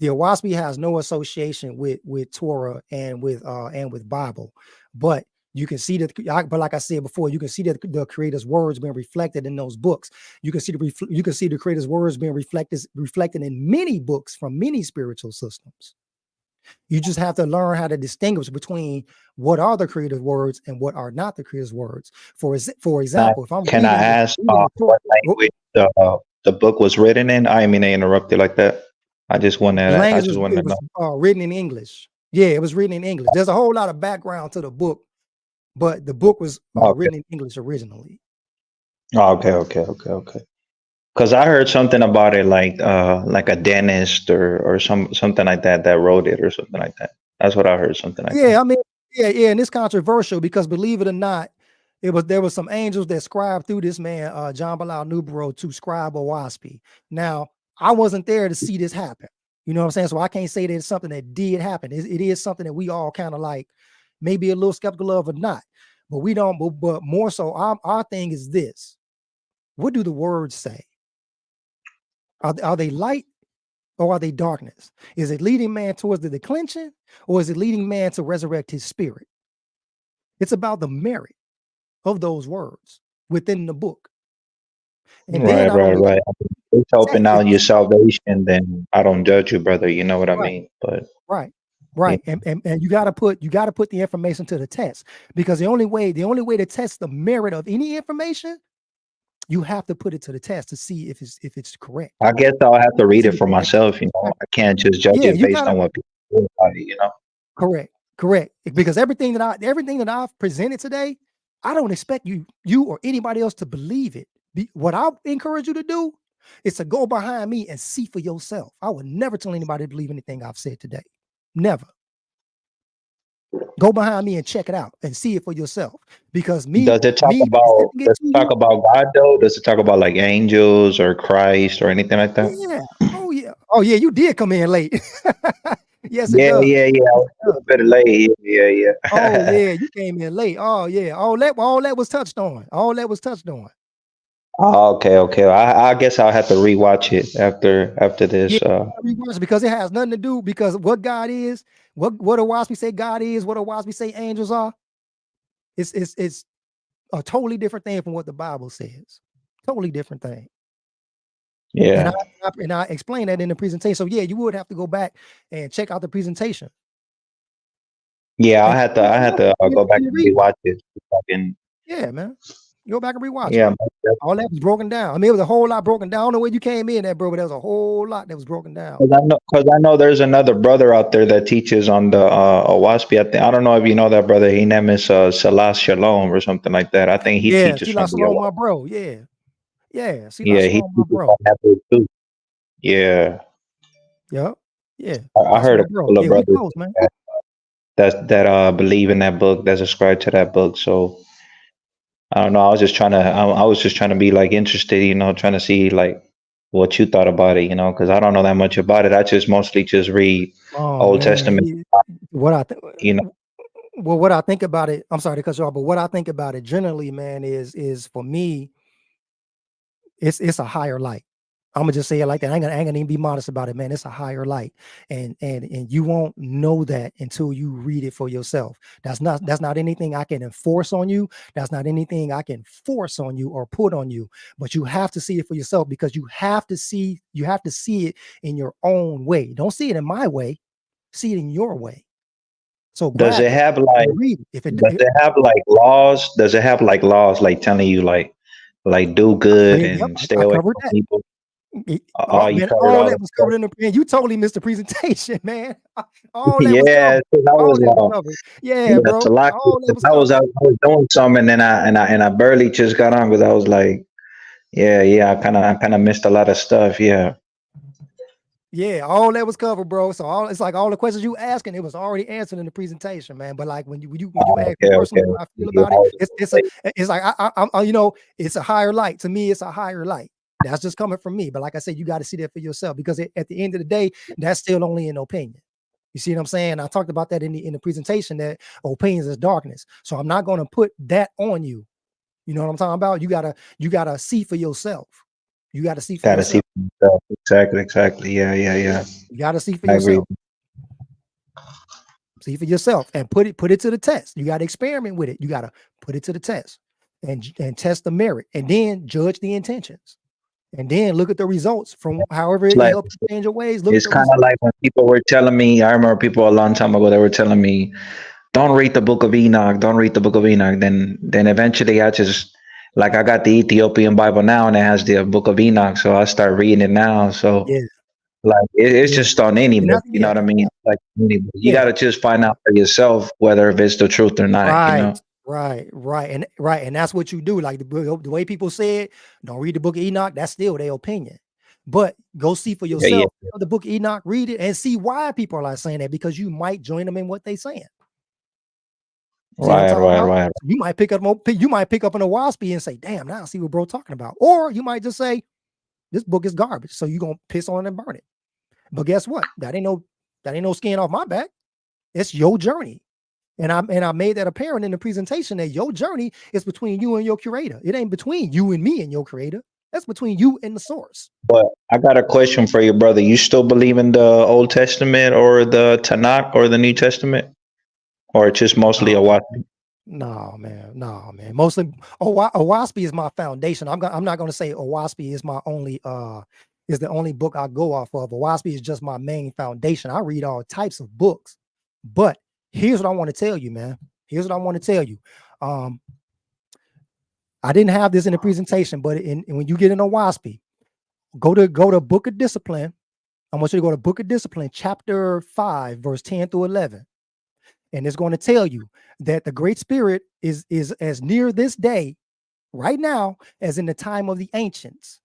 The Oahspe has no association with Torah and with Bible, but you can see that. But like I said before, you can see that the Creator's words being reflected in those books. You can see the Creator's words being reflected in many books from many spiritual systems. You just have to learn how to distinguish between what are the Creator's words and what are not the Creator's words. For example, if I'm Can I ask what language the book was written in? I mean, I interrupted like that. I just want to know. Written in English. Yeah, it was written in English. There's a whole lot of background to the book, but the book was written in English originally. Okay. Because I heard something about it, like a dentist or something like that wrote it or something like that. That's what I heard. Something like that. Yeah, I mean, and it's controversial because, believe it or not, there was some angels that scribed through this man, John Bilal Nubro, to scribe Oahspe. Now, I wasn't there to see this happen. You know what I'm saying? So I can't say that it's something that did happen. It is something that we all kind of like, maybe a little skeptical of or not. But we don't. But more so, our thing is this: what do the words say? Are they light or are they darkness? Is it leading man towards the declension, or is it leading man to resurrect his spirit? It's about the merit of those words within the book. And right. If it's helping out your salvation, then I don't judge you, brother. You know what I mean? But right. Yeah. And you gotta put the information to the test, because the only way to test the merit of any information, you have to put it to the test to see if it's correct. I guess I'll have to read it for myself. You know, I can't just judge it based on what people do about it. You know. Correct. Because everything that I've presented today, I don't expect you or anybody else to believe it. What I encourage you to do is to go behind me and see for yourself. I would never tell anybody to believe anything I've said today. Never. Go behind me and check it out and see it for yourself. Because does it talk about God though? Does it talk about like angels or Christ or anything like that? Yeah. Oh yeah. You did come in late. Yes. Yeah. I was a little bit late. Yeah. Oh yeah, you came in late. Oh yeah. All that was touched on. Oh, okay. I guess I'll have to rewatch it after this. Rewatch, because it has nothing to do, because what God is, what Oahspe say God is, what Oahspe say angels are, it's a totally different thing from what the Bible says. Totally different thing. Yeah. And I explained that in the presentation. So yeah, you would have to go back and check out the presentation. Yeah, I had to go back and rewatch it. Yeah, man. Go back and rewatch it. All that was broken down. I mean, it was a whole lot broken down. I don't know where you came in at, bro, but there was a whole lot that was broken down. Because I know there's another brother out there that teaches on the Oahspe. I don't know if you know that brother. His name is Salas Shalom or something like that. I think he teaches from Shalom, my bro. Yeah. He teaches on that too. Yeah. Yep. Yeah. I heard a couple of brothers that believe in that book, that subscribe to that book. So I don't know. I was just trying to be like interested, you know, trying to see like what you thought about it, you know, because I don't know that much about it. I just mostly read Old Testament. What I think, you know. Well, what I think about it, I'm sorry to cut you off, but what I think about it generally, man, is for me, it's a higher light. I'm gonna just say it like that. I ain't gonna even be modest about it, man. It's a higher light, and you won't know that until you read it for yourself. That's not anything I can enforce on you. That's not anything I can force on you or put on you. But you have to see it for yourself, because you have to see it in your own way. Don't see it in my way. See it in your way. So does it have like laws? Does it have like laws like telling you like do good and stay away from people? All that was covered in the plan. You totally missed the presentation, man. All that was covered. Yeah, bro. I was doing something, and I barely just got on because I was like, I kind of missed a lot of stuff. Yeah. Yeah, all that was covered, bro. So it's like all the questions you asking, it was already answered in the presentation, man. But like when you ask me Okay, personally okay. what I feel You about it, hold it's like you know, it's a higher light. To me, it's a higher light. That's just coming from me. But like I said, you got to see that for yourself, because at the end of the day, that's still only an opinion. You see what I'm saying? I talked about that in the presentation, that opinions is darkness. So I'm not going to put that on you. You know what I'm talking about? You gotta see for yourself. You got to see for Gotta see yourself. for yourself. Exactly, exactly. Yeah, yeah, yeah. You got to see for I agree. yourself. See for yourself and put it to the test. You got to experiment with it. You got to put it to the test and test the merit, and then judge the intentions, and then look at the results from however It's it like helps you change your ways. Look at it's the kind of results. like when people were telling me. I remember people a long time ago that were telling me, "Don't read the Book of Enoch. Don't read the Book of Enoch." Then eventually, I just like I got the Ethiopian Bible now, and it has the Book of Enoch, so I start reading it now. So Yeah, like it's yeah, just on and anybody, that's you know yeah, what I mean? Like anybody. You yeah. got to just find out for yourself whether if it's the truth or not. You Right, know? right, and that's what you do. Like the way people say it, don't read the Book of Enoch. That's still their opinion, but go see for Yeah, yeah. yourself. The Book of Enoch, read it, and see why people are like saying that, because you might join them in what they saying. See what I'm Right, talking right, about? right. So you might pick up an Oahspe and say, "Damn, now I see what bro talking about." Or you might just say, "This book is garbage," so you gonna piss on it and burn it. But guess what? That ain't no skin off my back. It's your journey. And I made that apparent in the presentation, that your journey is between you and your creator. It ain't between you and me and your creator. That's between you and the source. But I got a question for you, brother. You still believe in the Old Testament or the Tanakh or the New Testament, or it's just mostly a No, what? no, man. Mostly Oahspe is my foundation. I'm not gonna say Oahspe is my only is the only book I go off of. Oahspe is just my main foundation. I read all types of books, but here's what I want to tell you, man. Here's what I want to tell you. I didn't have this in the presentation, but when you get in Oahspe, go to Book of Discipline. I want you to go to Book of Discipline, chapter 5, verse 10 through 11. And it's going to tell you that the Great Spirit is as near this day, right now, as in the time of the ancients.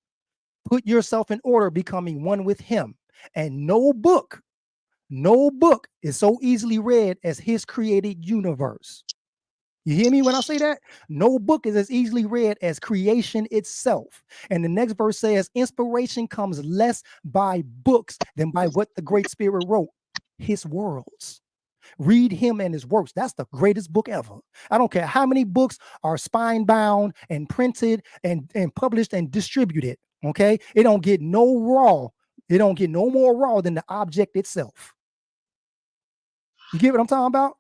Put yourself in order, becoming one with him. And no book is so easily read as his created universe. You hear me when I say that? No book is as easily read as creation itself. And the next verse says, inspiration comes less by books than by what the Great Spirit wrote, his worlds. Read him and his works. That's the greatest book ever. I don't care how many books are spine bound and printed and published and distributed. Okay. It don't get no raw. It don't get no more raw than the object itself. You get what I'm talking about?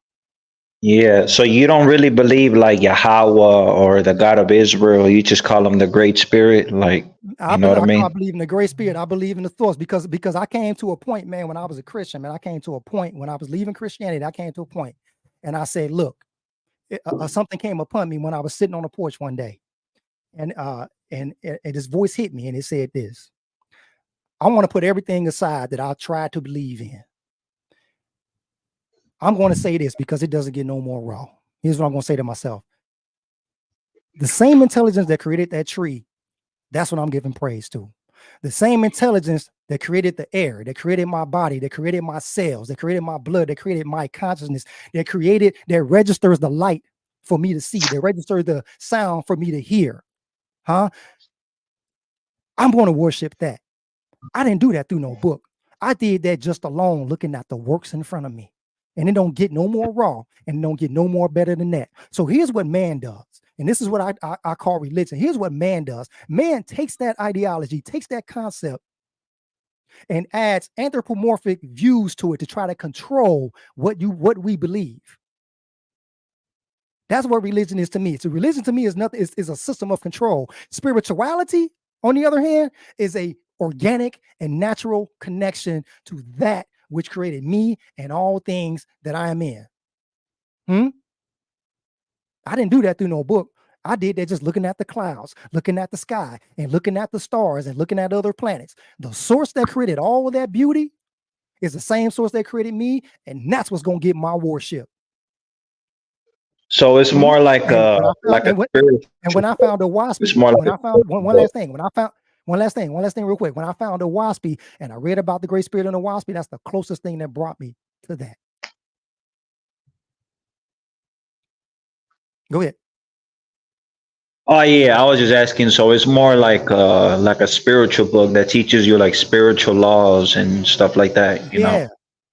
Yeah. So you don't really believe like Yahweh or the God of Israel. You just call him the Great Spirit. Like, you know what I I mean? believe in the Great Spirit. I believe in the thoughts, because I came to a point, man, when I was a Christian, man, I came to a point when I was leaving Christianity. I came to a point and I said, look, something came upon me when I was sitting on the porch one day, and this voice hit me and it said this: I want to put everything aside that I tried to believe in. I'm going to say this because it doesn't get no more raw. Here's what I'm going to say to myself: the same intelligence that created that tree, that's what I'm giving praise to. The same intelligence that created the air, that created my body, that created my cells, that created my blood, that created my consciousness, that registers the light for me to see, that registers the sound for me to hear. Huh? I'm going to worship that. I didn't do that through no book. I did that just alone, looking at the works in front of me. And it don't get no more raw, and it don't get no more better than that. So here's what man does. And this is what I call religion. Here's what man does. Man takes that ideology, takes that concept, and adds anthropomorphic views to it to try to control what we believe. That's what religion is to me. So religion to me is nothing, is a system of control. Spirituality, on the other hand, is a organic and natural connection to that which created me and all things that I am in. I didn't do that through no book. I did that just looking at the clouds, looking at the sky, and looking at the stars, and looking at other planets. The source that created all of that beauty is the same source that created me, and that's what's gonna get my worship. So it's more like And a when I found spiritual. when I found a Oahspe, It's more like when I found one last thing, when I found One last thing real quick. When I found Oahspe and I read about the Great Spirit in Oahspe, that's the closest thing that brought me to that. Go ahead. Oh yeah, I was just asking. So it's more like a spiritual book that teaches you like spiritual laws and stuff like that, you know?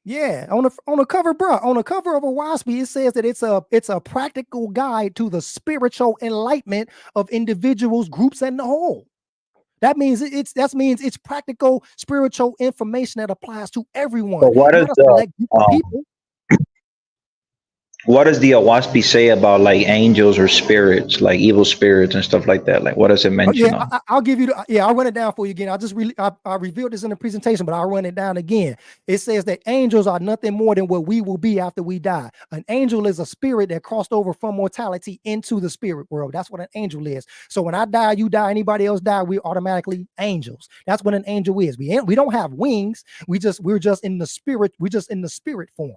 Yeah. On the cover, bro. On the cover of Oahspe, it says that it's a practical guide to the spiritual enlightenment of individuals, groups, and the whole. That means it's practical spiritual information that applies to everyone, But what is not a the select group of people. what does the Oahspe say about like angels or spirits, like evil spirits and stuff like that? Like, what does it mention on? I'll give you I'll run it down for you again. I revealed this in the presentation, but I'll run it down again. It says that angels are nothing more than what we will be after we die. An angel is a spirit that crossed over from mortality into the spirit world. That's what an angel is. So when I die, you die, anybody else die, we're automatically angels. That's what an angel is. We don't have wings. We're just in the spirit. We're just in the spirit form.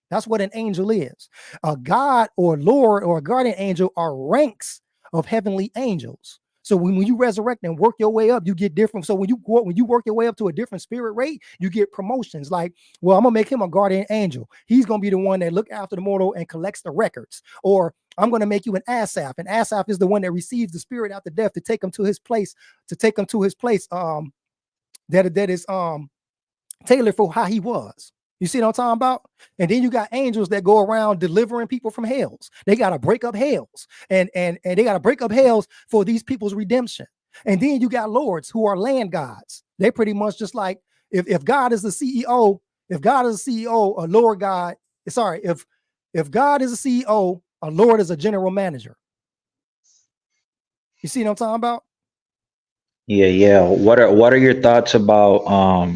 That's what an angel is. A God or Lord or a guardian angel are ranks of heavenly angels. So when you resurrect and work your way up, you get different. So when you work your way up to a different spirit rate, you get promotions. Like, well, I'm gonna make him a guardian angel. He's gonna be the one that look after the mortal and collects the records. Or I'm gonna make you an Asaph. And Asaph is the one that receives the spirit after death to take him to his place. That is tailored for how he was. You see what I'm talking about? And then you got angels that go around delivering people from hells. They got to break up hells and they got to break up hells for these people's redemption. And then you got lords who are land gods. They pretty much just like if God is the CEO, if God is a CEO, a Lord God, sorry, if God is a CEO, a Lord is a general manager. You see what I'm talking about? Yeah. What are your thoughts about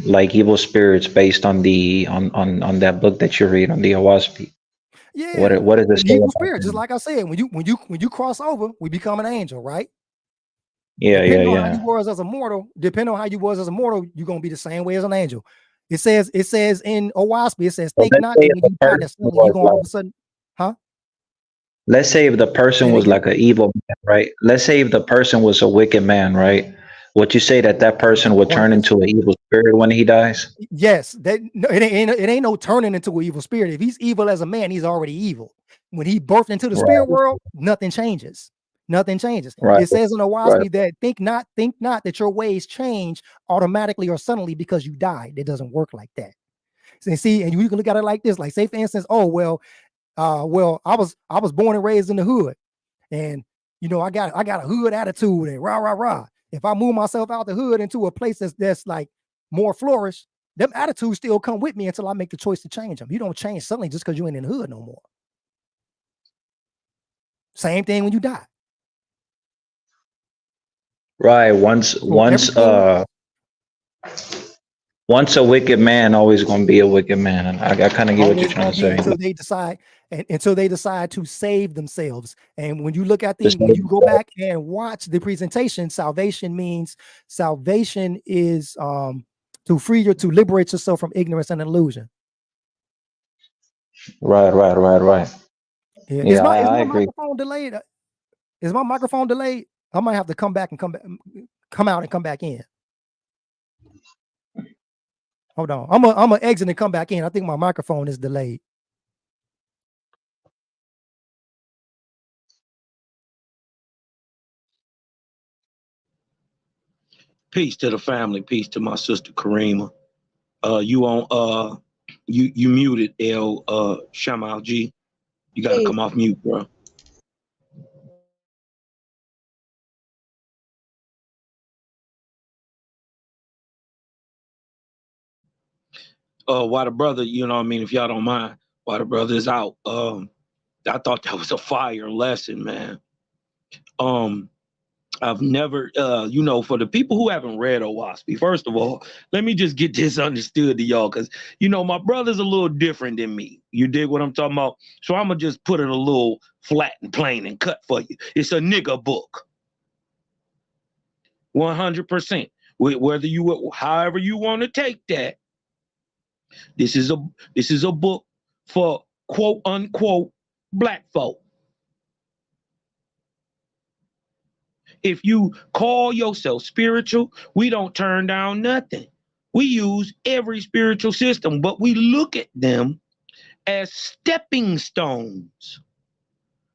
like evil spirits based on on that book that you read on the Oahspe? Yeah, What is the an evil spirit, just like I said, when you cross over, we become an angel, right? Depending on how you was as a mortal, you're gonna be the same way as an angel. It says in Oahspe, it says, So think not that when you die, that suddenly you're gonna all of a sudden, huh? Let's say if the person was like an evil man, right? Let's say if the person was a wicked man, right? Would you say that person would turn into an evil spirit when he dies? Yes, it ain't no turning into an evil spirit. If he's evil as a man, he's already evil. When he birthed into the spirit world, nothing changes. Nothing changes. Right. It says in Oahspe that think not that your ways change automatically or suddenly because you died. It doesn't work like that. So, see, and you can look at it like this. Like, say for instance, I was born and raised in the hood, and I got a hood attitude and rah rah rah. If I move myself out the hood into a place that's like more flourished, them attitudes still come with me until I make the choice to change them. You don't change suddenly just because you ain't in the hood no more. Same thing when you die. Right. Once a wicked man, always gonna be a wicked man. And I kind of get what you're trying to say. Until they decide to save themselves. And when you look at when you go back and watch the presentation, salvation is to liberate yourself from ignorance and illusion. Right. Yeah, I agree. Microphone delayed? Is my microphone delayed? I might have to come out and come back in. Hold on. I'm gonna exit and come back in. I think my microphone is delayed. Peace to the family. Peace to my sister Karima. You muted L Shamal G. You gotta come off mute, bro. Why the brother, you know what I mean, if y'all don't mind, why the brother is out. I thought that was a fire lesson, man. I've never, for the people who haven't read Oahspe, first of all, let me just get this understood to y'all, because, my brother's a little different than me. You dig what I'm talking about? So I'm going to just put it a little flat and plain and cut for you. It's a nigga book. 100%. Whether however you want to take that, this is a book for quote unquote black folk. if you call yourself spiritual, we don't turn down nothing. We use every spiritual system, but we look at them as stepping stones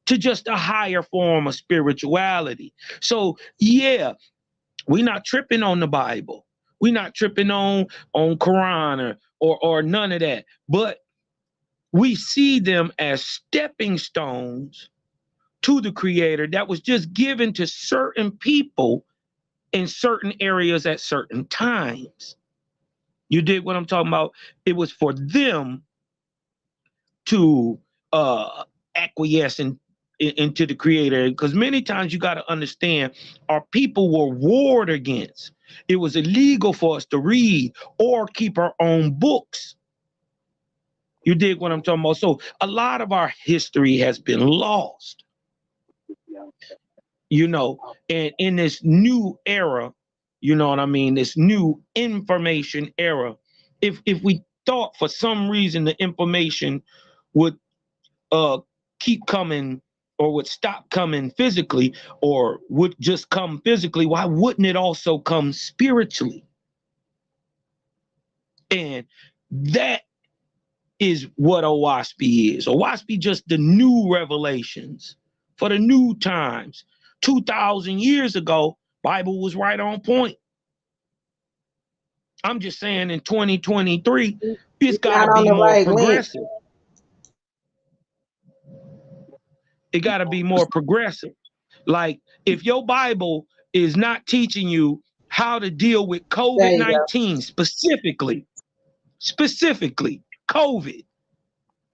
to just a higher form of spirituality. So yeah, we're not tripping on the Bible. We're not tripping on Quran or none of that. But we see them as stepping stones to the Creator that was just given to certain people in certain areas at certain times. You dig what I'm talking about? It was for them to acquiesce into the Creator, because many times you got to understand, our people were warred against. It was illegal for us to read or keep our own books. You dig what I'm talking about? So a lot of our history has been lost, you know, and in this new era, you know what I mean, this new information era, if we thought for some reason the information would keep coming or would stop coming physically or would just come physically, why wouldn't it also come spiritually? And that is what Oahspe is. Oahspe just the new revelations for the new times. 2,000 years ago, Bible was right on point. I'm just saying in 2023, it's got to be more progressive. It got to be more progressive. Like, if your Bible is not teaching you how to deal with COVID-19 specifically COVID,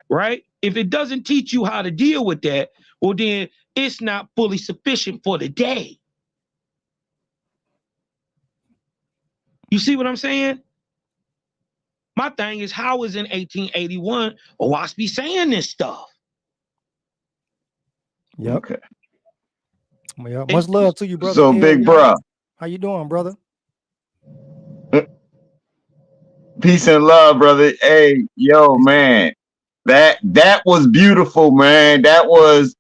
right? If it doesn't teach you how to deal with that, well, then it's not fully sufficient for the day. You see what I'm saying? My thing is, how is in 1881 Oahspe saying this stuff? Yep. Okay. Well, much love to you, brother. So, big bro, how you doing, brother? Peace and love, brother. Hey, yo, man, that was beautiful, man. That was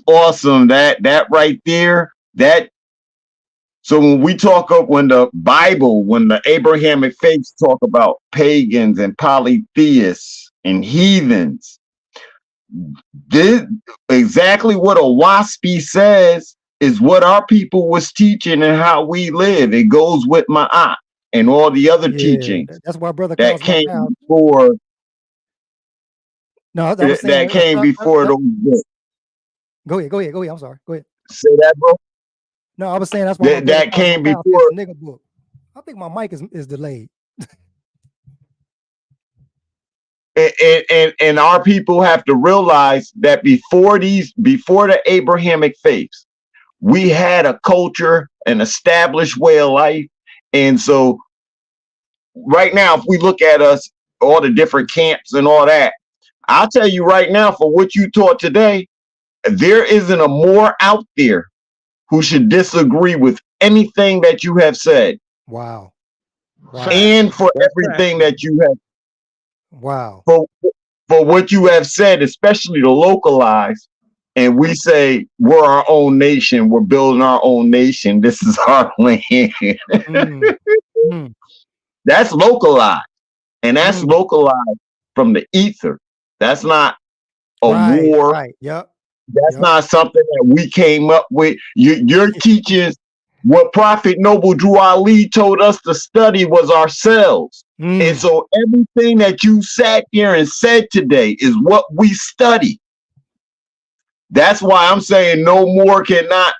awesome. That right there. So when we talk up, when the Bible, when the Abrahamic faiths talk about pagans and polytheists and heathens, this exactly what Oahspe says is what our people was teaching and how we live. It goes with Ma'at and all the other teachings. That's why brother that came before. No, that came before those books. Go ahead. I'm sorry. Go ahead. Say that, bro. No, I was saying that's why that came before nigga book. I think my mic is delayed. And our people have to realize that before the Abrahamic faiths, we had a culture, an established way of life. And so right now, if we look at us, all the different camps and all that, I'll tell you right now, for what you taught today, there isn't a more out there who should disagree with anything that you have said. Wow. And for everything that you have. Wow. For what you have said, especially to localize, and we say we're our own nation, we're building our own nation, this is our land. That's localized. And that's localized from the ether. That's not a war. Right. Yep. That's not something that we came up with. Your teachings, what Prophet Noble Drew Ali told us to study was ourselves. And so everything that you sat here and said today is what we study. That's why I'm saying no more cannot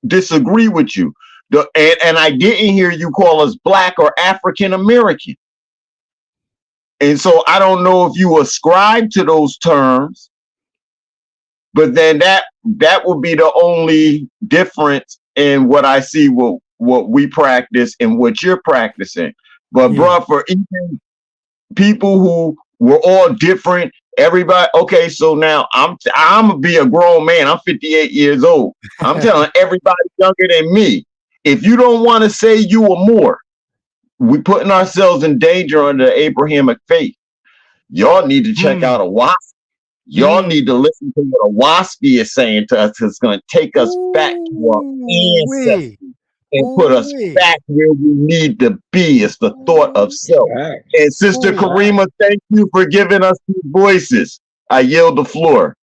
disagree with you. And I didn't hear you call us Black or African American. And so I don't know if you ascribe to those terms, but then that would be the only difference in what I see, what we practice and what you're practicing. But bro, for even people who were all different, everybody, okay, so now I'm gonna be a grown man. I'm 58 years old. I'm telling everybody younger than me, if you don't want to say you are more, we putting ourselves in danger under the Abrahamic faith. Y'all need to check out Oahspe. Y'all need to listen to what Oahspe is saying to us. It's going to take us back to our ancestors and put us back where we need to be. It's the thought of self. And Sister Karima, thank you for giving us these voices. I yield the floor.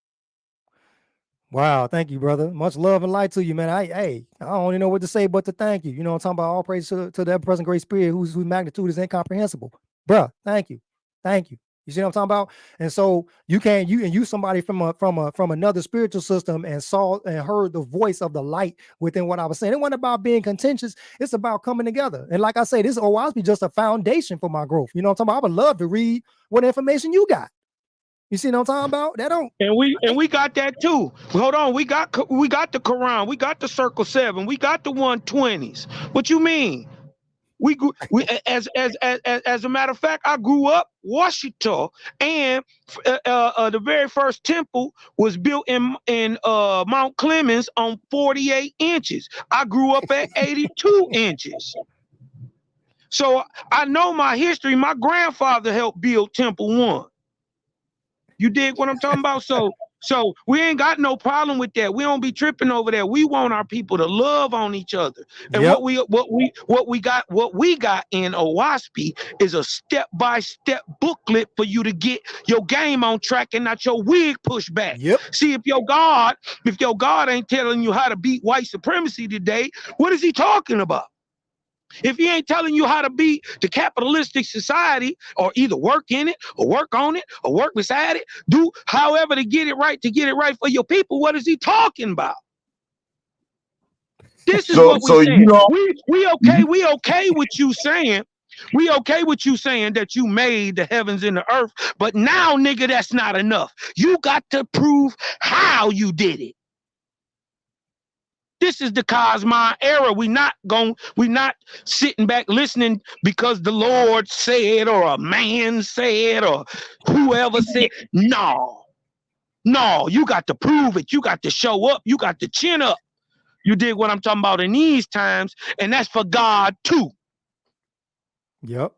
Wow, thank you, brother. Much love and light to you, man. I don't even know what to say but to thank you. You know what I'm talking about? All praise to the present great spirit whose magnitude is incomprehensible. Bruh, thank you. Thank you. You see what I'm talking about? And so you somebody from another spiritual system and saw and heard the voice of the light within what I was saying. It wasn't about being contentious. It's about coming together. And like I say, this Oahspe just a foundation for my growth. You know what I'm talking about? I would love to read what information you got. You see what I'm talking about? That don't. And we got that too. Hold on, we got the Quran, we got the Circle 7, we got the 120s. What you mean? We as a matter of fact, I grew up Washington, and the very first temple was built in Mount Clemens on 48 inches. I grew up at 82 inches. So I know my history. My grandfather helped build Temple 1. You dig what I'm talking about? So we ain't got no problem with that. We don't be tripping over that. We want our people to love on each other. And what we got in Oahspe is a step-by-step booklet for you to get your game on track and not your wig pushed back. Yep. See, if your God ain't telling you how to beat white supremacy today, what is he talking about? If he ain't telling you how to beat the capitalistic society, or either work in it or work on it or work beside it, do however to get it right for your people, what is he talking about? This is what we're saying. We okay with you saying, that you made the heavens and the earth, but now, nigga, that's not enough. You got to prove how you did it. This is the Kosmon era. We not sitting back listening because the Lord said or a man said or whoever said. No, you got to prove it. You got to show up. You got to chin up. You dig what I'm talking about in these times, and that's for God too. Yep.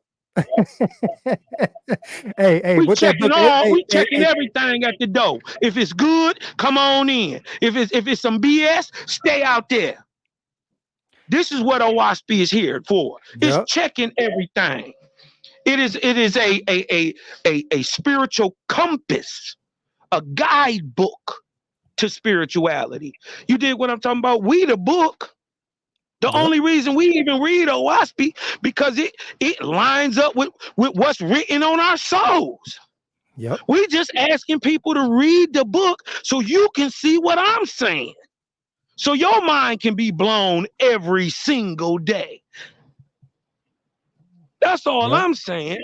Hey, we checking everything at the door. If it's good, come on in. If it's some BS, stay out there. This is what Oahspe is here for. It's checking everything. It is a spiritual compass, a guidebook to spirituality. You dig what I'm talking about? We the book. The only reason we even read Oahspe because it lines up with what's written on our souls. Yep. We just asking people to read the book so you can see what I'm saying. So your mind can be blown every single day. That's all I'm saying.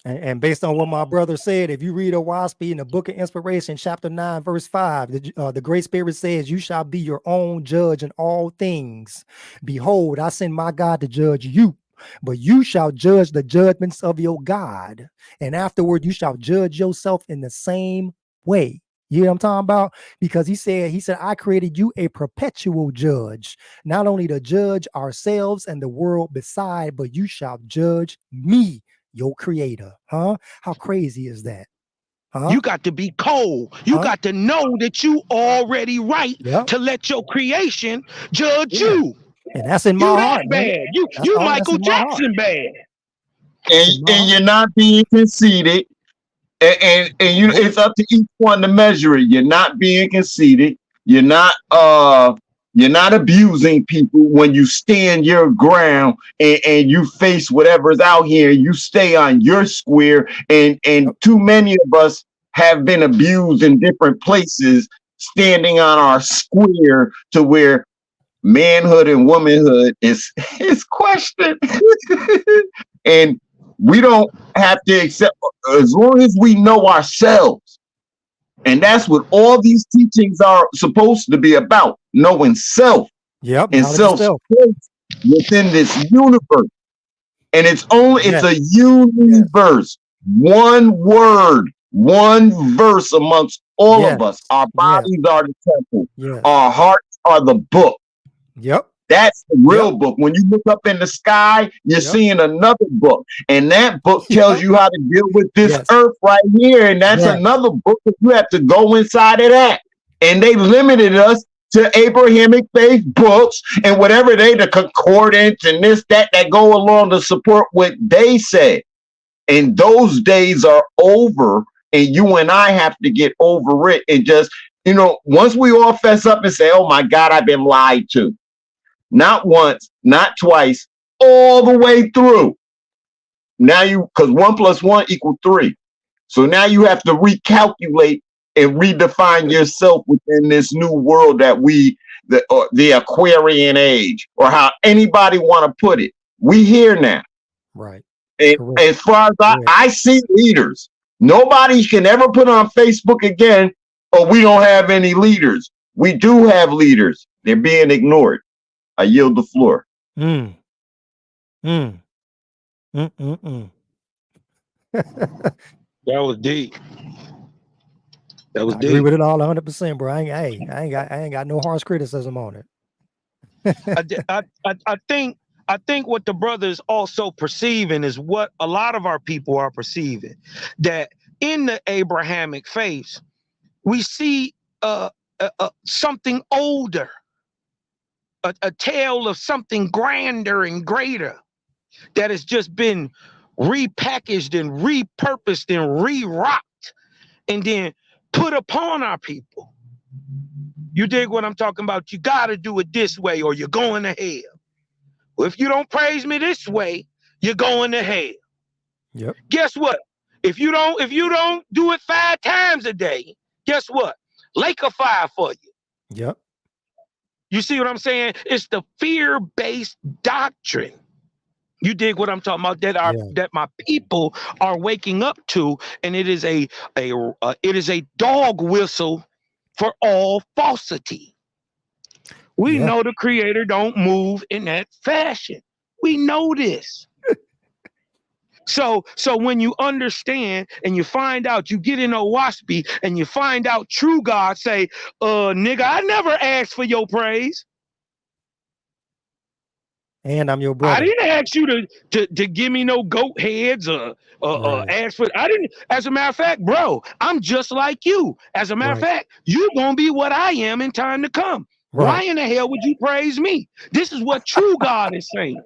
And based on what my brother said, if you read Oahspe in the Book of Inspiration, chapter 9, verse 5, the Great Spirit says, "You shall be your own judge in all things. Behold, I send my God to judge you, but you shall judge the judgments of your God. And afterward, you shall judge yourself in the same way." You know what I'm talking about? Because he said, I created you a perpetual judge, not only to judge ourselves and the world beside, but you shall judge me, your creator. Huh? How crazy is that? Huh? You got to be cold. You got to know that you already right to let your creation judge you. And that's in my heart, bad. You Michael Jackson bad. And you're not being conceited. And you know, it's up to each one to measure it. You're not being conceited. You're not abusing people when you stand your ground and you face whatever's out here. You stay on your square. And too many of us have been abused in different places, standing on our square to where manhood and womanhood is questioned. And we don't have to accept, as long as we know ourselves. And that's what all these teachings are supposed to be about, knowing self. And self-space within this universe. And it's a universe. One word, one verse amongst all of us. Our bodies are the temple. Our hearts are the book. Yep. That's the real book. When you look up in the sky, you're seeing another book. And that book tells you how to deal with this earth right here. And that's another book that you have to go inside of that. And they limited us to Abrahamic faith books and whatever the concordance and this, that go along to support what they say. And those days are over. And you and I have to get over it and just, once we all fess up and say, oh my God, I've been lied to. Not once, not twice, all the way through. Now because 1 + 1 = 3. So now you have to recalculate and redefine yourself within this new world that the Aquarian age, or how anybody want to put it. We here now. Right. And as far as I see leaders, nobody can ever put on Facebook again, oh, we don't have any leaders. We do have leaders. They're being ignored. I yield the floor. That was deep. That was I deep. agree with it all 100%, bro. I ain't got no harsh criticism on it. I think what the brother is also perceiving is what a lot of our people are perceiving, that in the Abrahamic faith, we see something older, a tale of something grander and greater that has just been repackaged and repurposed and re-rocked and then put upon our people. You dig what I'm talking about? You got to do it this way or you're going to hell. Well, if you don't praise me this way, you're going to hell. Yep. Guess what? If you don't do it 5 times a day, guess what? Lake of fire for you. Yep. You see what I'm saying? It's the fear-based doctrine. You dig what I'm talking about? That my people are waking up to, and it is a dog whistle for all falsity. We know the Creator don't move in that fashion. We know this. So when you understand and you find out, you get in Oahspe and you find out true God say, nigga, I never asked for your praise. And I'm your brother. I didn't ask you to give me no goat heads or ask for. I didn't. As a matter of fact, bro, I'm just like you. As a matter of fact, you're gonna be what I am in time to come. Right. Why in the hell would you praise me? This is what true God is saying.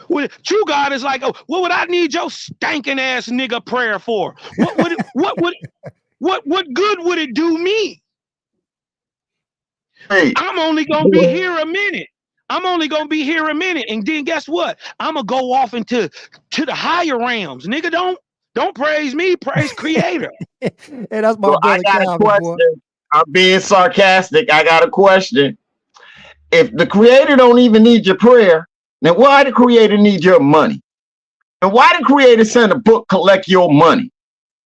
Well, true God is like, oh, what would I need your stinking ass nigga prayer for? What good would it do me? Hey. I'm only gonna be here a minute. And then guess what? I'm gonna go off into the higher realms. Nigga, don't praise me, praise Creator. And that's my brother. I got a question. I'm being sarcastic. I got a question. If the Creator don't even need your prayer, then why the Creator need your money? And why the Creator send a book collect your money?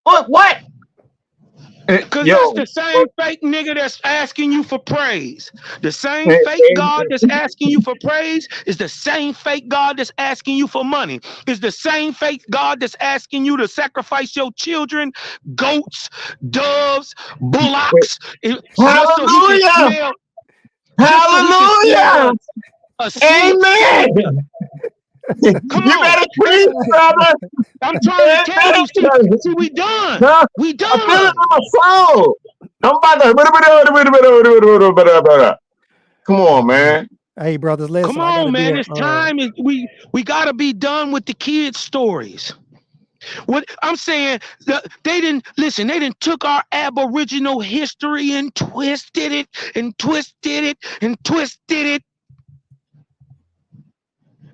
What? Because that's the same fake nigga that's asking you for praise. The same fake God that's asking you for praise is the same fake God that's asking you for money. Is the same fake God that's asking you to sacrifice your children, goats, doves, bullocks. Hallelujah! Hallelujah! Amen! Come you on. better preach, brother. I'm trying to tell you, see, we done. We done. I feel it in my soul. I'm about to. Come on, man. Hey, brothers, listen. Come on, man. It's time. We got to be done with the kids' stories. What I'm saying, they didn't took our Aboriginal history and twisted it and twisted it and twisted it.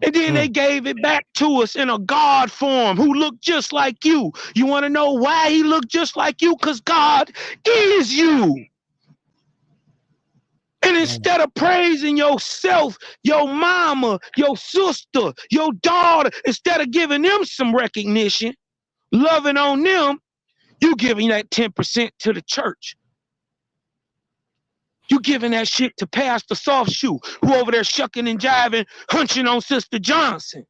And then they gave it back to us in a God form who looked just like you. You want to know why he looked just like you? Because God is you. And instead of praising yourself, your mama, your sister, your daughter, instead of giving them some recognition, loving on them, you giving that 10% to the church. You giving that shit to Pastor Soft Shoe, who over there shucking and jiving, hunching on Sister Johnson.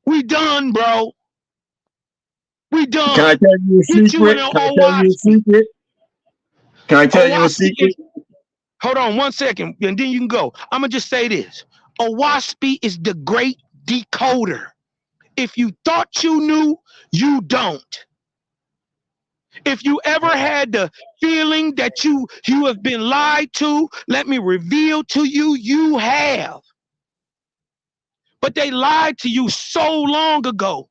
We done, bro. We done. Can I tell you a secret? Can I tell you a secret? Hold on 1 second, and then you can go. I'm gonna just say this: Oahspe is the great decoder. If you thought you knew, you don't. If you ever had the feeling that you have been lied to, let me reveal to you, you have. But they lied to you so long ago.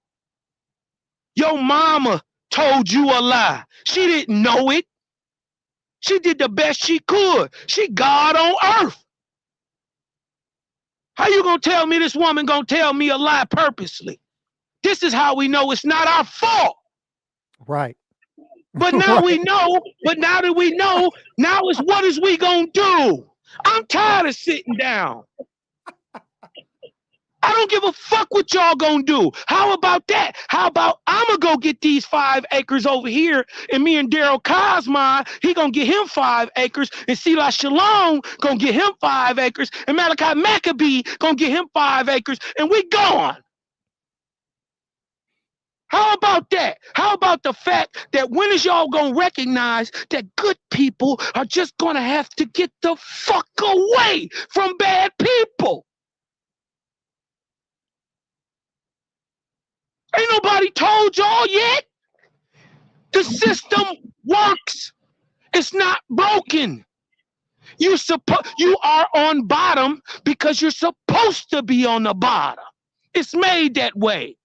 Your mama told you a lie. She didn't know it. She did the best she could. She God on earth. How you gonna tell me this woman gonna tell me a lie purposely? This is how we know it's not our fault. Right. But now we know, but now that we know, now it's what is we gonna do? I'm tired of sitting down. I don't give a fuck what y'all gonna do. How about that? How about I'm gonna go get these 5 acres over here, and me and Darryl Kosmon, he gonna get him 5 acres, and Selah Shalom gonna get him 5 acres, and Malachi Maccabee gonna get him 5 acres, and we gone. How about that? How about the fact that when is y'all gonna recognize that good people are just gonna have to get the fuck away from bad people? Ain't nobody told y'all yet. The system works. It's not broken. You are on bottom because you're supposed to be on the bottom. It's made that way.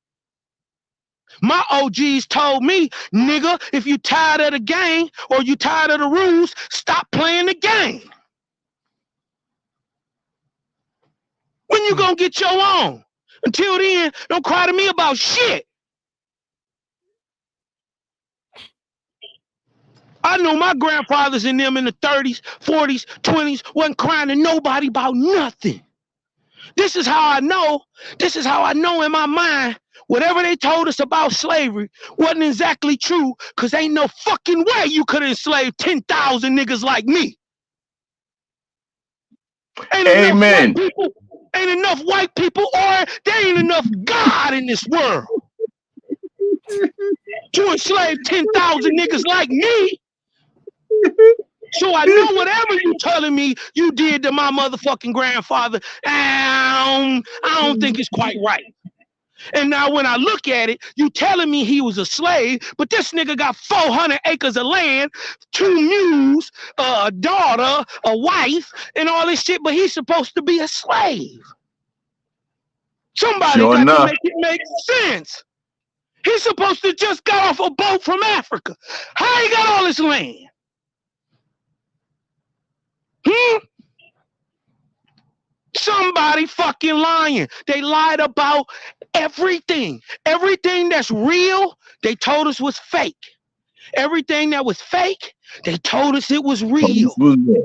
My OGs told me, nigga, if you tired of the game or you tired of the rules, stop playing the game. When you gonna get your own? Until then, don't cry to me about shit. I know my grandfathers and them in the 30s, 40s, 20s wasn't crying to nobody about nothing. This is how I know. This is how I know in my mind whatever they told us about slavery wasn't exactly true, because ain't no fucking way you could enslave 10,000 niggas like me. Ain't Amen. ain't enough white people, or there ain't enough God in this world to enslave 10,000 niggas like me. So I know whatever you telling me you did to my motherfucking grandfather, I don't think it's quite right. And now when I look at it, you telling me he was a slave, but this nigga got 400 acres of land, 2 mules, a daughter, a wife, and all this shit, but he's supposed to be a slave. Somebody Sure got enough. to make it make sense. He's supposed to just got off a boat from Africa. How he got all this land? Somebody fucking lying. They lied about everything. Everything that's real, they told us was fake. Everything that was fake, they told us it was real.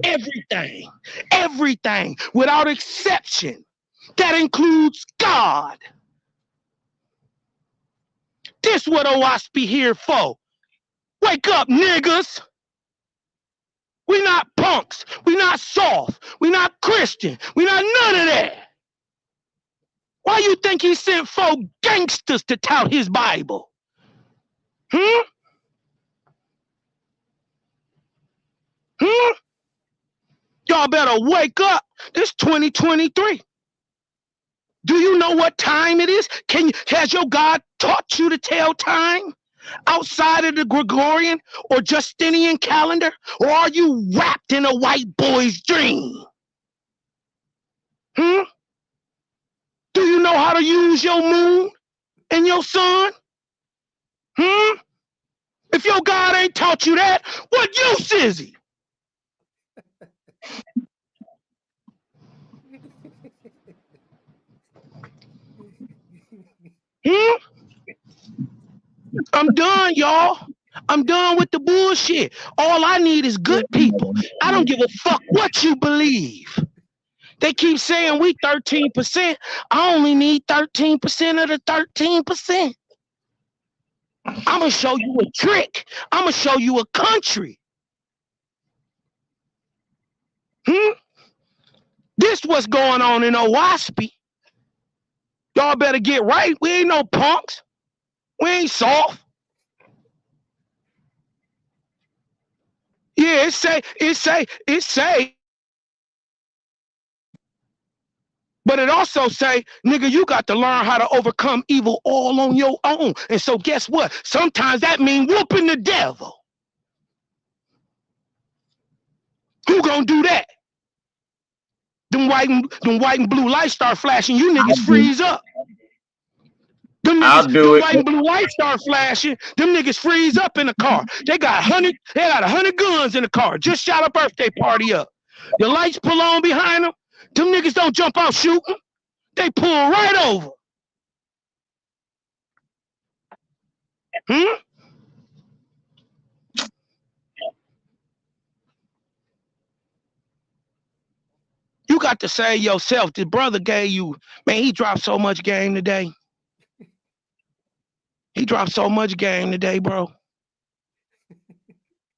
Everything. Everything, without exception. That includes God. This what Oahspe here for. Wake up, niggas. We not punks. We not soft. We not Christian. We not none of that. Why you think he sent 4 gangsters to tout his Bible? Y'all better wake up. This 2023. Do you know what time it is? Has your God taught you to tell time outside of the Gregorian or Justinian calendar? Or are you wrapped in a white boy's dream? Do you know how to use your moon and your sun? If your God ain't taught you that, what use is he? I'm done, y'all. I'm done with the bullshit. All I need is good people. I don't give a fuck what you believe. They keep saying we 13%. I only need 13% of the 13%. I'm going to show you a trick. I'm going to show you a country. This what's going on in Oahspe. Y'all better get right. We ain't no punks. We ain't soft. Yeah, it say. But it also say, nigga, you got to learn how to overcome evil all on your own. And so guess what? Sometimes that means whooping the devil. Who gonna do that? Them white and blue lights start flashing, you niggas freeze up. Them white and blue lights start flashing, them niggas freeze up in the car. They got 100 guns in the car. Just shot a birthday party up. The lights pull on behind them. Them niggas don't jump out shooting. They pull right over. You got to say yourself, the brother gave you, man, he dropped so much game today. He dropped so much game today, bro.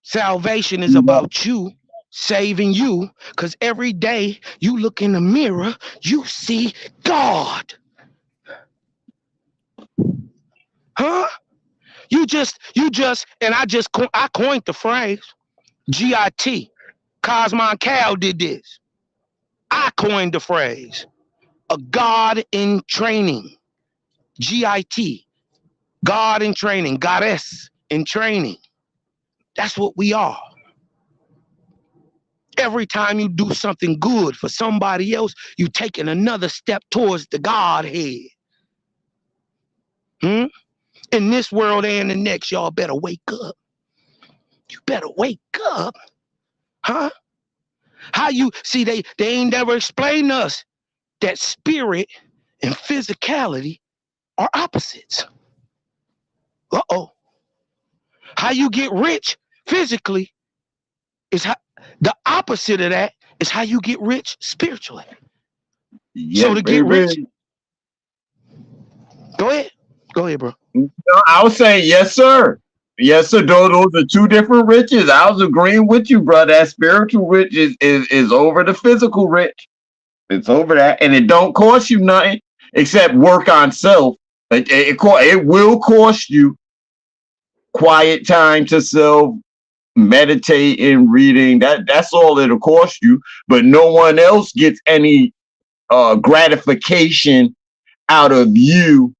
Salvation is about you, saving you, because every day you look in the mirror, you see God. Huh? You just, and I coined the phrase, GIT. Kosmon Cal did this. I coined the phrase, a God in training. GIT. God in training, goddess in training. That's what we are. Every time you do something good for somebody else, you're taking another step towards the Godhead. In this world and the next, y'all better wake up. You better wake up. Huh? How you see they ain't never explained to us that spirit and physicality are opposites. Uh-oh. How you get rich physically is how the opposite of that is how you get rich spiritually. Yeah, so to get rich, go ahead, bro. No, I was saying yes, sir. Yes, sir. Those are two different riches. I was agreeing with you, bro. That spiritual rich is over the physical rich. It's over that, and it don't cost you nothing except work on self. It will cost you quiet time to self, meditating, reading. That's all it'll cost you. But no one else gets any gratification out of you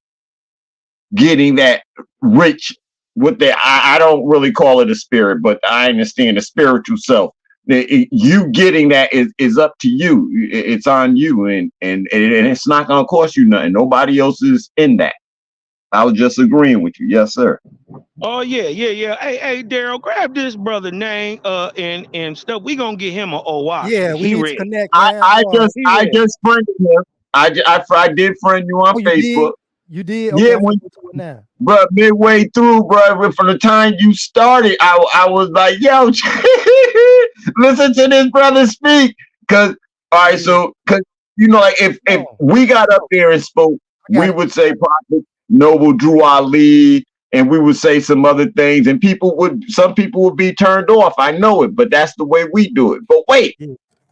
getting that rich with the I don't really call it a spirit, but I understand the spiritual self. You getting that is up to you. It's on you, and it's not gonna cost you nothing. Nobody else is in that. I was just agreeing with you. Yes, sir. Oh yeah. Hey, Darryl, grab this brother name and stuff. We gonna get him an Oahspe. Yeah, we He need ready. to connect, man. I just friended him. I did friend you on Facebook. You did? Yeah, now. Bro, midway through, bro, from the time you started, I was like, yo, listen to this brother speak. Cause all right, so cause like if we got up there and spoke, we would say Prophet Noble Drew Ali, and we would say some other things, and some people would be turned off. I know it, but that's the way we do it. But wait.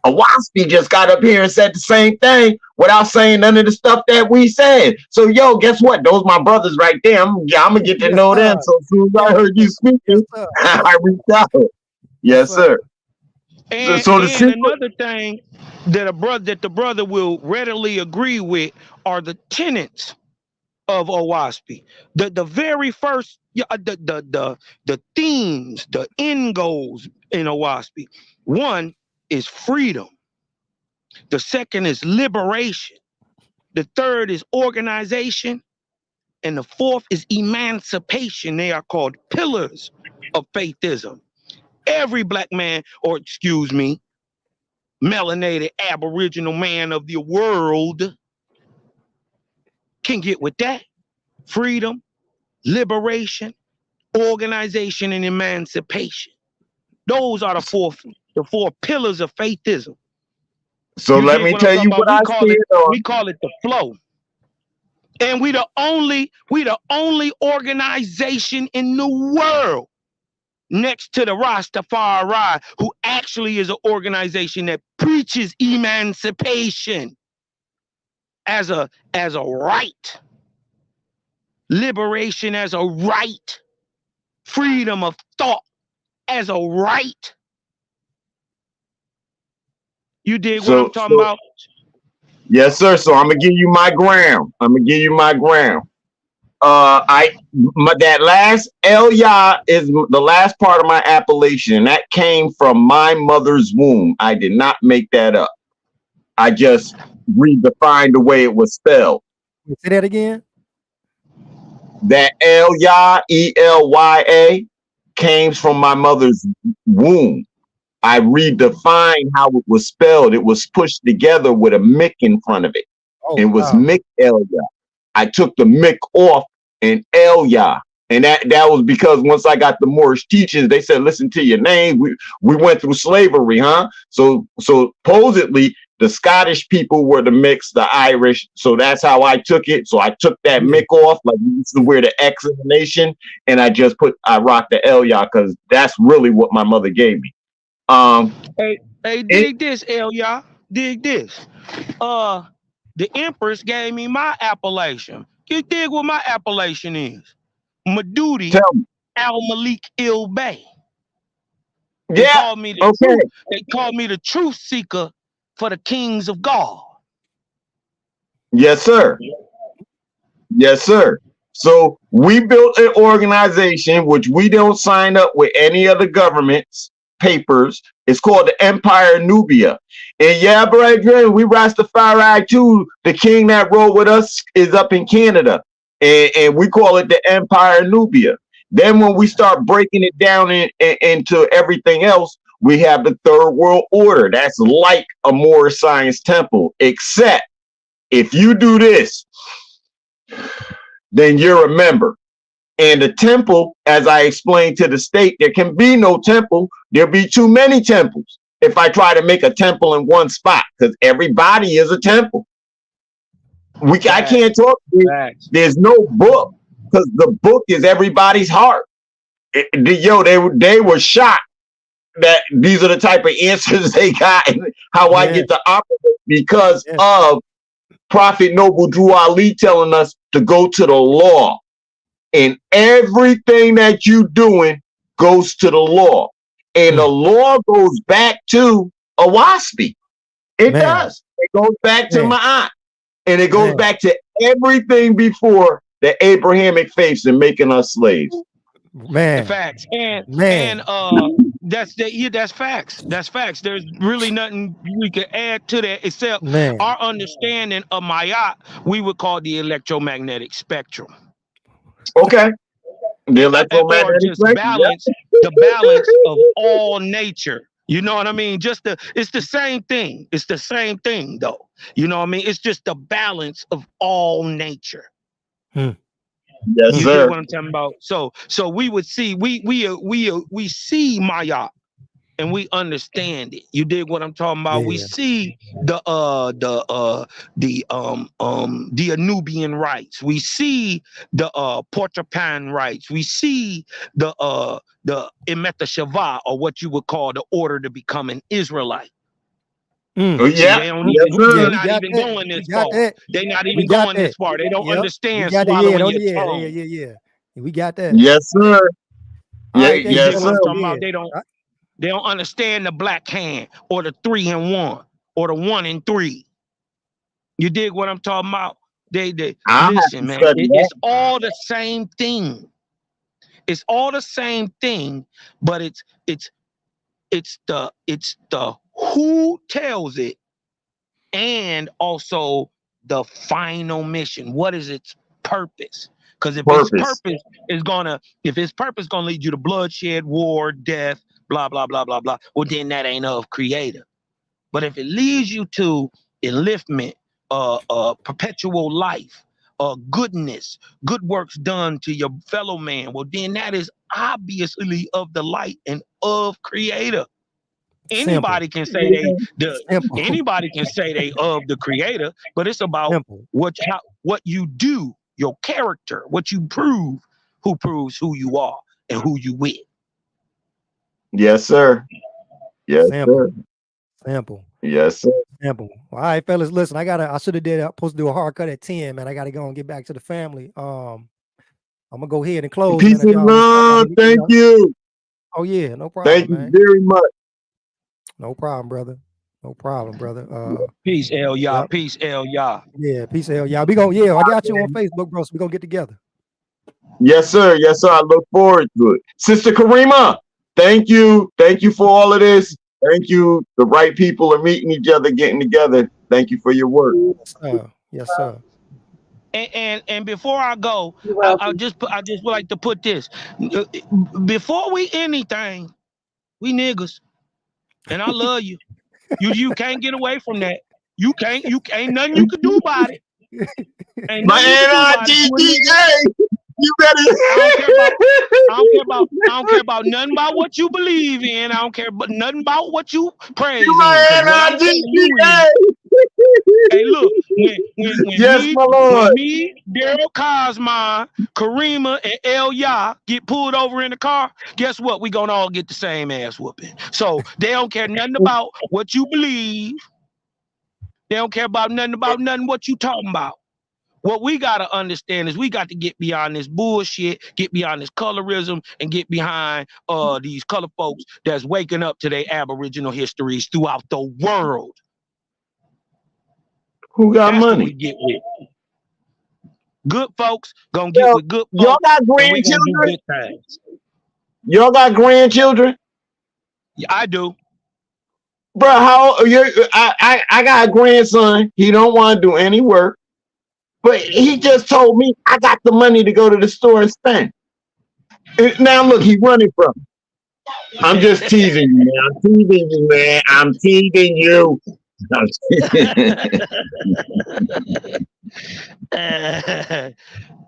Oahspe just got up here and said the same thing without saying none of the stuff that we said. So, yo, guess what? Those my brothers right there. I'm gonna get to know them. So as soon as I heard you speaking, I reached out. Yes, sir. And another thing that the brother will readily agree with are the tenets of Oahspe. The very first, the themes, the end goals in Oahspe. One is freedom. The second is liberation. The third is organization. And the fourth is emancipation. They are called pillars of faithism. Every black man, or excuse me, melanated aboriginal man of the world can get with that. Freedom, liberation, organization, and emancipation. Those are the four pillars of faithism. So let me tell you what I see. We call it the flow. And we the only organization in the world next to the Rastafari who actually is an organization that preaches emancipation as a right, liberation as a right, freedom of thought as a right, You dig what I'm talking about? Yes, sir. So I'm gonna give you my ground. That last El Yah is the last part of my appellation. That came from my mother's womb. I did not make that up. I just redefined the way it was spelled. Say that again. That El Yah, Elya, came from my mother's womb. I redefined how it was spelled. It was pushed together with a mick in front of it. It was Mick El Yah. I took the mick off and El Yah. And that was because once I got the Moorish teachings, they said, listen to your name. We went through slavery, huh? So supposedly the Scottish people were the mix, the Irish. So that's how I took it. So I took that mick off, like this is where the X in the nation. And I rocked the El Yah because that's really what my mother gave me. Hey, dig this, El Yah. Dig this. The Empress gave me my appellation. You dig what my appellation is? Madudi Al Malik Il Bay. They called me the truth. They called me the truth seeker for the kings of God. Yes, sir. Yes, sir. So we built an organization which we don't sign up with any other government's papers. It's called the Empire Nubia. And yeah, brethren, we Rastafari too. The king that rode with us is up in Canada. And we call it the Empire Nubia. Then when we start breaking it down into everything else, we have the Third World Order. That's like a Moorish Science Temple, except if you do this, then you're a member. And the temple, as I explained to the state, there can be no temple. There'll be too many temples if I try to make a temple in one spot, because everybody is a temple. I can't talk. There's no book, because the book is everybody's heart. They were shocked that these are the type of answers they got and how I get to operate because of Prophet Noble Drew Ali telling us to go to the law. And everything that you doing goes to the law. And the law goes back to Oahspe. It does. It goes back to Ma'at. And it goes back to everything before the Abrahamic faiths and making us slaves. The facts. And that's facts. That's facts. There's really nothing we can add to that except our understanding of Ma'at, we would call the electromagnetic spectrum. Okay. The electromagnetic spectrum. The balance of all nature. You know what I mean? It's the same thing. It's the same thing though. You know what I mean? It's just the balance of all nature. Yes, you sir. get what I'm talking about? So we would see we see Ma'at and we understand it. You dig what I'm talking about? We see the Anubian rights. We see the Portapan rights. We see the Emeta Shava, or what you would call the order to become an Israelite. Yeah, they're not even going this far. They're not even going this far. They don't understand swallowing your tongue. Yeah. We got that. Yes, sir. Yes, sir. They don't understand the black hand or the 3 and 1 or the 1 and 3. You dig what I'm talking about? They listen, man. It's all the same thing. It's all the same thing, but it's the who tells it, and also the final mission. What is its purpose? Because if its purpose is gonna lead you to bloodshed, war, death, blah blah blah blah blah, well then that ain't of Creator. But if it leads you to enliftment, perpetual life, goodness, good works done to your fellow man, well then that is obviously of the light and of Creator. Anybody can say they of the Creator, but it's about what you do, your character, what you prove, who proves who you are and who you with. Yes, sir. Yes, sir. Sample. Yes, sir. Sample. All right, fellas. Listen, I supposed to do a hard cut at 10, man. I gotta go and get back to the family. I'm gonna go ahead and close. Peace and love. Thank you. Oh yeah, no problem. Thank you very much. No problem, brother. No problem, brother. Peace, El Yah. Yep. Peace, El Yah. Yeah, peace out, y'all. We gonna, yeah, I got you on Facebook, bro. So we gonna get together. Yes, sir. Yes, sir. I look forward to it. Sister Karima, thank you. Thank you for all of this. Thank you. The right people are meeting each other, getting together. Thank you for your work. Yes, sir. Yes, sir. And before I go, You're I welcome. just would like to put this before we anything, we niggas, and I love you. You can't get away from that. You ain't nothing you can do about it. Ain't My nothing you can do about it. You a nigga. NRGGA, you better. I don't care about nothing about what you believe in. I don't care about nothing about what you praise My in. Because what I'm telling you is, hey, look, Yes, my Lord. when me, Darryl Kosmon, Karima, and El Yah get pulled over in the car, guess what? We gonna all get the same ass whooping. So they don't care nothing about what you believe. They don't care about nothing what you talking about. What we gotta understand is we got to get beyond this bullshit, get beyond this colorism, and get behind these color folks that's waking up to their Aboriginal histories throughout the world. Who got That's what we money? get with. Good folks gonna get Yo, with good y'all folks, got and we gonna do grandchildren? good things. Y'all got grandchildren? Yeah, I do. Bro, how you? I got a grandson. He don't want to do any work, but he just told me I got the money to go to the store and spend. Now look, he's running from me. I'm just teasing you, man. I'm teasing you, man. I'm teasing you.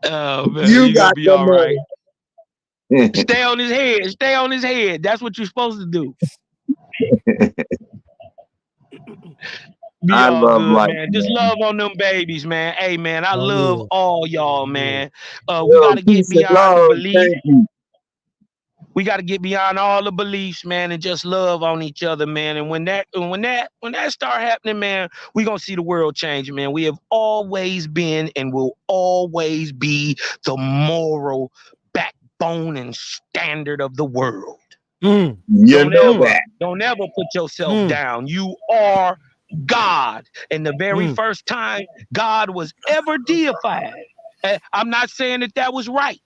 Oh man, You you gonna got be the all right. money. Stay on his head. Stay on his head. That's what you're supposed to do. Be I all love good, life, man. Just man. love on them babies, man. Hey, man, I Oh love yeah. all y'all, Oh, yeah. man. We Yo, got to get peace and beyond the love. belief. Thank you. We got to get beyond all the beliefs, man, and just love on each other, man. And when that start happening, man, we gonna see the world change, man. We have always been and will always be the moral backbone and standard of the world. Mm, You know that. Don't ever put yourself mm, down. You are God. And the very mm. first time God was ever deified, I'm not saying that was right,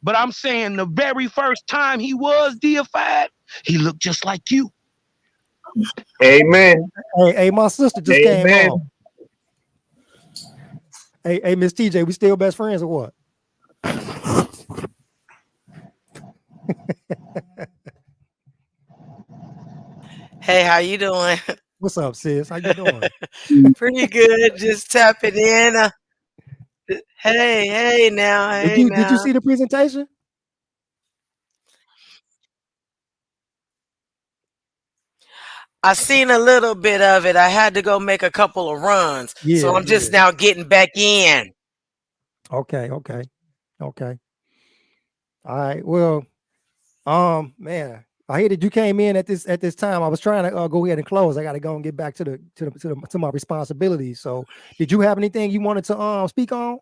but I'm saying the very first time he was deified, he looked just like you. Amen. Hey, my sister just came Amen. on. Hey, Miss TJ, we still best friends or what? Hey, how you doing? What's up, sis? How you doing? Pretty good. Just tapping in. Hey now, Did hey you now. see the presentation? I seen a little bit of it. I had to go make a couple of runs, so Yeah, I'm yeah. just now getting back in. Okay. All right. Well, man, I hear that you came in at this time. I was trying to go ahead and close. I got to go and get back to my responsibilities. So, did you have anything you wanted to speak on?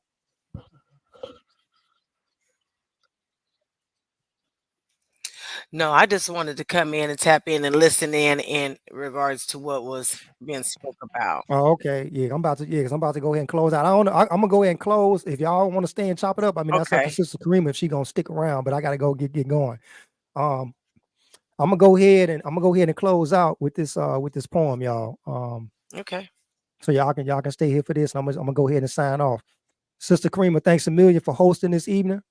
No, I just wanted to come in and tap in and listen in regards to what was being spoke about. Oh, okay. Yeah, because I'm about to go ahead and close out. I'm gonna go ahead and close. If y'all want to stay and chop it up, I mean that's up to Okay. Sister Karima if she gonna stick around. But I gotta go get going. Um, I'm gonna go ahead and close out with this poem, y'all. Okay. So y'all can stay here for this. And I'm gonna go ahead and sign off. Sister Karima, thanks a million for hosting this evening.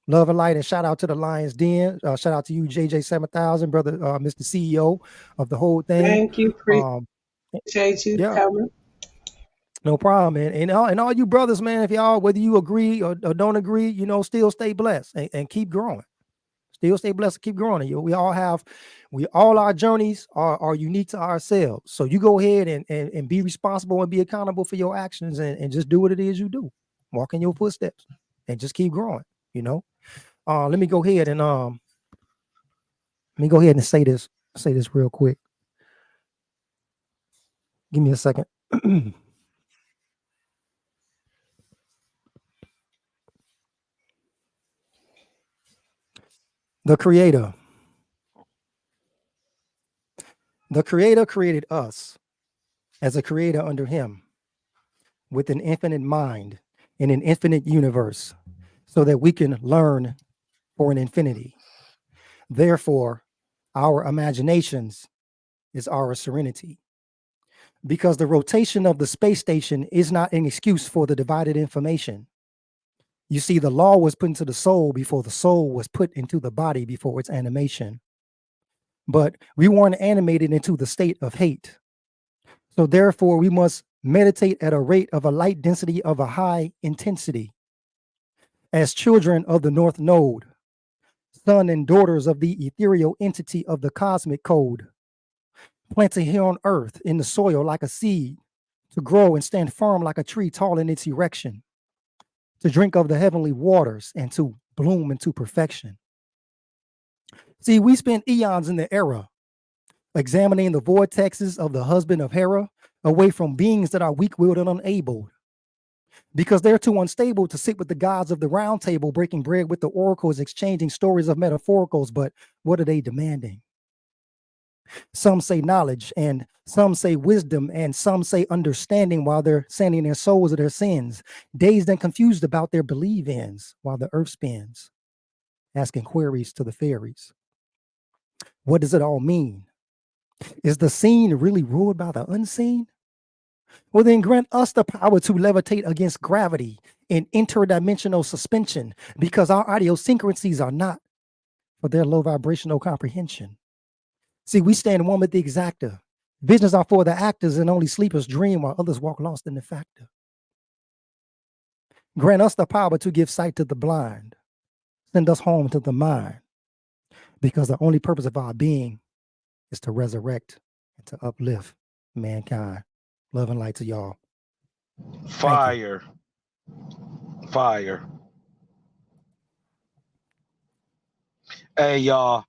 Love and light and shout out to the Lions Den. Shout out to you, JJ 7000, brother, Mr. CEO of the whole thing. Thank you. Um, Appreciate you yeah, coming. no problem, man. And all you brothers, man, if y'all whether you agree or don't agree, still stay blessed and keep growing. Still stay blessed and keep growing. We all our journeys are unique to ourselves. So you go ahead and be responsible and be accountable for your actions and just do what it is you do. Walk in your footsteps and just keep growing, let me go ahead and say this real quick. Give me a second. The Creator The Creator created us as a creator under Him with an infinite mind in an infinite universe so that we can learn for an infinity. Therefore, our imaginations is our serenity. Because the rotation of the space station is not an excuse for the divided information. You see, the law was put into the soul before the soul was put into the body before its animation. But we weren't animated into the state of hate. So therefore, we must meditate at a rate of a light density of a high intensity. As children of the North Node, son and daughters of the ethereal entity of the cosmic code, planted here on earth in the soil like a seed, to grow and stand firm like a tree tall in its erection, to drink of the heavenly waters and to bloom into perfection. See, we spent eons in the era examining the vortexes of the husband of Hera away from beings that are weak-willed and unable, because they're too unstable to sit with the gods of the round table, breaking bread with the oracles, exchanging stories of metaphoricals. But what are they demanding? Some say knowledge, and some say wisdom, and some say understanding, while they're sending their souls of their sins, dazed and confused about their believe-ins, while the earth spins, asking queries to the fairies. What does it all mean? Is the seen really ruled by the unseen? Well, then grant us the power to levitate against gravity in interdimensional suspension, because our idiosyncrasies are not for their low vibrational comprehension. See, we stand one with the exactor. Visions are for the actors, and only sleepers dream while others walk lost in the factor. Grant us the power to give sight to the blind. Send us home to the mind, because the only purpose of our being is to resurrect and to uplift mankind. Love and light to y'all. Fire. Fire. Hey, y'all.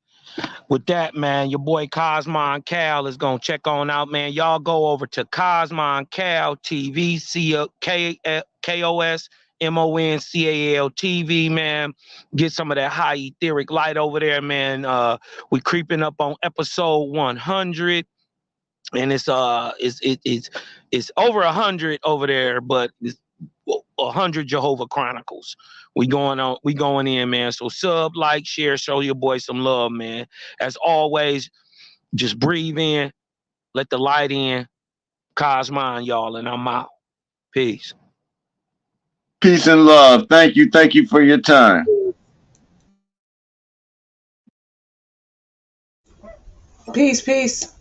With that, man, your boy Kosmon Cal is going to check on out, man. Y'all go over to Kosmon Cal TV, KOSMONCAL TV, man. Get some of that high etheric light over there, man. We creeping up on episode 100. And it's over 100 over there, but it's 100 Jehovah Chronicles. We going in, man. So sub, like, share, show your boy some love, man. As always, just breathe in, let the light in. Cosmon, y'all, and I'm out. Peace. Peace and love. Thank you. Thank you for your time. Peace, peace.